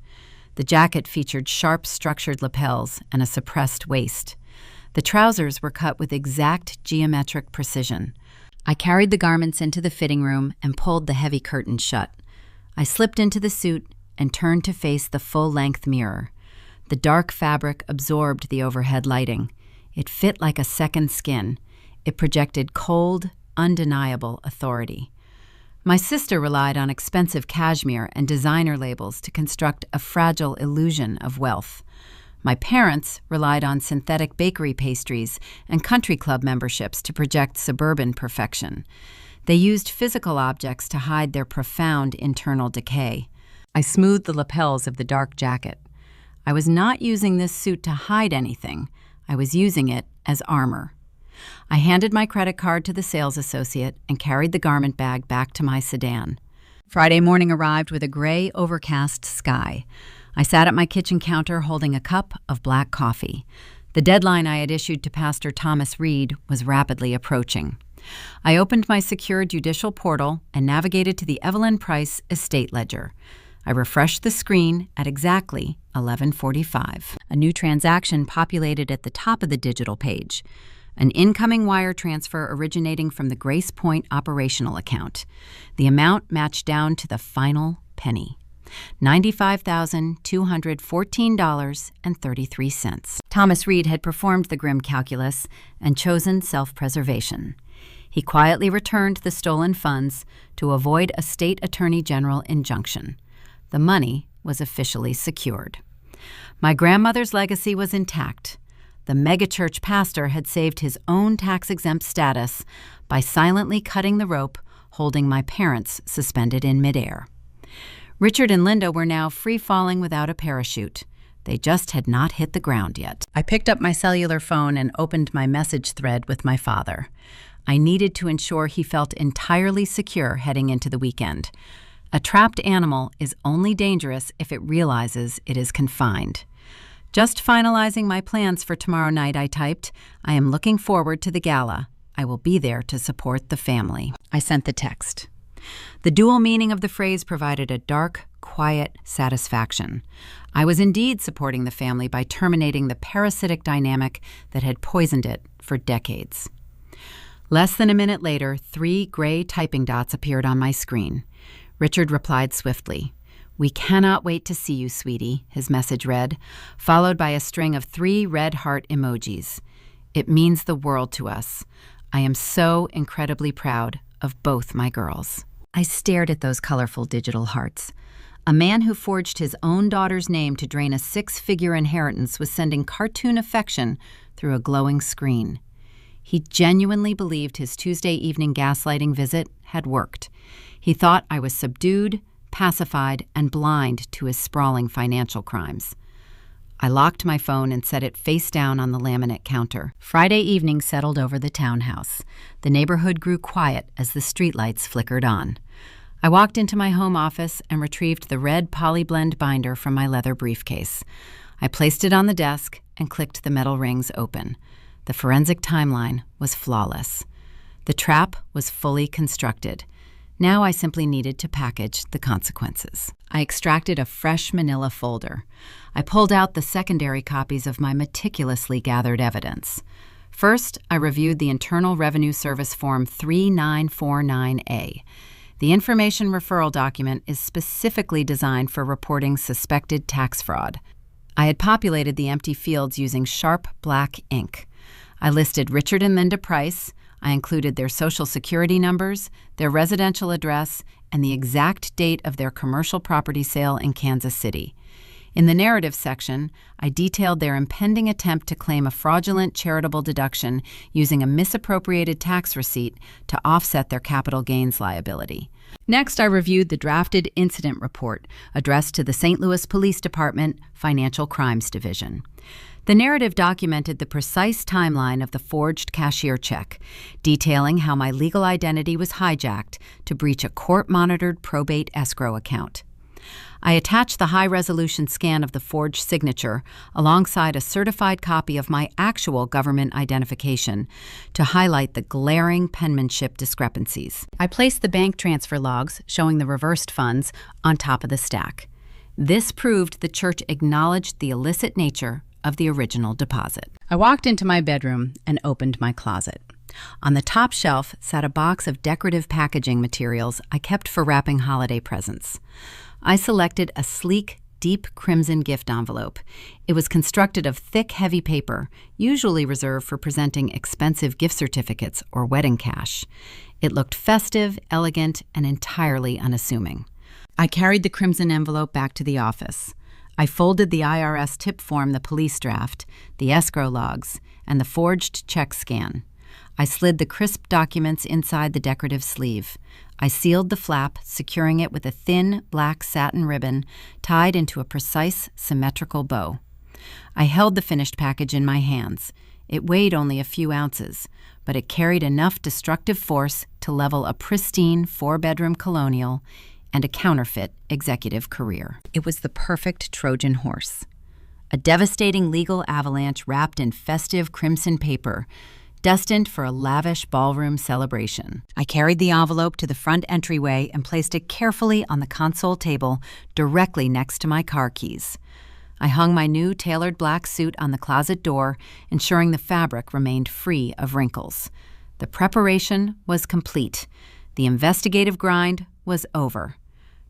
The jacket featured sharp, structured lapels and a suppressed waist. The trousers were cut with exact geometric precision. I carried the garments into the fitting room and pulled the heavy curtains shut. I slipped into the suit and turned to face the full-length mirror. The dark fabric absorbed the overhead lighting. It fit like a second skin. It projected cold, undeniable authority. My sister relied on expensive cashmere and designer labels to construct a fragile illusion of wealth. My parents relied on synthetic bakery pastries and country club memberships to project suburban perfection. They used physical objects to hide their profound internal decay. I smoothed the lapels of the dark jacket. I was not using this suit to hide anything. I was using it as armor. I handed my credit card to the sales associate and carried the garment bag back to my sedan. Friday morning arrived with a gray, overcast sky. I sat at my kitchen counter holding a cup of black coffee. The deadline I had issued to Pastor Thomas Reed was rapidly approaching. I opened my secure judicial portal and navigated to the Evelyn Price estate ledger. I refreshed the screen at exactly 11:45. A new transaction populated at the top of the digital page. An incoming wire transfer originating from the Grace Point operational account. The amount matched down to the final penny. $95,214.33. Thomas Reed had performed the grim calculus and chosen self-preservation. He quietly returned the stolen funds to avoid a state attorney general injunction. The money was officially secured. My grandmother's legacy was intact. The megachurch pastor had saved his own tax-exempt status by silently cutting the rope holding my parents suspended in midair. Richard and Linda were now free-falling without a parachute. They just had not hit the ground yet. I picked up my cellular phone and opened my message thread with my father. I needed to ensure he felt entirely secure heading into the weekend. A trapped animal is only dangerous if it realizes it is confined. Just finalizing my plans for tomorrow night, I typed, I am looking forward to the gala. I will be there to support the family. I sent the text. The dual meaning of the phrase provided a dark, quiet satisfaction. I was indeed supporting the family by terminating the parasitic dynamic that had poisoned it for decades. Less than a minute later, 3 gray typing dots appeared on my screen. Richard replied swiftly. "We cannot wait to see you, sweetie," his message read, followed by a string of 3 red heart emojis. It means the world to us. I am so incredibly proud of both my girls. I stared at those colorful digital hearts. A man who forged his own daughter's name to drain a 6-figure inheritance was sending cartoon affection through a glowing screen. He genuinely believed his Tuesday evening gaslighting visit had worked. He thought I was subdued, pacified, and blind to his sprawling financial crimes. I locked my phone and set it face down on the laminate counter. Friday evening settled over the townhouse. The neighborhood grew quiet as the streetlights flickered on. I walked into my home office and retrieved the red polyblend binder from my leather briefcase. I placed it on the desk and clicked the metal rings open. The forensic timeline was flawless. The trap was fully constructed. Now I simply needed to package the consequences. I extracted a fresh manila folder. I pulled out the secondary copies of my meticulously gathered evidence. First, I reviewed the Internal Revenue Service Form 3949A. The information referral document is specifically designed for reporting suspected tax fraud. I had populated the empty fields using sharp black ink. I listed Richard and Linda Price. I included their social security numbers, their residential address, and the exact date of their commercial property sale in Kansas City. In the narrative section, I detailed their impending attempt to claim a fraudulent charitable deduction using a misappropriated tax receipt to offset their capital gains liability. Next, I reviewed the drafted incident report addressed to the St. Louis Police Department Financial Crimes Division. The narrative documented the precise timeline of the forged cashier check, detailing how my legal identity was hijacked to breach a court-monitored probate escrow account. I attached the high-resolution scan of the forged signature alongside a certified copy of my actual government identification to highlight the glaring penmanship discrepancies. I placed the bank transfer logs showing the reversed funds on top of the stack. This proved the church acknowledged the illicit nature of the original deposit. I walked into my bedroom and opened my closet. On the top shelf sat a box of decorative packaging materials I kept for wrapping holiday presents. I selected a sleek, deep crimson gift envelope. It was constructed of thick, heavy paper, usually reserved for presenting expensive gift certificates or wedding cash. It looked festive, elegant, and entirely unassuming. I carried the crimson envelope back to the office. I folded the IRS tip form, the police draft, the escrow logs, and the forged check scan. I slid the crisp documents inside the decorative sleeve. I sealed the flap, securing it with a thin, black satin ribbon tied into a precise, symmetrical bow. I held the finished package in my hands. It weighed only a few ounces, but it carried enough destructive force to level a pristine 4-bedroom colonial and a counterfeit executive career. It was the perfect Trojan horse. A devastating legal avalanche wrapped in festive crimson paper, destined for a lavish ballroom celebration. I carried the envelope to the front entryway and placed it carefully on the console table directly next to my car keys. I hung my new tailored black suit on the closet door, ensuring the fabric remained free of wrinkles. The preparation was complete. The investigative grind was over.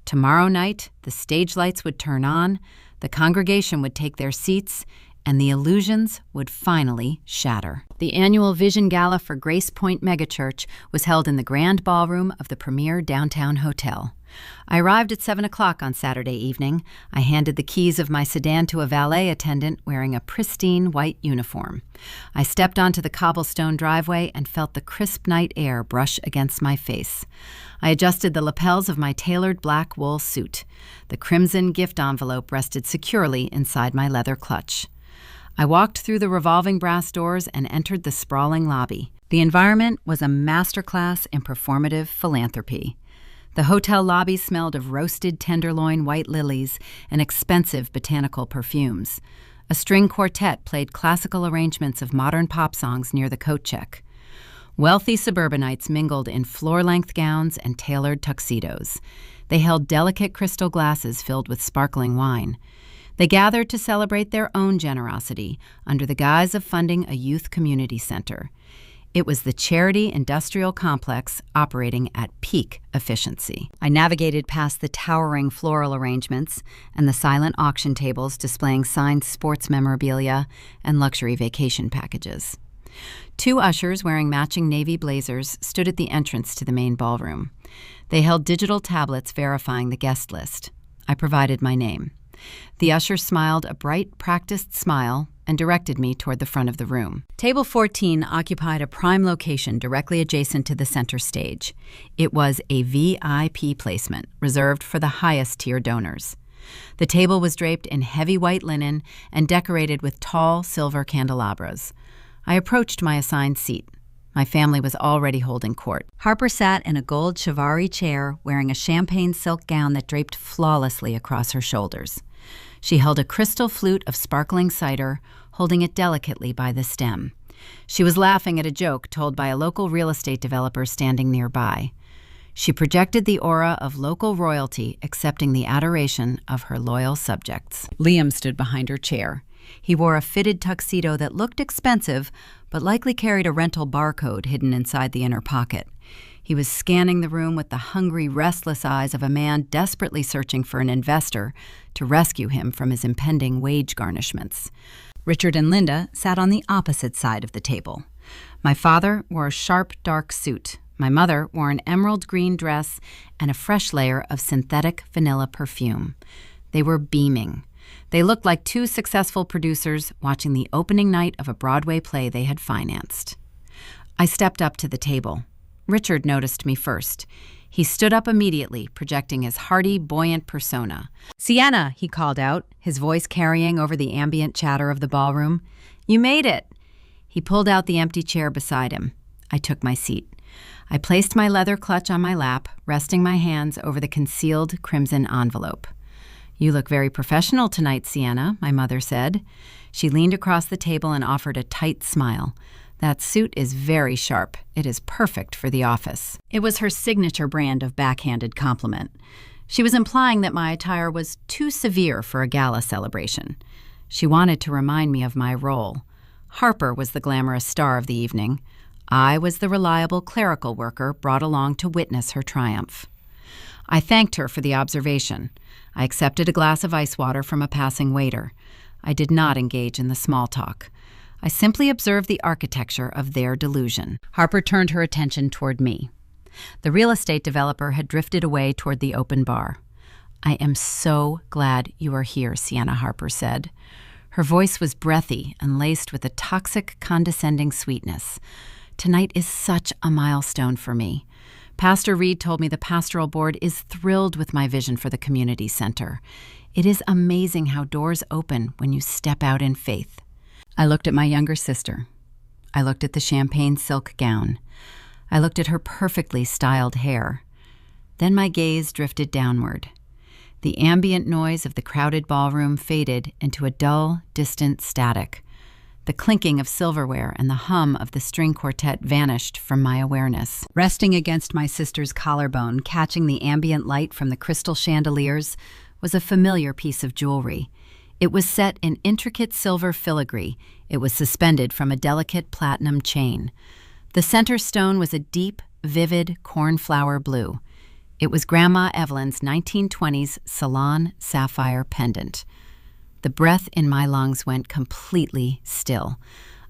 Tomorrow night, the stage lights would turn on, the congregation would take their seats, and the illusions would finally shatter. The annual Vision Gala for Grace Point Megachurch was held in the grand ballroom of the premier downtown hotel. I arrived at 7 o'clock on Saturday evening. I handed the keys of my sedan to a valet attendant wearing a pristine white uniform. I stepped onto the cobblestone driveway and felt the crisp night air brush against my face. I adjusted the lapels of my tailored black wool suit. The crimson gift envelope rested securely inside my leather clutch. I walked through the revolving brass doors and entered the sprawling lobby. The environment was a masterclass in performative philanthropy. The hotel lobby smelled of roasted tenderloin white lilies and expensive botanical perfumes. A string quartet played classical arrangements of modern pop songs near the coat check. Wealthy suburbanites mingled in floor-length gowns and tailored tuxedos. They held delicate crystal glasses filled with sparkling wine. They gathered to celebrate their own generosity under the guise of funding a youth community center. It was the charity industrial complex operating at peak efficiency. I navigated past the towering floral arrangements and the silent auction tables displaying signed sports memorabilia and luxury vacation packages. 2 ushers wearing matching navy blazers stood at the entrance to the main ballroom. They held digital tablets verifying the guest list. I provided my name. The usher smiled a bright, practiced smile and directed me toward the front of the room. Table 14 occupied a prime location directly adjacent to the center stage. It was a VIP placement reserved for the highest-tier donors. The table was draped in heavy white linen and decorated with tall silver candelabras. I approached my assigned seat. My family was already holding court. Harper sat in a gold chivalry chair wearing a champagne silk gown that draped flawlessly across her shoulders. She held a crystal flute of sparkling cider, holding it delicately by the stem. She was laughing at a joke told by a local real estate developer standing nearby. She projected the aura of local royalty, accepting the adoration of her loyal subjects. Liam stood behind her chair. He wore a fitted tuxedo that looked expensive, but likely carried a rental barcode hidden inside the inner pocket. He was scanning the room with the hungry, restless eyes of a man desperately searching for an investor to rescue him from his impending wage garnishments. Richard and Linda sat on the opposite side of the table. My father wore a sharp, dark suit. My mother wore an emerald green dress and a fresh layer of synthetic vanilla perfume. They were beaming. They looked like two successful producers watching the opening night of a Broadway play they had financed. I stepped up to the table. Richard noticed me first. He stood up immediately, projecting his hearty, buoyant persona. "Sienna," he called out, his voice carrying over the ambient chatter of the ballroom. "You made it." He pulled out the empty chair beside him. I took my seat. I placed my leather clutch on my lap, resting my hands over the concealed crimson envelope. "You look very professional tonight, Sienna," my mother said. She leaned across the table and offered a tight smile. "That suit is very sharp. It is perfect for the office." It was her signature brand of backhanded compliment. She was implying that my attire was too severe for a gala celebration. She wanted to remind me of my role. Harper was the glamorous star of the evening. I was the reliable clerical worker brought along to witness her triumph. I thanked her for the observation. I accepted a glass of ice water from a passing waiter. I did not engage in the small talk. I simply observed the architecture of their delusion. Harper turned her attention toward me. The real estate developer had drifted away toward the open bar. "I am so glad you are here," Sienna Harper said. Her voice was breathy and laced with a toxic, condescending sweetness. "Tonight is such a milestone for me. Pastor Reed told me the pastoral board is thrilled with my vision for the community center. It is amazing how doors open when you step out in faith." I looked at my younger sister. I looked at the champagne silk gown. I looked at her perfectly styled hair. Then my gaze drifted downward. The ambient noise of the crowded ballroom faded into a dull, distant static. The clinking of silverware and the hum of the string quartet vanished from my awareness. Resting against my sister's collarbone, catching the ambient light from the crystal chandeliers, was a familiar piece of jewelry. It was set in intricate silver filigree. It was suspended from a delicate platinum chain. The center stone was a deep, vivid cornflower blue. It was Grandma Evelyn's 1920s Salon sapphire pendant. The breath in my lungs went completely still.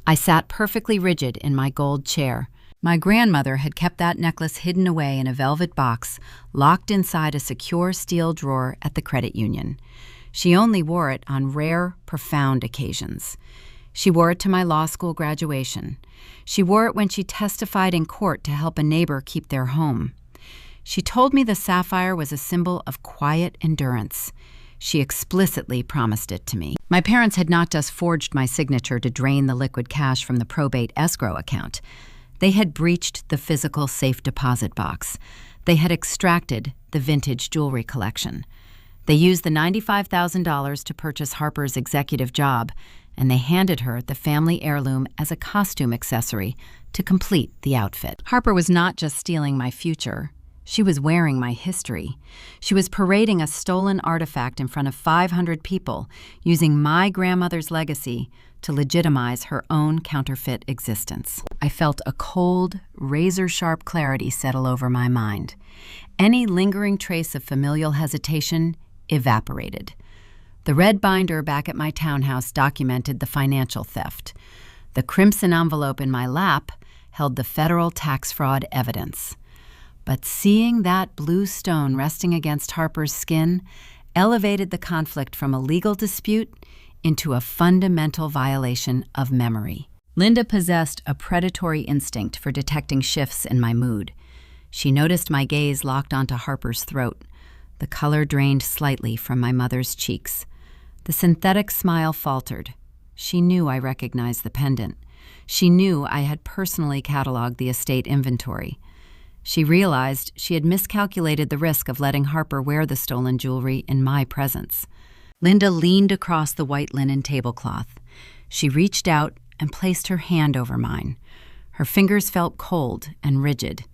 I sat perfectly rigid in my gold chair. My grandmother had kept that necklace hidden away in a velvet box, locked inside a secure steel drawer at the credit union. She only wore it on rare, profound occasions. She wore it to my law school graduation. She wore it when she testified in court to help a neighbor keep their home. She told me the sapphire was a symbol of quiet endurance. She explicitly promised it to me. My parents had not just forged my signature to drain the liquid cash from the probate escrow account. They had breached the physical safe deposit box. They had extracted the vintage jewelry collection. They used the $95,000 to purchase Harper's executive job, and they handed her the family heirloom as a costume accessory to complete the outfit. Harper was not just stealing my future. She was wearing my history. She was parading a stolen artifact in front of 500 people, using my grandmother's legacy to legitimize her own counterfeit existence. I felt a cold, razor-sharp clarity settle over my mind. Any lingering trace of familial hesitation evaporated. The red binder back at my townhouse documented the financial theft. The crimson envelope in my lap held the federal tax fraud evidence. But seeing that blue stone resting against Harper's skin elevated the conflict from a legal dispute into a fundamental violation of memory. Linda possessed a predatory instinct for detecting shifts in my mood. She noticed my gaze locked onto Harper's throat. The color drained slightly from my mother's cheeks. The synthetic smile faltered. She knew I recognized the pendant. She knew I had personally cataloged the estate inventory. She realized she had miscalculated the risk of letting Harper wear the stolen jewelry in my presence. Linda leaned across the white linen tablecloth. She reached out and placed her hand over mine. Her fingers felt cold and rigid.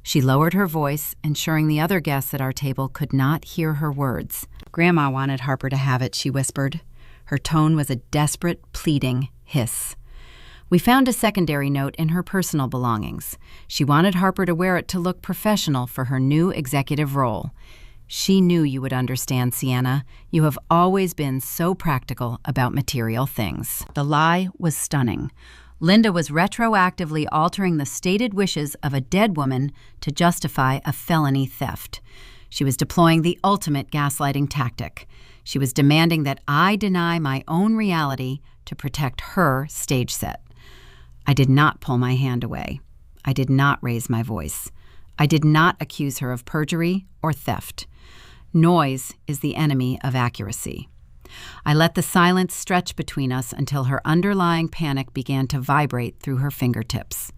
She lowered her voice, ensuring the other guests at our table could not hear her words. "Grandma wanted Harper to have it," she whispered. Her tone was a desperate, pleading hiss. We found a secondary note in her personal belongings. She wanted Harper to wear it to look professional for her new executive role. "She knew you would understand, Sienna. You have always been so practical about material things." The lie was stunning. Linda was retroactively altering the stated wishes of a dead woman to justify a felony theft. She was deploying the ultimate gaslighting tactic. She was demanding that I deny my own reality to protect her stage set. I did not pull my hand away. I did not raise my voice. I did not accuse her of perjury or theft. Noise is the enemy of accuracy. I let the silence stretch between us until her underlying panic began to vibrate through her fingertips.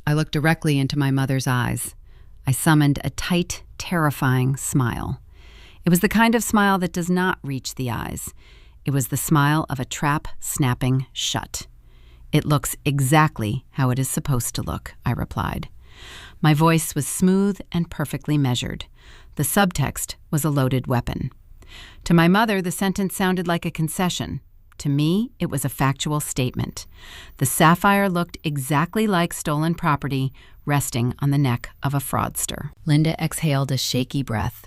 I looked directly into my mother's eyes. I summoned a tight, terrifying smile. It was the kind of smile that does not reach the eyes. It was the smile of a trap snapping shut. "It looks exactly how it is supposed to look," I replied. My voice was smooth and perfectly measured. The subtext was a loaded weapon. To my mother, the sentence sounded like a concession. To me, it was a factual statement. The sapphire looked exactly like stolen property resting on the neck of a fraudster. Linda exhaled a shaky breath.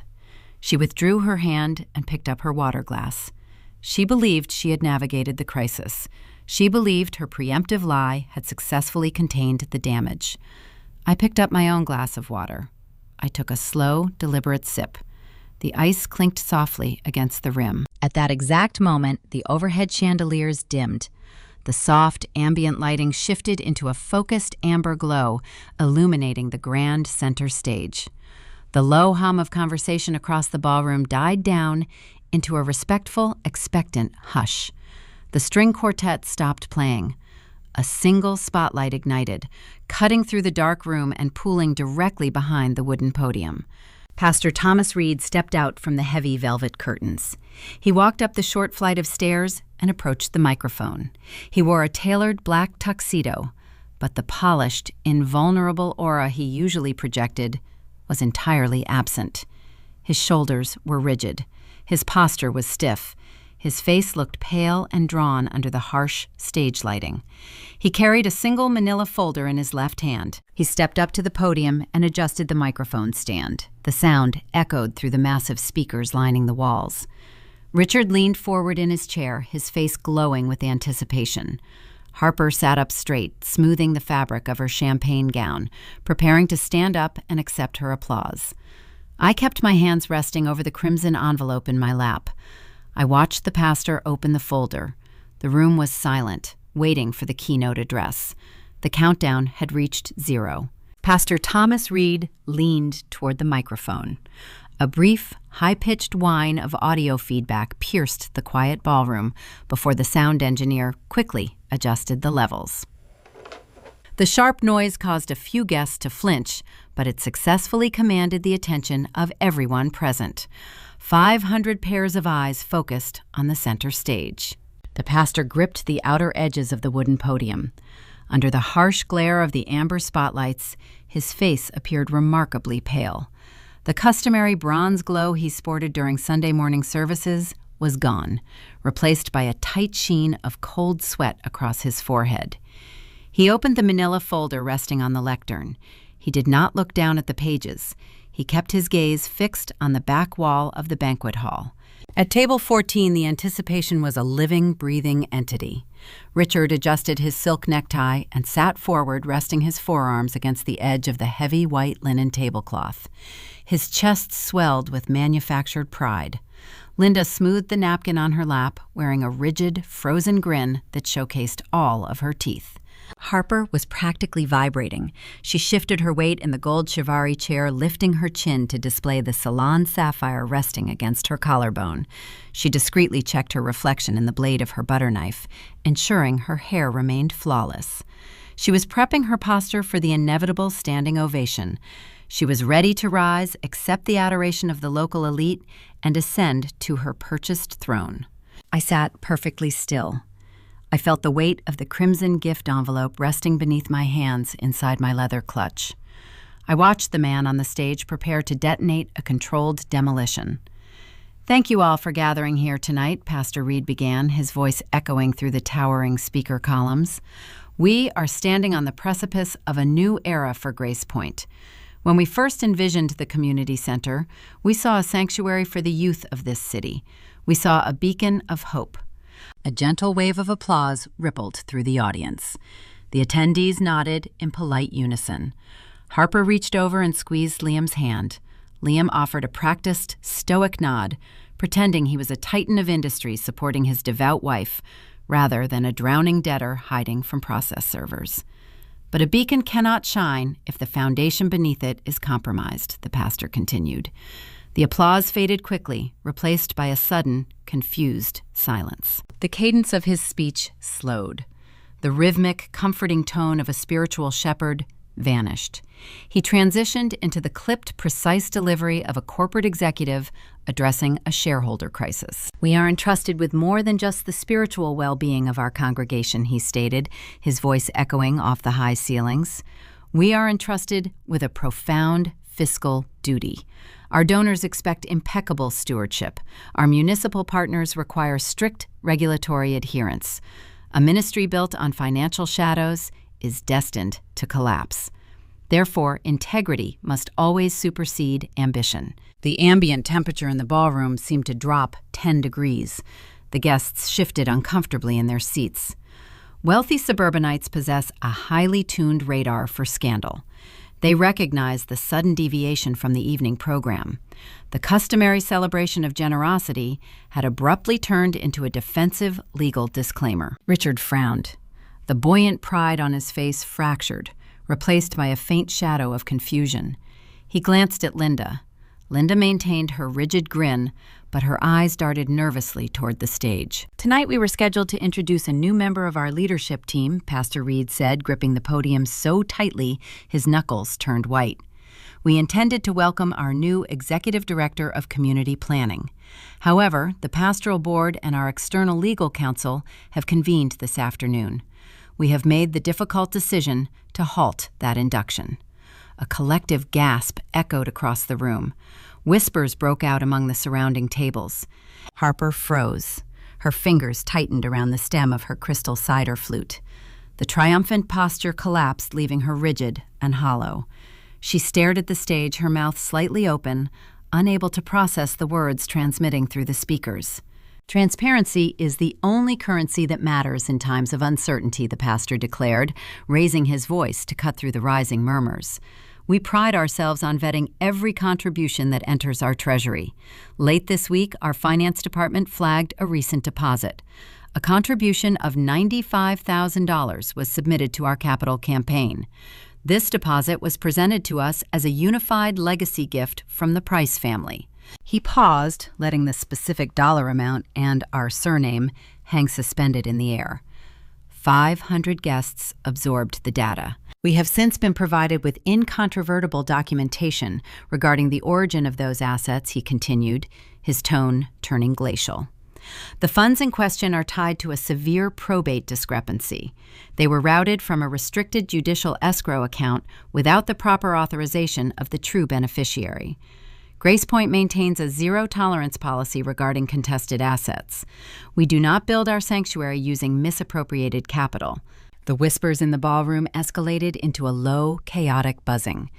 She withdrew her hand and picked up her water glass. She believed she had navigated the crisis. She believed her preemptive lie had successfully contained the damage. I picked up my own glass of water. I took a slow, deliberate sip. The ice clinked softly against the rim. At that exact moment, the overhead chandeliers dimmed. The soft, ambient lighting shifted into a focused amber glow, illuminating the grand center stage. The low hum of conversation across the ballroom died down into a respectful, expectant hush. The string quartet stopped playing. A single spotlight ignited, cutting through the dark room and pooling directly behind the wooden podium. Pastor Thomas Reed stepped out from the heavy velvet curtains. He walked up the short flight of stairs and approached the microphone. He wore a tailored black tuxedo, but the polished, invulnerable aura he usually projected was entirely absent. His shoulders were rigid. His posture was stiff. His face looked pale and drawn under the harsh stage lighting. He carried a single manila folder in his left hand. He stepped up to the podium and adjusted the microphone stand. The sound echoed through the massive speakers lining the walls. Richard leaned forward in his chair, his face glowing with anticipation. Harper sat up straight, smoothing the fabric of her champagne gown, preparing to stand up and accept her applause. I kept my hands resting over the crimson envelope in my lap. I watched the pastor open the folder. The room was silent, waiting for the keynote address. The countdown had reached 0. Pastor Thomas Reed leaned toward the microphone. A brief, high-pitched whine of audio feedback pierced the quiet ballroom before the sound engineer quickly adjusted the levels. The sharp noise caused a few guests to flinch, but it successfully commanded the attention of everyone present. 500 pairs of eyes focused on the center stage. The pastor gripped the outer edges of the wooden podium. Under the harsh glare of the amber spotlights, his face appeared remarkably pale. The customary bronze glow he sported during Sunday morning services was gone, replaced by a tight sheen of cold sweat across his forehead. He opened the manila folder resting on the lectern. He did not look down at the pages. He kept his gaze fixed on the back wall of the banquet hall. At table 14, the anticipation was a living, breathing entity. Richard adjusted his silk necktie and sat forward, resting his forearms against the edge of the heavy white linen tablecloth. His chest swelled with manufactured pride. Linda smoothed the napkin on her lap, wearing a rigid, frozen grin that showcased all of her teeth. Harper was practically vibrating. She shifted her weight in the gold chivari chair, lifting her chin to display the salon sapphire resting against her collarbone. She discreetly checked her reflection in the blade of her butter knife, ensuring her hair remained flawless. She was prepping her posture for the inevitable standing ovation. She was ready to rise, accept the adoration of the local elite, and ascend to her purchased throne. I sat perfectly still. I felt the weight of the crimson gift envelope resting beneath my hands inside my leather clutch. I watched the man on the stage prepare to detonate a controlled demolition. "Thank you all for gathering here tonight," Pastor Reed began, his voice echoing through the towering speaker columns. "We are standing on the precipice of a new era for Grace Point. When we first envisioned the community center, we saw a sanctuary for the youth of this city. We saw a beacon of hope." A gentle wave of applause rippled through the audience. The attendees nodded in polite unison. Harper reached over and squeezed Liam's hand. Liam offered a practiced, stoic nod, pretending he was a titan of industry supporting his devout wife, rather than a drowning debtor hiding from process servers. But a beacon cannot shine if the foundation beneath it is compromised, the pastor continued. The applause faded quickly, replaced by a sudden, confused silence. The cadence of his speech slowed. The rhythmic, comforting tone of a spiritual shepherd vanished. He transitioned into the clipped, precise delivery of a corporate executive addressing a shareholder crisis. "We are entrusted with more than just the spiritual well-being of our congregation," he stated, his voice echoing off the high ceilings. "We are entrusted with a profound fiscal duty. Our donors expect impeccable stewardship. Our municipal partners require strict regulatory adherence. A ministry built on financial shadows is destined to collapse. Therefore, integrity must always supersede ambition." The ambient temperature in the ballroom seemed to drop 10 degrees. The guests shifted uncomfortably in their seats. Wealthy suburbanites possess a highly tuned radar for scandal. They recognize the sudden deviation from the evening program. The customary celebration of generosity had abruptly turned into a defensive legal disclaimer. Richard frowned. The buoyant pride on his face fractured, replaced by a faint shadow of confusion. He glanced at Linda. Linda maintained her rigid grin, but her eyes darted nervously toward the stage. "Tonight we were scheduled to introduce a new member of our leadership team," Pastor Reed said, gripping the podium so tightly his knuckles turned white. "We intended to welcome our new Executive Director of Community Planning. However, the Pastoral Board and our external legal counsel have convened this afternoon. We have made the difficult decision to halt that induction." A collective gasp echoed across the room. Whispers broke out among the surrounding tables. Harper froze. Her fingers tightened around the stem of her crystal cider flute. The triumphant posture collapsed, leaving her rigid and hollow. She stared at the stage, her mouth slightly open, unable to process the words transmitting through the speakers. "Transparency is the only currency that matters in times of uncertainty," the pastor declared, raising his voice to cut through the rising murmurs. "We pride ourselves on vetting every contribution that enters our treasury. Late this week, our finance department flagged a recent deposit. A contribution of $95,000 was submitted to our capital campaign. This deposit was presented to us as a unified legacy gift from the Price family." He paused, letting the specific dollar amount and our surname hang suspended in the air. 500 guests absorbed the data. "We have since been provided with incontrovertible documentation regarding the origin of those assets," he continued, his tone turning glacial. "The funds in question are tied to a severe probate discrepancy. They were routed from a restricted judicial escrow account without the proper authorization of the true beneficiary. Grace Point maintains a zero-tolerance policy regarding contested assets. We do not build our sanctuary using misappropriated capital." The whispers in the ballroom escalated into a low, chaotic buzzing.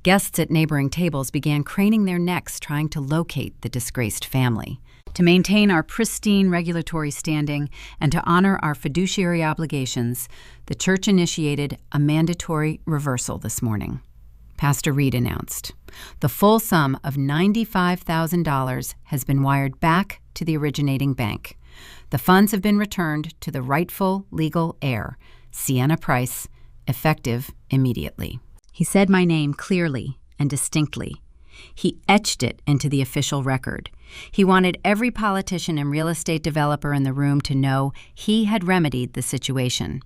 Guests at neighboring tables began craning their necks trying to locate the disgraced family. "To maintain our pristine regulatory standing and to honor our fiduciary obligations, the church initiated a mandatory reversal this morning," Pastor Reed announced. "The full sum of $95,000 has been wired back to the originating bank. The funds have been returned to the rightful legal heir, Sienna Price, effective immediately." He said my name clearly and distinctly. He etched it into the official record. He wanted every politician and real estate developer in the room to know he had remedied the situation.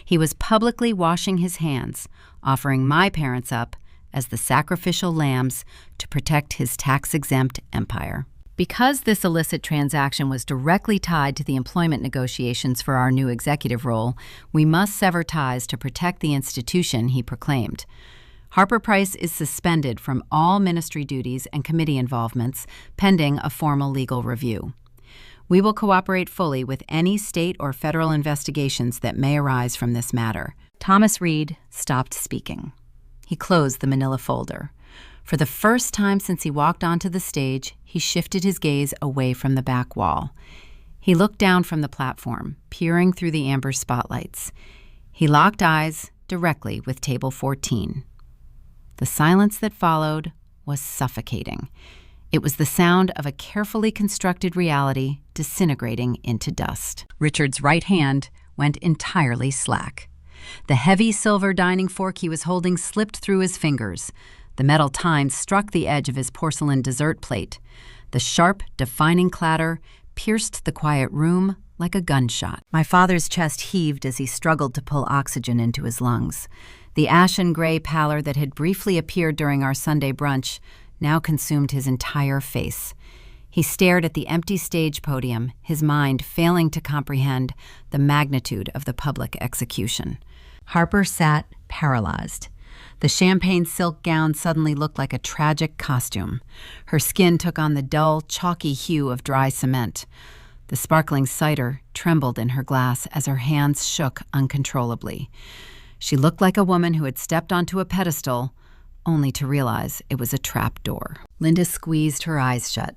He was publicly washing his hands, offering my parents up as the sacrificial lambs to protect his tax-exempt empire. Because this illicit transaction was directly tied to the employment negotiations for our new executive role, we must sever ties to protect the institution, he proclaimed. Harper Price is suspended from all ministry duties and committee involvements pending a formal legal review. We will cooperate fully with any state or federal investigations that may arise from this matter. Thomas Reed stopped speaking. He closed the manila folder. For the first time since he walked onto the stage, he shifted his gaze away from the back wall. He looked down from the platform, peering through the amber spotlights. He locked eyes directly with table 14. The silence that followed was suffocating. It was the sound of a carefully constructed reality disintegrating into dust. Richard's right hand went entirely slack. The heavy silver dining fork he was holding slipped through his fingers. The metal tines struck the edge of his porcelain dessert plate. The sharp, defining clatter pierced the quiet room like a gunshot. My father's chest heaved as he struggled to pull oxygen into his lungs. The ashen gray pallor that had briefly appeared during our Sunday brunch now consumed his entire face. He stared at the empty stage podium, his mind failing to comprehend the magnitude of the public execution. Harper sat paralyzed. The champagne silk gown suddenly looked like a tragic costume. Her skin took on the dull, chalky hue of dry cement. The sparkling cider trembled in her glass as her hands shook uncontrollably. She looked like a woman who had stepped onto a pedestal, only to realize it was a trap door. Linda squeezed her eyes shut.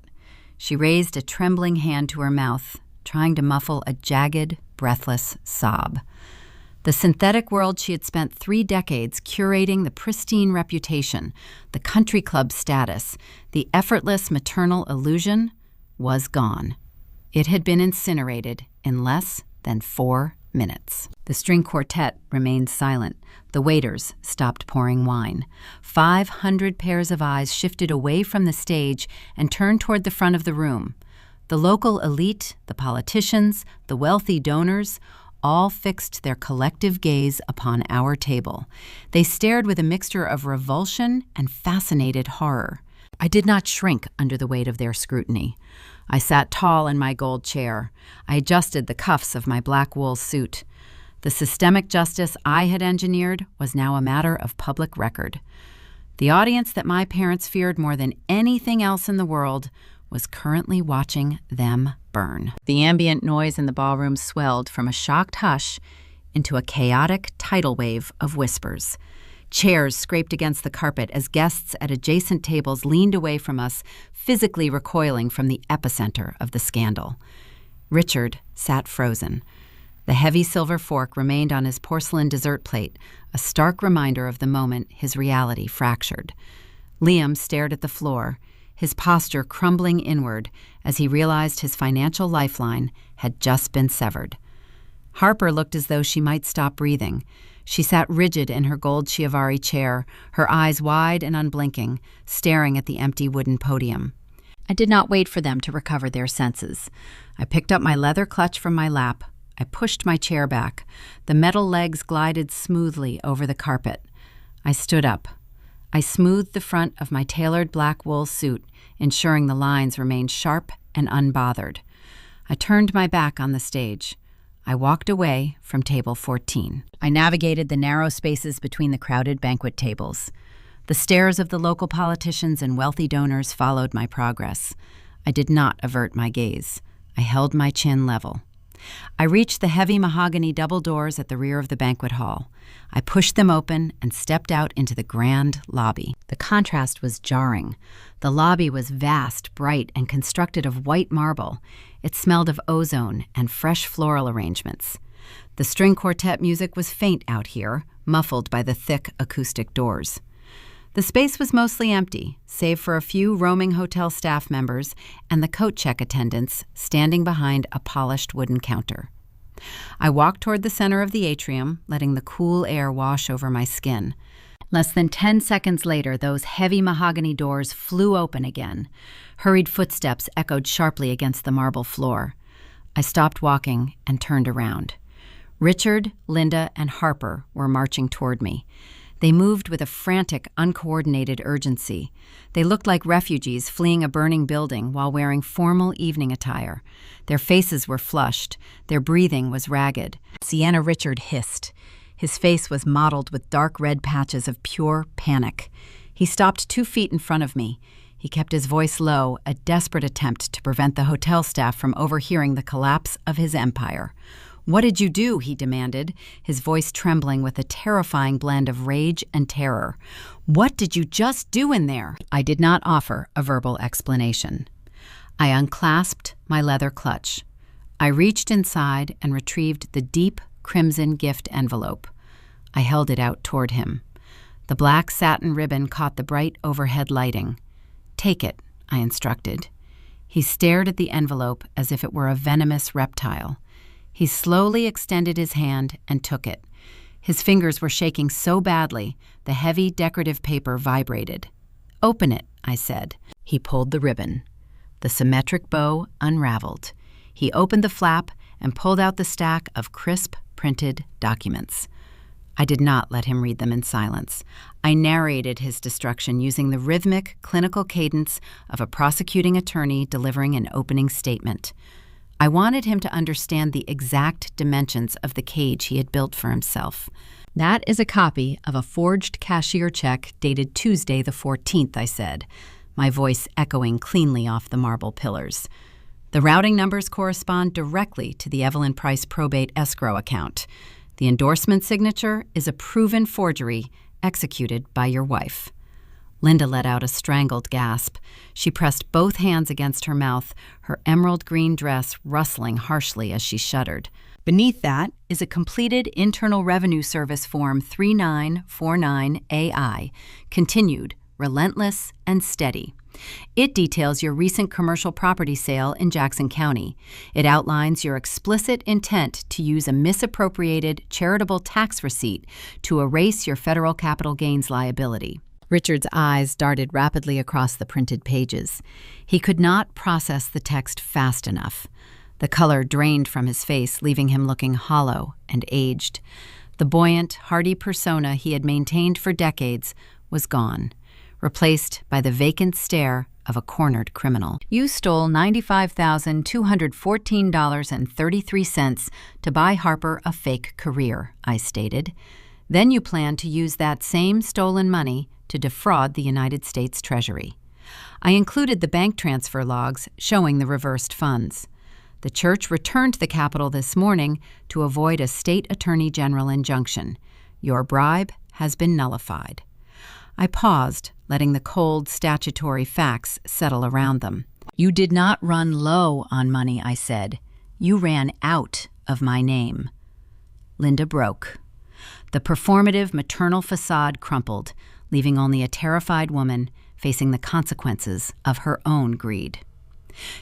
She raised a trembling hand to her mouth, trying to muffle a jagged, breathless sob. The synthetic world she had spent 3 decades curating, the pristine reputation, the country club status, the effortless maternal illusion, was gone. It had been incinerated in less than 4 minutes. The string quartet remained silent. The waiters stopped pouring wine. 500 pairs of eyes shifted away from the stage and turned toward the front of the room. The local elite, the politicians, the wealthy donors, all fixed their collective gaze upon our table. They stared with a mixture of revulsion and fascinated horror. I did not shrink under the weight of their scrutiny. I sat tall in my gold chair. I adjusted the cuffs of my black wool suit. The systemic justice I had engineered was now a matter of public record. The audience that my parents feared more than anything else in the world was currently watching them burn. The ambient noise in the ballroom swelled from a shocked hush into a chaotic tidal wave of whispers. Chairs scraped against the carpet as guests at adjacent tables leaned away from us, physically recoiling from the epicenter of the scandal. Richard sat frozen. The heavy silver fork remained on his porcelain dessert plate, a stark reminder of the moment his reality fractured. Liam stared at the floor, his posture crumbling inward as he realized his financial lifeline had just been severed. Harper looked as though she might stop breathing. She sat rigid in her gold Chiavari chair, her eyes wide and unblinking, staring at the empty wooden podium. I did not wait for them to recover their senses. I picked up my leather clutch from my lap. I pushed my chair back. The metal legs glided smoothly over the carpet. I stood up. I smoothed the front of my tailored black wool suit, ensuring the lines remained sharp and unbothered. I turned my back on the stage. I walked away from table 14. I navigated the narrow spaces between the crowded banquet tables. The stares of the local politicians and wealthy donors followed my progress. I did not avert my gaze. I held my chin level. I reached the heavy mahogany double doors at the rear of the banquet hall. I pushed them open and stepped out into the grand lobby. The contrast was jarring. The lobby was vast, bright, and constructed of white marble. It smelled of ozone and fresh floral arrangements. The string quartet music was faint out here, muffled by the thick acoustic doors. The space was mostly empty, save for a few roaming hotel staff members and the coat check attendants standing behind a polished wooden counter. I walked toward the center of the atrium, letting the cool air wash over my skin. Less than 10 seconds later, those heavy mahogany doors flew open again. Hurried footsteps echoed sharply against the marble floor. I stopped walking and turned around. Richard, Linda, and Harper were marching toward me. They moved with a frantic, uncoordinated urgency. They looked like refugees fleeing a burning building while wearing formal evening attire. Their faces were flushed. Their breathing was ragged. Sienna Richard hissed. His face was mottled with dark red patches of pure panic. He stopped 2 feet in front of me. He kept his voice low, a desperate attempt to prevent the hotel staff from overhearing the collapse of his empire. "What did you do?" he demanded, his voice trembling with a terrifying blend of rage and terror. "What did you just do in there?" I did not offer a verbal explanation. I unclasped my leather clutch. I reached inside and retrieved the deep, crimson gift envelope. I held it out toward him. The black satin ribbon caught the bright overhead lighting. "Take it," I instructed. He stared at the envelope as if it were a venomous reptile. He slowly extended his hand and took it. His fingers were shaking so badly, the heavy decorative paper vibrated. "Open it," I said. He pulled the ribbon. The symmetric bow unraveled. He opened the flap and pulled out the stack of crisp, printed documents. I did not let him read them in silence. I narrated his destruction using the rhythmic, clinical cadence of a prosecuting attorney delivering an opening statement. I wanted him to understand the exact dimensions of the cage he had built for himself. "That is a copy of a forged cashier check dated Tuesday the 14th, I said, my voice echoing cleanly off the marble pillars. "The routing numbers correspond directly to the Evelyn Price probate escrow account. The endorsement signature is a proven forgery executed by your wife." Linda let out a strangled gasp. She pressed both hands against her mouth, her emerald green dress rustling harshly as she shuddered. "Beneath that is a completed Internal Revenue Service Form 3949AI, continued, relentless, and steady. It details your recent commercial property sale in Jackson County. It outlines your explicit intent to use a misappropriated charitable tax receipt to erase your federal capital gains liability." Richard's eyes darted rapidly across the printed pages. He could not process the text fast enough. The color drained from his face, leaving him looking hollow and aged. The buoyant, hearty persona he had maintained for decades was gone, replaced by the vacant stare of a cornered criminal. "You stole $95,214.33 to buy Harper a fake career," I stated. "Then you plan to use that same stolen money to defraud the United States Treasury." I included the bank transfer logs showing the reversed funds. "The church returned the capital this morning to avoid a state attorney general injunction. Your bribe has been nullified." I paused, letting the cold statutory facts settle around them. "You did not run low on money," I said. "You ran out of my name." Linda broke. The performative maternal facade crumpled, leaving only a terrified woman facing the consequences of her own greed.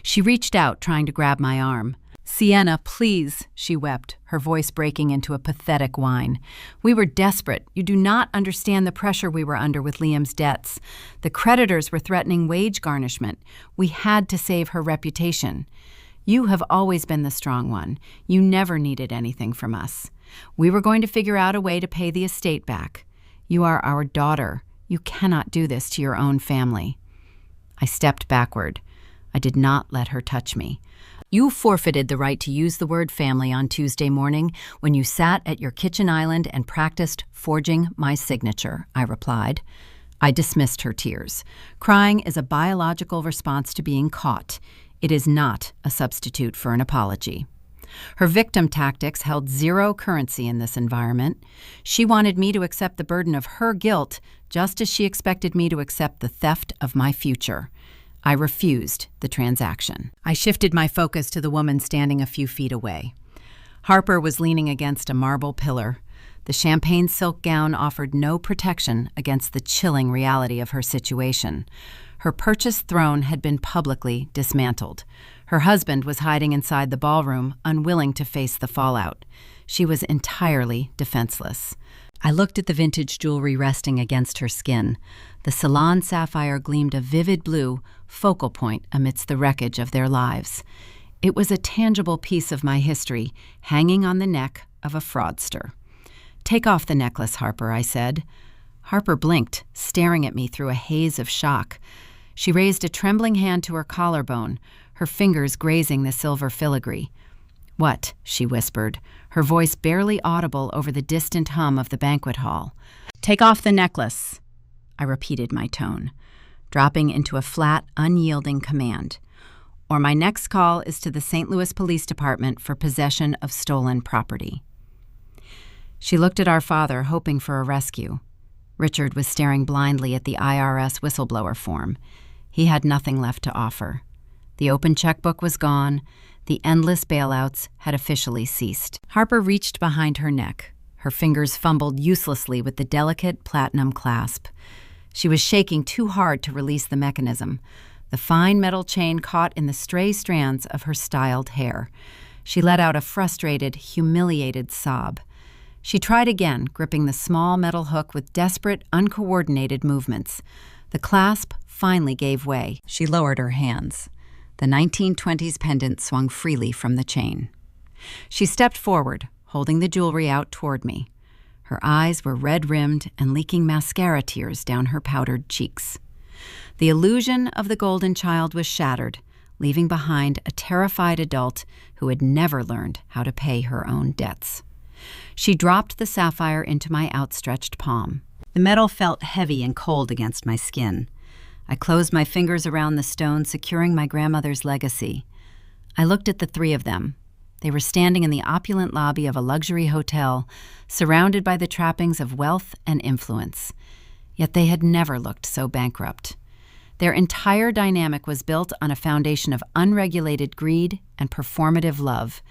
She reached out, trying to grab my arm. "Sienna, please," she wept, her voice breaking into a pathetic whine. "We were desperate. You do not understand the pressure we were under with Liam's debts. The creditors were threatening wage garnishment. We had to save her reputation. You have always been the strong one. You never needed anything from us. We were going to figure out a way to pay the estate back. You are our daughter. You cannot do this to your own family." I stepped backward. I did not let her touch me. "You forfeited the right to use the word family on Tuesday morning when you sat at your kitchen island and practiced forging my signature," I replied. I dismissed her tears. Crying is a biological response to being caught. It is not a substitute for an apology. Her victim tactics held zero currency in this environment. She wanted me to accept the burden of her guilt just as she expected me to accept the theft of my future. I refused the transaction. I shifted my focus to the woman standing a few feet away. Harper was leaning against a marble pillar. The champagne silk gown offered no protection against the chilling reality of her situation. Her purchased throne had been publicly dismantled. Her husband was hiding inside the ballroom, unwilling to face the fallout. She was entirely defenseless. I looked at the vintage jewelry resting against her skin. The salon sapphire gleamed a vivid blue, focal point amidst the wreckage of their lives. It was a tangible piece of my history, hanging on the neck of a fraudster. "Take off the necklace, Harper," I said. Harper blinked, staring at me through a haze of shock. She raised a trembling hand to her collarbone, her fingers grazing the silver filigree. "What?" she whispered, her voice barely audible over the distant hum of the banquet hall. "Take off the necklace," I repeated my tone, dropping into a flat, unyielding command. "Or my next call is to the St. Louis Police Department for possession of stolen property." She looked at our father, hoping for a rescue. Richard was staring blindly at the IRS whistleblower form. He had nothing left to offer. The open checkbook was gone. The endless bailouts had officially ceased. Harper reached behind her neck. Her fingers fumbled uselessly with the delicate platinum clasp. She was shaking too hard to release the mechanism. The fine metal chain caught in the stray strands of her styled hair. She let out a frustrated, humiliated sob. She tried again, gripping the small metal hook with desperate, uncoordinated movements. The clasp finally gave way. She lowered her hands. The 1920s pendant swung freely from the chain. She stepped forward, holding the jewelry out toward me. Her eyes were red-rimmed and leaking mascara tears down her powdered cheeks. The illusion of the golden child was shattered, leaving behind a terrified adult who had never learned how to pay her own debts. She dropped the sapphire into my outstretched palm. The metal felt heavy and cold against my skin. I closed my fingers around the stone, securing my grandmother's legacy. I looked at the three of them. They were standing in the opulent lobby of a luxury hotel, surrounded by the trappings of wealth and influence. Yet they had never looked so bankrupt. Their entire dynamic was built on a foundation of unregulated greed and performative love,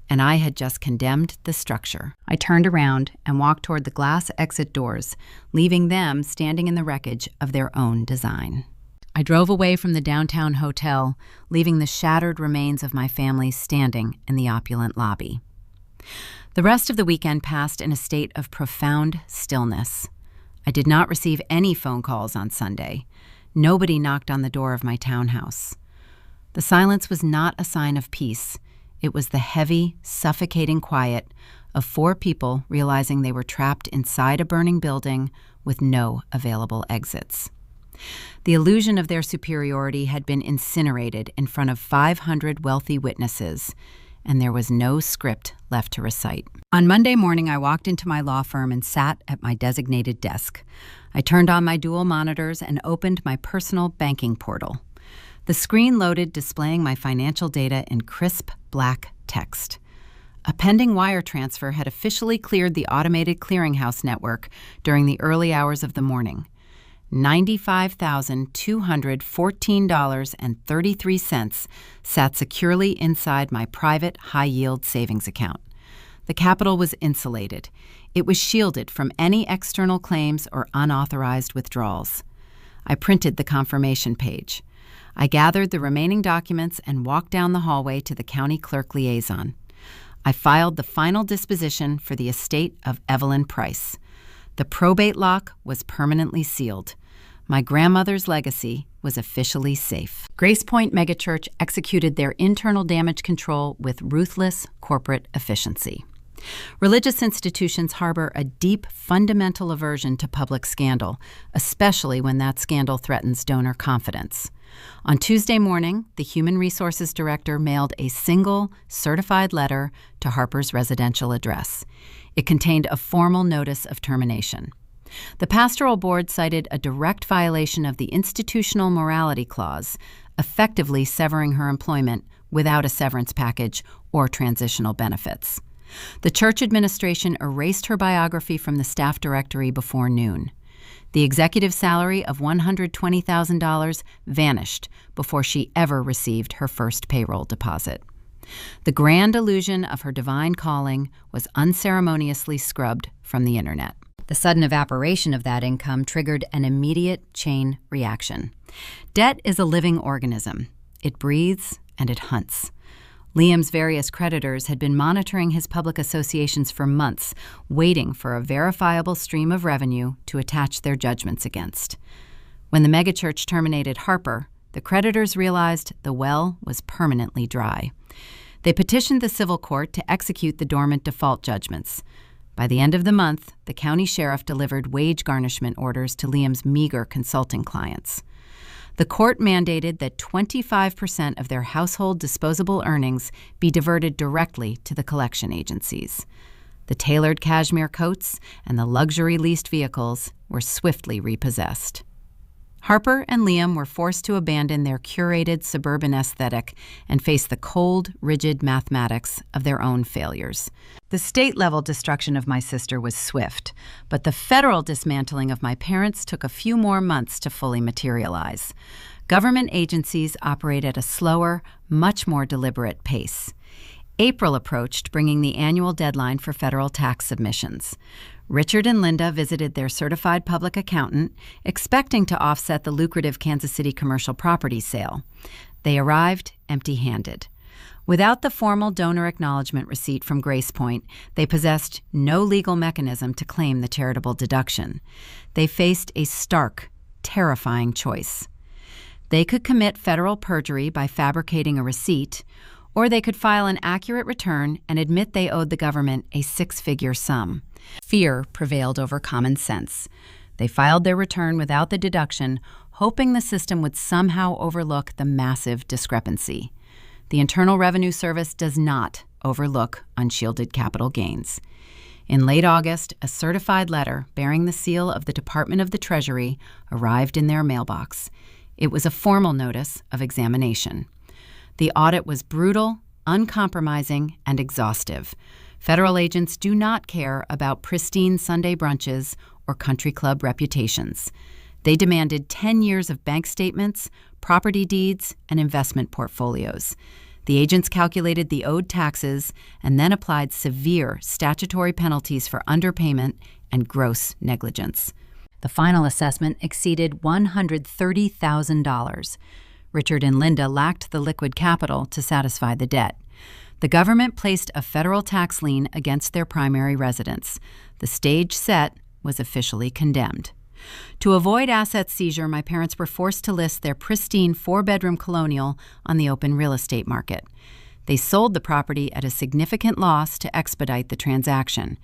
and I had just condemned the structure. I turned around and walked toward the glass exit doors, leaving them standing in the wreckage of their own design. I drove away from the downtown hotel, leaving the shattered remains of my family standing in the opulent lobby. The rest of the weekend passed in a state of profound stillness. I did not receive any phone calls on Sunday. Nobody knocked on the door of my townhouse. The silence was not a sign of peace. It was the heavy, suffocating quiet of four people realizing they were trapped inside a burning building with no available exits. The illusion of their superiority had been incinerated in front of 500 wealthy witnesses, and there was no script left to recite. On Monday morning, I walked into my law firm and sat at my designated desk. I turned on my dual monitors and opened my personal banking portal. The screen loaded, displaying my financial data in crisp black text. A pending wire transfer had officially cleared the automated clearinghouse network during the early hours of the morning. $95,214.33 sat securely inside my private high-yield savings account. The capital was insulated. It was shielded from any external claims or unauthorized withdrawals. I printed the confirmation page. I gathered the remaining documents and walked down the hallway to the county clerk liaison. I filed the final disposition for the estate of Evelyn Price. The probate lock was permanently sealed. My grandmother's legacy was officially safe. Grace Point Megachurch executed their internal damage control with ruthless corporate efficiency. Religious institutions harbor a deep, fundamental aversion to public scandal, especially when that scandal threatens donor confidence. On Tuesday morning, the Human Resources Director mailed a single, certified letter to Harper's residential address. It contained a formal notice of termination. The pastoral board cited a direct violation of the institutional morality clause, effectively severing her employment without a severance package or transitional benefits. The church administration erased her biography from the staff directory before noon. The executive salary of $120,000 vanished before she ever received her first payroll deposit. The grand illusion of her divine calling was unceremoniously scrubbed from the internet. The sudden evaporation of that income triggered an immediate chain reaction. Debt is a living organism. It breathes and it hunts. Liam's various creditors had been monitoring his public associations for months, waiting for a verifiable stream of revenue to attach their judgments against. When the megachurch terminated Harper, the creditors realized the well was permanently dry. They petitioned the civil court to execute the dormant default judgments. By the end of the month, the county sheriff delivered wage garnishment orders to Liam's meager consulting clients. The court mandated that 25% of their household disposable earnings be diverted directly to the collection agencies. The tailored cashmere coats and the luxury leased vehicles were swiftly repossessed. Harper and Liam were forced to abandon their curated suburban aesthetic and face the cold, rigid mathematics of their own failures. The state-level destruction of my sister was swift, but the federal dismantling of my parents took a few more months to fully materialize. Government agencies operate at a slower, much more deliberate pace. April approached, bringing the annual deadline for federal tax submissions. Richard and Linda visited their certified public accountant, expecting to offset the lucrative Kansas City commercial property sale. They arrived empty-handed. Without the formal donor acknowledgement receipt from Grace Point, they possessed no legal mechanism to claim the charitable deduction. They faced a stark, terrifying choice. They could commit federal perjury by fabricating a receipt, or they could file an accurate return and admit they owed the government a six-figure sum. Fear prevailed over common sense. They filed their return without the deduction, hoping the system would somehow overlook the massive discrepancy. The Internal Revenue Service does not overlook unshielded capital gains. In late August, a certified letter bearing the seal of the Department of the Treasury arrived in their mailbox. It was a formal notice of examination. The audit was brutal, uncompromising, and exhaustive. Federal agents do not care about pristine Sunday brunches or country club reputations. They demanded 10 years of bank statements, property deeds, and investment portfolios. The agents calculated the owed taxes and then applied severe statutory penalties for underpayment and gross negligence. The final assessment exceeded $130,000. Richard and Linda lacked the liquid capital to satisfy the debt. The government placed a federal tax lien against their primary residence. The stage set was officially condemned. To avoid asset seizure, my parents were forced to list their pristine four-bedroom colonial on the open real estate market. They sold the property at a significant loss to expedite the transaction.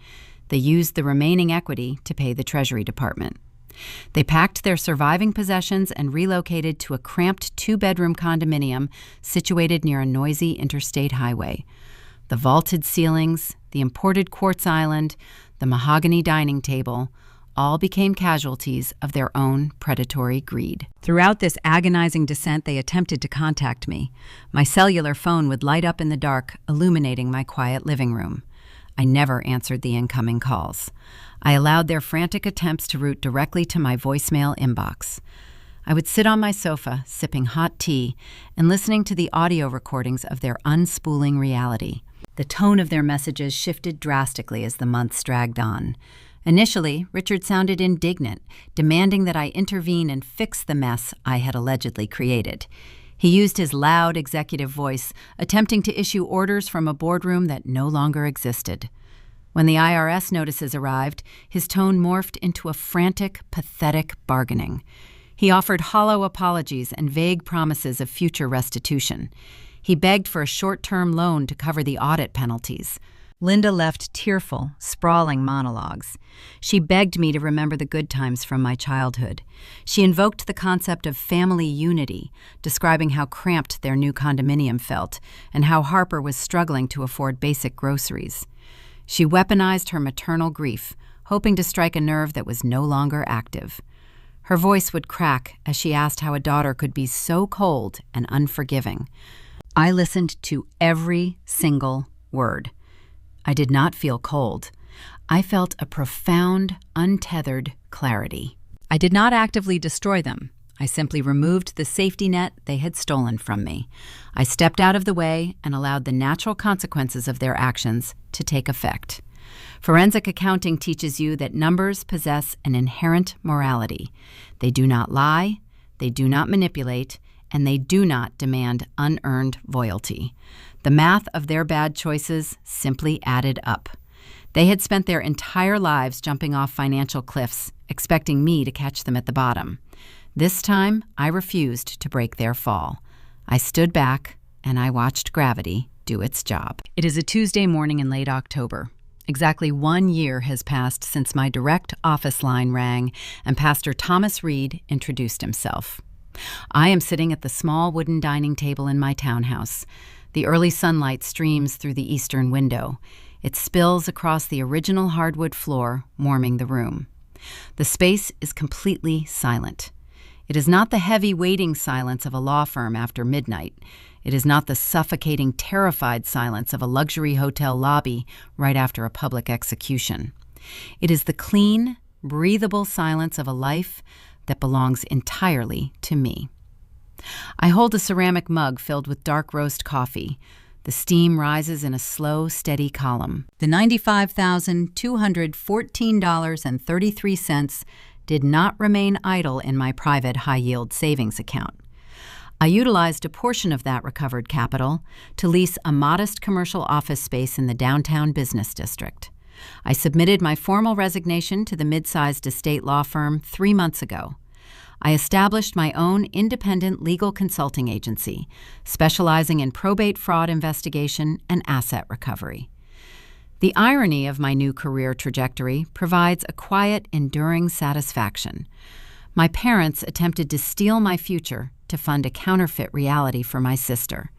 They used the remaining equity to pay the Treasury Department. They packed their surviving possessions and relocated to a cramped two-bedroom condominium situated near a noisy interstate highway. The vaulted ceilings, the imported quartz island, the mahogany dining table, all became casualties of their own predatory greed. Throughout this agonizing descent, they attempted to contact me. My cellular phone would light up in the dark, illuminating my quiet living room. I never answered the incoming calls. I allowed their frantic attempts to route directly to my voicemail inbox. I would sit on my sofa, sipping hot tea, and listening to the audio recordings of their unspooling reality. The tone of their messages shifted drastically as the months dragged on. Initially, Richard sounded indignant, demanding that I intervene and fix the mess I had allegedly created. He used his loud executive voice, attempting to issue orders from a boardroom that no longer existed. When the IRS notices arrived, his tone morphed into a frantic, pathetic bargaining. He offered hollow apologies and vague promises of future restitution. He begged for a short-term loan to cover the audit penalties. Linda left tearful, sprawling monologues. She begged me to remember the good times from my childhood. She invoked the concept of family unity, describing how cramped their new condominium felt and how Harper was struggling to afford basic groceries. She weaponized her maternal grief, hoping to strike a nerve that was no longer active. Her voice would crack as she asked how a daughter could be so cold and unforgiving. I listened to every single word. I did not feel cold. I felt a profound, untethered clarity. I did not actively destroy them. I simply removed the safety net they had stolen from me. I stepped out of the way and allowed the natural consequences of their actions to take effect. Forensic accounting teaches you that numbers possess an inherent morality. They do not lie, they do not manipulate, and they do not demand unearned loyalty. The math of their bad choices simply added up. They had spent their entire lives jumping off financial cliffs, expecting me to catch them at the bottom. This time, I refused to break their fall. I stood back, and I watched gravity do its job. It is a Tuesday morning in late October. Exactly 1 year has passed since my direct office line rang and Pastor Thomas Reed introduced himself. I am sitting at the small wooden dining table in my townhouse. The early sunlight streams through the eastern window. It spills across the original hardwood floor, warming the room. The space is completely silent. It is not the heavy waiting silence of a law firm after midnight. It is not the suffocating, terrified silence of a luxury hotel lobby right after a public execution. It is the clean, breathable silence of a life that belongs entirely to me. I hold a ceramic mug filled with dark roast coffee. The steam rises in a slow, steady column. The $95,214.33 did not remain idle in my private high-yield savings account. I utilized a portion of that recovered capital to lease a modest commercial office space in the downtown business district. I submitted my formal resignation to the mid-sized estate law firm 3 months ago. I established my own independent legal consulting agency, specializing in probate fraud investigation and asset recovery. The irony of my new career trajectory provides a quiet, enduring satisfaction. My parents attempted to steal my future to fund a counterfeit reality for my sister.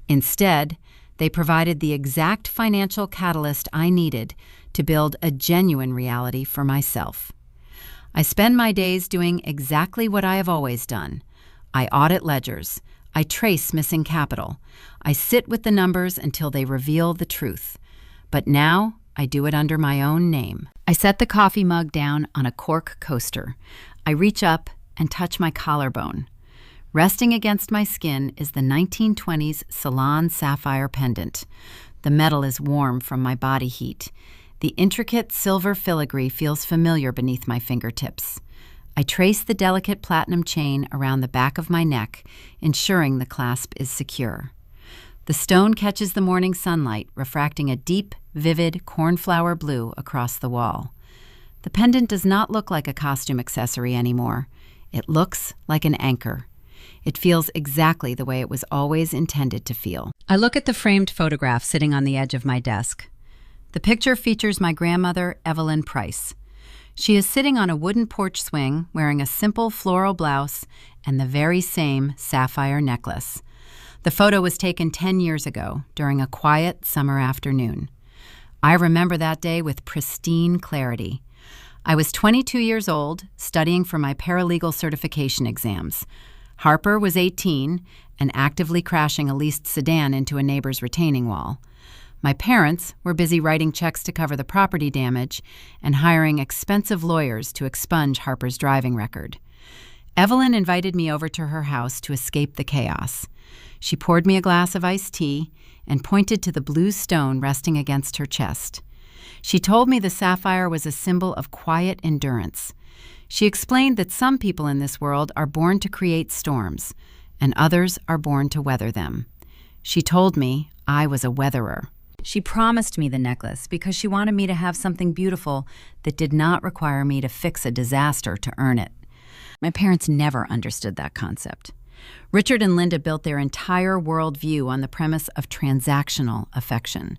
Instead, they provided the exact financial catalyst I needed to build a genuine reality for myself. I spend my days doing exactly what I have always done. I audit ledgers. I trace missing capital. I sit with the numbers until they reveal the truth. But now, I do it under my own name. I set the coffee mug down on a cork coaster. I reach up and touch my collarbone. Resting against my skin is the 1920s Ceylon sapphire pendant. The metal is warm from my body heat. The intricate silver filigree feels familiar beneath my fingertips. I trace the delicate platinum chain around the back of my neck, ensuring the clasp is secure. The stone catches the morning sunlight, refracting a deep, vivid cornflower blue across the wall. The pendant does not look like a costume accessory anymore. It looks like an anchor. It feels exactly the way it was always intended to feel. I look at the framed photograph sitting on the edge of my desk. The picture features my grandmother, Evelyn Price. She is sitting on a wooden porch swing wearing a simple floral blouse and the very same sapphire necklace. The photo was taken 10 years ago during a quiet summer afternoon. I remember that day with pristine clarity. I was 22 years old, studying for my paralegal certification exams. Harper was 18 and actively crashing a leased sedan into a neighbor's retaining wall. My parents were busy writing checks to cover the property damage and hiring expensive lawyers to expunge Harper's driving record. Evelyn invited me over to her house to escape the chaos. She poured me a glass of iced tea and pointed to the blue stone resting against her chest. She told me the sapphire was a symbol of quiet endurance. She explained that some people in this world are born to create storms, and others are born to weather them. She told me I was a weatherer. She promised me the necklace because she wanted me to have something beautiful that did not require me to fix a disaster to earn it. My parents never understood that concept. Richard and Linda built their entire worldview on the premise of transactional affection.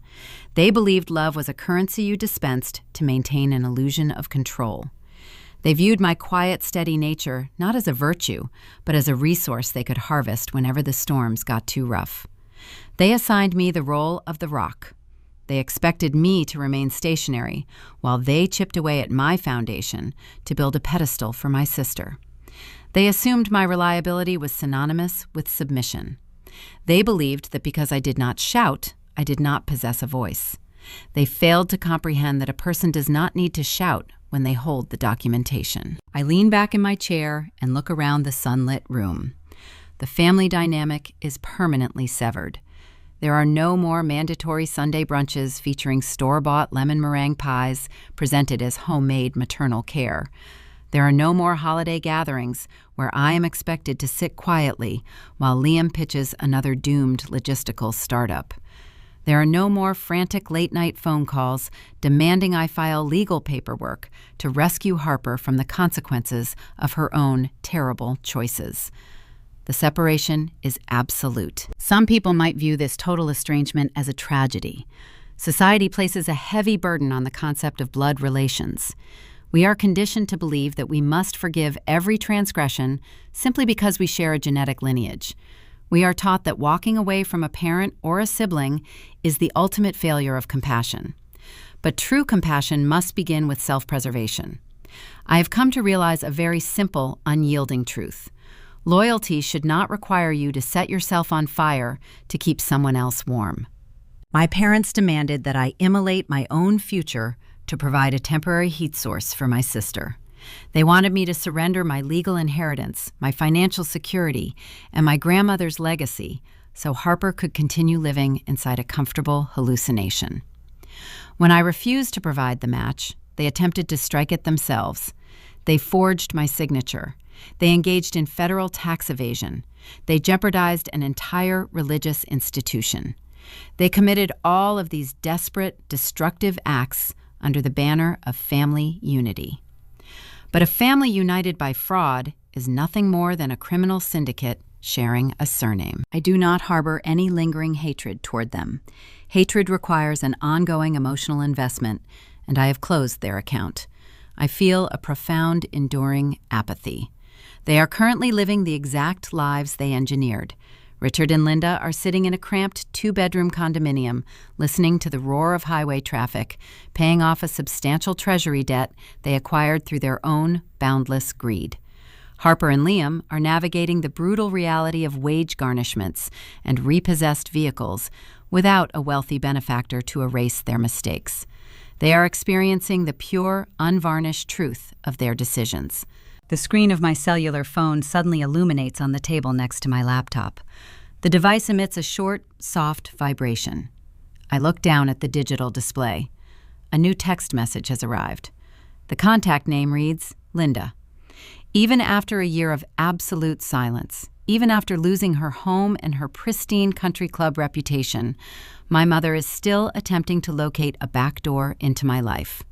They believed love was a currency you dispensed to maintain an illusion of control. They viewed my quiet, steady nature not as a virtue, but as a resource they could harvest whenever the storms got too rough. They assigned me the role of the rock. They expected me to remain stationary, while they chipped away at my foundation to build a pedestal for my sister. They assumed my reliability was synonymous with submission. They believed that because I did not shout, I did not possess a voice. They failed to comprehend that a person does not need to shout when they hold the documentation. I lean back in my chair and look around the sunlit room. The family dynamic is permanently severed. There are no more mandatory Sunday brunches featuring store-bought lemon meringue pies presented as homemade maternal care. There are no more holiday gatherings where I am expected to sit quietly while Liam pitches another doomed logistical startup. There are no more frantic late-night phone calls demanding I file legal paperwork to rescue Harper from the consequences of her own terrible choices. The separation is absolute. Some people might view this total estrangement as a tragedy. Society places a heavy burden on the concept of blood relations. We are conditioned to believe that we must forgive every transgression simply because we share a genetic lineage. We are taught that walking away from a parent or a sibling is the ultimate failure of compassion. But true compassion must begin with self-preservation. I have come to realize a very simple, unyielding truth. Loyalty should not require you to set yourself on fire to keep someone else warm. My parents demanded that I immolate my own future to provide a temporary heat source for my sister. They wanted me to surrender my legal inheritance, my financial security, and my grandmother's legacy so Harper could continue living inside a comfortable hallucination. When I refused to provide the match, they attempted to strike it themselves. They forged my signature. They engaged in federal tax evasion. They jeopardized an entire religious institution. They committed all of these desperate, destructive acts under the banner of family unity. But a family united by fraud is nothing more than a criminal syndicate sharing a surname. I do not harbor any lingering hatred toward them. Hatred requires an ongoing emotional investment, and I have closed their account. I feel a profound, enduring apathy. They are currently living the exact lives they engineered. Richard and Linda are sitting in a cramped two-bedroom condominium, listening to the roar of highway traffic, paying off a substantial treasury debt they acquired through their own boundless greed. Harper and Liam are navigating the brutal reality of wage garnishments and repossessed vehicles without a wealthy benefactor to erase their mistakes. They are experiencing the pure, unvarnished truth of their decisions. The screen of my cellular phone suddenly illuminates on the table next to my laptop. The device emits a short, soft vibration. I look down at the digital display. A new text message has arrived. The contact name reads, Linda. Even after a year of absolute silence, even after losing her home and her pristine country club reputation, my mother is still attempting to locate a back door into my life.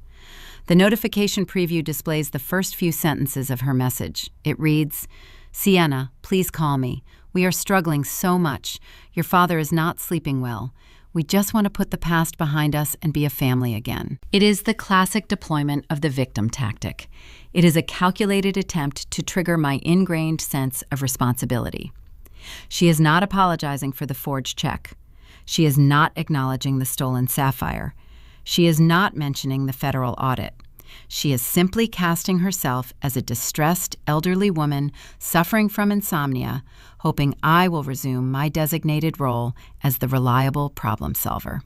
The notification preview displays the first few sentences of her message. It reads, Sienna, please call me. We are struggling so much. Your father is not sleeping well. We just want to put the past behind us and be a family again. It is the classic deployment of the victim tactic. It is a calculated attempt to trigger my ingrained sense of responsibility. She is not apologizing for the forged check. She is not acknowledging the stolen sapphire. She is not mentioning the federal audit. She is simply casting herself as a distressed elderly woman suffering from insomnia, hoping I will resume my designated role as the reliable problem solver.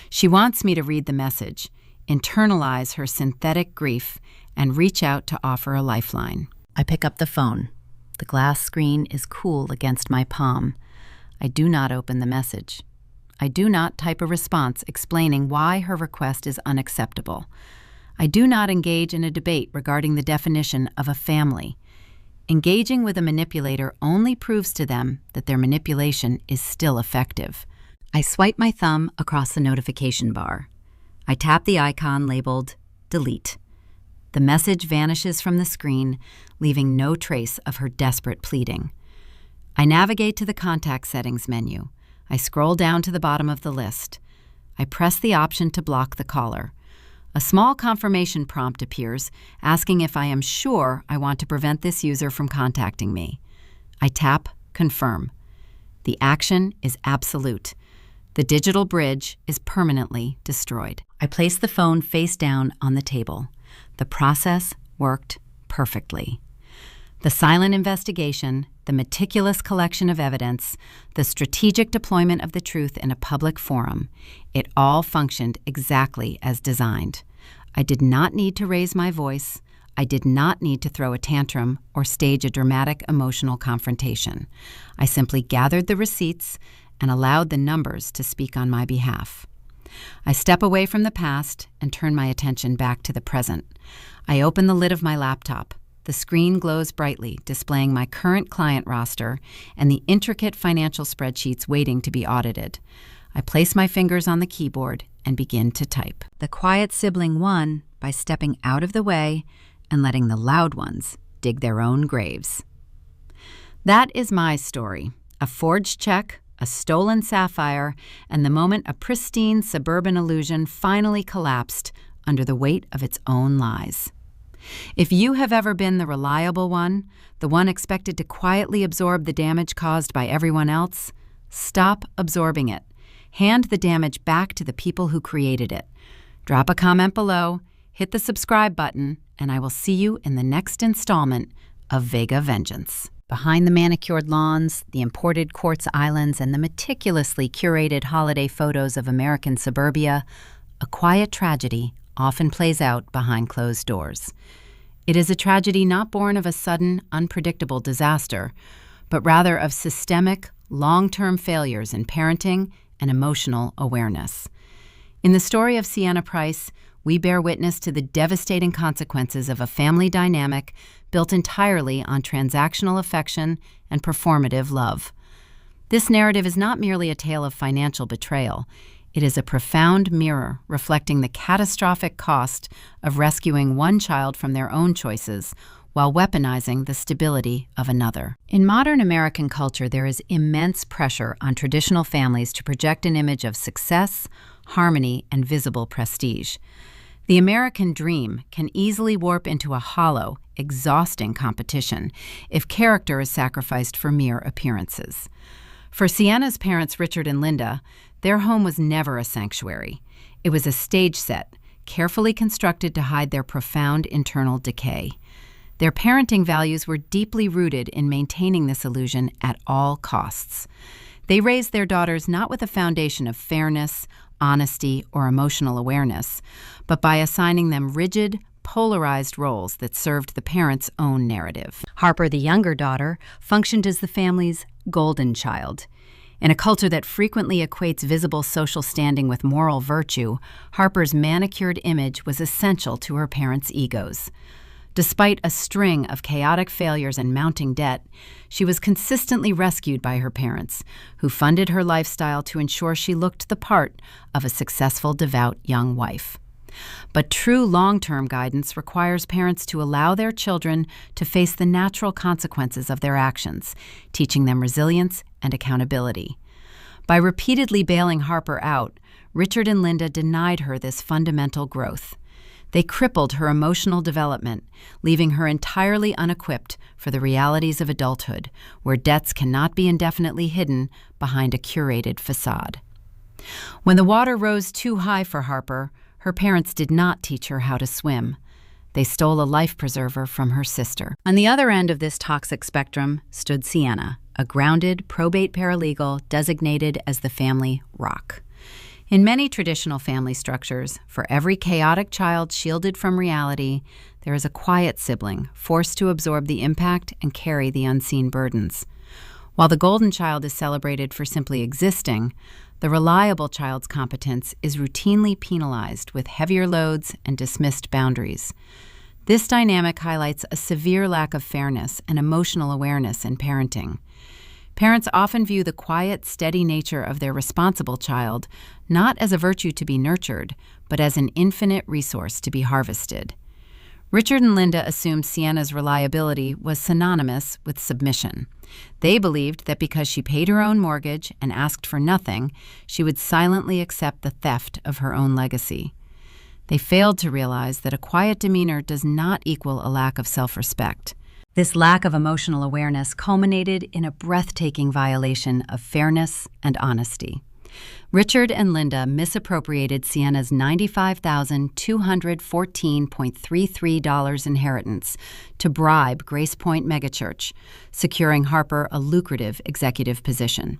She wants me to read the message, internalize her synthetic grief, and reach out to offer a lifeline. I pick up the phone. The glass screen is cool against my palm. I do not open the message. I do not type a response explaining why her request is unacceptable. I do not engage in a debate regarding the definition of a family. Engaging with a manipulator only proves to them that their manipulation is still effective. I swipe my thumb across the notification bar. I tap the icon labeled Delete. The message vanishes from the screen, leaving no trace of her desperate pleading. I navigate to the contact settings menu. I scroll down to the bottom of the list. I press the option to block the caller. A small confirmation prompt appears, asking if I am sure I want to prevent this user from contacting me. I tap Confirm. The action is absolute. The digital bridge is permanently destroyed. I place the phone face down on the table. The process worked perfectly. The silent investigation, the meticulous collection of evidence, the strategic deployment of the truth in a public forum, it all functioned exactly as designed. I did not need to raise my voice. I did not need to throw a tantrum or stage a dramatic emotional confrontation. I simply gathered the receipts and allowed the numbers to speak on my behalf. I step away from the past and turn my attention back to the present. I open the lid of my laptop. The screen glows brightly, displaying my current client roster and the intricate financial spreadsheets waiting to be audited. I place my fingers on the keyboard and begin to type. The quiet sibling won by stepping out of the way and letting the loud ones dig their own graves. That is my story. A forged check, a stolen sapphire, and the moment a pristine suburban illusion finally collapsed under the weight of its own lies. If you have ever been the reliable one, the one expected to quietly absorb the damage caused by everyone else, stop absorbing it. Hand the damage back to the people who created it. Drop a comment below, hit the subscribe button, and I will see you in the next installment of Vega Vengeance. Behind the manicured lawns, the imported quartz islands, and the meticulously curated holiday photos of American suburbia, a quiet tragedy often plays out behind closed doors. It is a tragedy not born of a sudden, unpredictable disaster, but rather of systemic, long-term failures in parenting and emotional awareness. In the story of Sienna Price, we bear witness to the devastating consequences of a family dynamic built entirely on transactional affection and performative love. This narrative is not merely a tale of financial betrayal. It is a profound mirror reflecting the catastrophic cost of rescuing one child from their own choices while weaponizing the stability of another. In modern American culture, there is immense pressure on traditional families to project an image of success, harmony, and visible prestige. The American dream can easily warp into a hollow, exhausting competition if character is sacrificed for mere appearances. For Sienna's parents, Richard and Linda, their home was never a sanctuary. It was a stage set, carefully constructed to hide their profound internal decay. Their parenting values were deeply rooted in maintaining this illusion at all costs. They raised their daughters not with a foundation of fairness, honesty, or emotional awareness, but by assigning them rigid, polarized roles that served the parents' own narrative. Harper, the younger daughter, functioned as the family's golden child. In a culture that frequently equates visible social standing with moral virtue, Harper's manicured image was essential to her parents' egos. Despite a string of chaotic failures and mounting debt, she was consistently rescued by her parents, who funded her lifestyle to ensure she looked the part of a successful, devout young wife. But true long-term guidance requires parents to allow their children to face the natural consequences of their actions, teaching them resilience and accountability. By repeatedly bailing Harper out, Richard and Linda denied her this fundamental growth. They crippled her emotional development, leaving her entirely unequipped for the realities of adulthood, where debts cannot be indefinitely hidden behind a curated facade. When the water rose too high for Harper, her parents did not teach her how to swim. They stole a life preserver from her sister. On the other end of this toxic spectrum stood Sienna, a grounded probate paralegal designated as the family rock. In many traditional family structures, for every chaotic child shielded from reality, there is a quiet sibling forced to absorb the impact and carry the unseen burdens. While the golden child is celebrated for simply existing, the reliable child's competence is routinely penalized with heavier loads and dismissed boundaries. This dynamic highlights a severe lack of fairness and emotional awareness in parenting. Parents often view the quiet, steady nature of their responsible child not as a virtue to be nurtured, but as an infinite resource to be harvested. Richard and Linda assumed Sienna's reliability was synonymous with submission. They believed that because she paid her own mortgage and asked for nothing, she would silently accept the theft of her own legacy. They failed to realize that a quiet demeanor does not equal a lack of self-respect. This lack of emotional awareness culminated in a breathtaking violation of fairness and honesty. Richard and Linda misappropriated Sienna's $95,214.33 inheritance to bribe Grace Point Megachurch, securing Harper a lucrative executive position.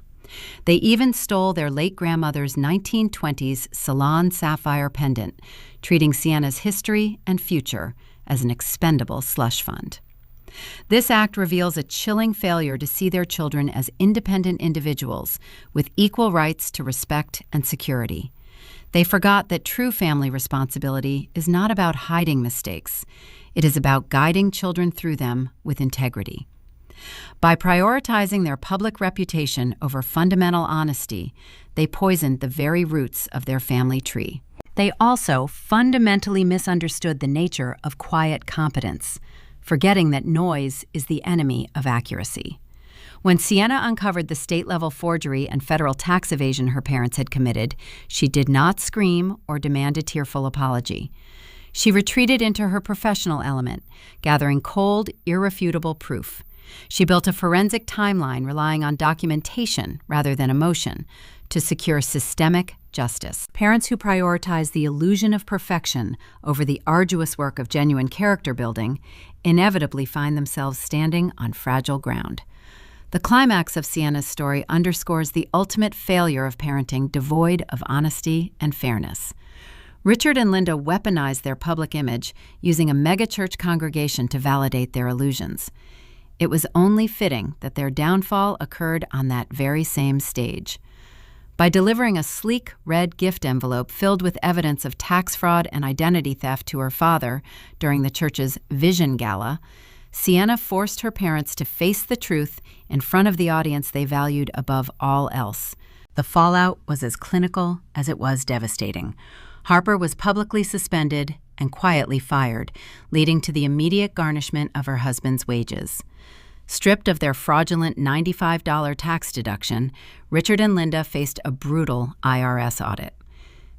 They even stole their late grandmother's 1920s salon sapphire pendant, treating Sienna's history and future as an expendable slush fund. This act reveals a chilling failure to see their children as independent individuals with equal rights to respect and security. They forgot that true family responsibility is not about hiding mistakes. It is about guiding children through them with integrity. By prioritizing their public reputation over fundamental honesty, they poisoned the very roots of their family tree. They also fundamentally misunderstood the nature of quiet competence, forgetting that noise is the enemy of accuracy. When Sienna uncovered the state-level forgery and federal tax evasion her parents had committed, she did not scream or demand a tearful apology. She retreated into her professional element, gathering cold, irrefutable proof. She built a forensic timeline relying on documentation rather than emotion to secure systemic justice. Parents who prioritize the illusion of perfection over the arduous work of genuine character building inevitably find themselves standing on fragile ground. The climax of Sienna's story underscores the ultimate failure of parenting devoid of honesty and fairness. Richard and Linda weaponized their public image, using a megachurch congregation to validate their illusions. It was only fitting that their downfall occurred on that very same stage. By delivering a sleek red gift envelope filled with evidence of tax fraud and identity theft to her father during the church's Vision Gala, Sienna forced her parents to face the truth in front of the audience they valued above all else. The fallout was as clinical as it was devastating. Harper was publicly suspended and quietly fired, leading to the immediate garnishment of her husband's wages. Stripped of their fraudulent $95 tax deduction, Richard and Linda faced a brutal IRS audit.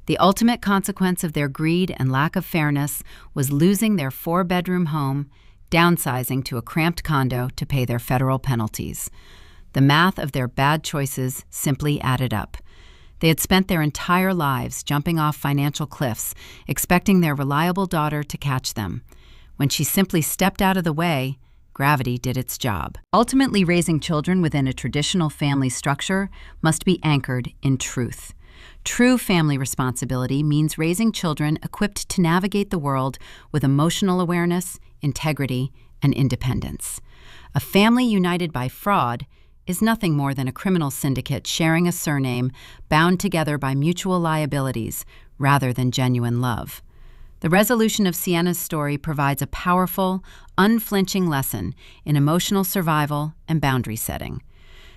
The ultimate consequence of their greed and lack of fairness was losing their 4-bedroom home, downsizing to a cramped condo to pay their federal penalties. The math of their bad choices simply added up. They had spent their entire lives jumping off financial cliffs, expecting their reliable daughter to catch them. When she simply stepped out of the way, gravity did its job. Ultimately, raising children within a traditional family structure must be anchored in truth. True family responsibility means raising children equipped to navigate the world with emotional awareness, integrity, and independence. A family united by fraud is nothing more than a criminal syndicate sharing a surname bound together by mutual liabilities rather than genuine love. The resolution of Sienna's story provides a powerful, unflinching lesson in emotional survival and boundary setting.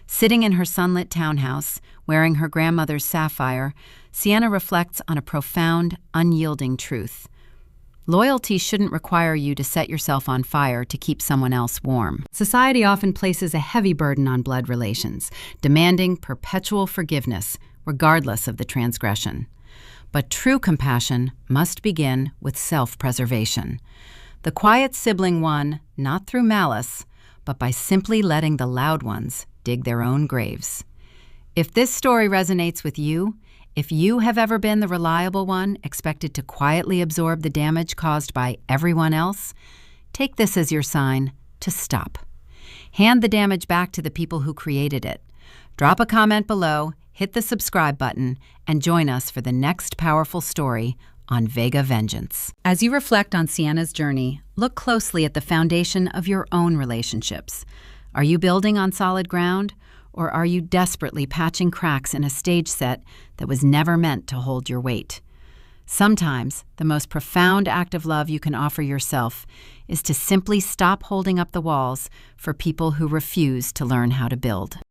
Sitting in her sunlit townhouse, wearing her grandmother's sapphire, Sienna reflects on a profound, unyielding truth. Loyalty shouldn't require you to set yourself on fire to keep someone else warm. Society often places a heavy burden on blood relations, demanding perpetual forgiveness, regardless of the transgression. But true compassion must begin with self-preservation. The quiet sibling won, not through malice, but by simply letting the loud ones dig their own graves. If this story resonates with you, if you have ever been the reliable one expected to quietly absorb the damage caused by everyone else, take this as your sign to stop. Hand the damage back to the people who created it. Drop a comment below, hit the subscribe button, and join us for the next powerful story on Vega Vengeance. As you reflect on Sienna's journey, look closely at the foundation of your own relationships. Are you building on solid ground? Or are you desperately patching cracks in a stage set that was never meant to hold your weight? Sometimes, the most profound act of love you can offer yourself is to simply stop holding up the walls for people who refuse to learn how to build.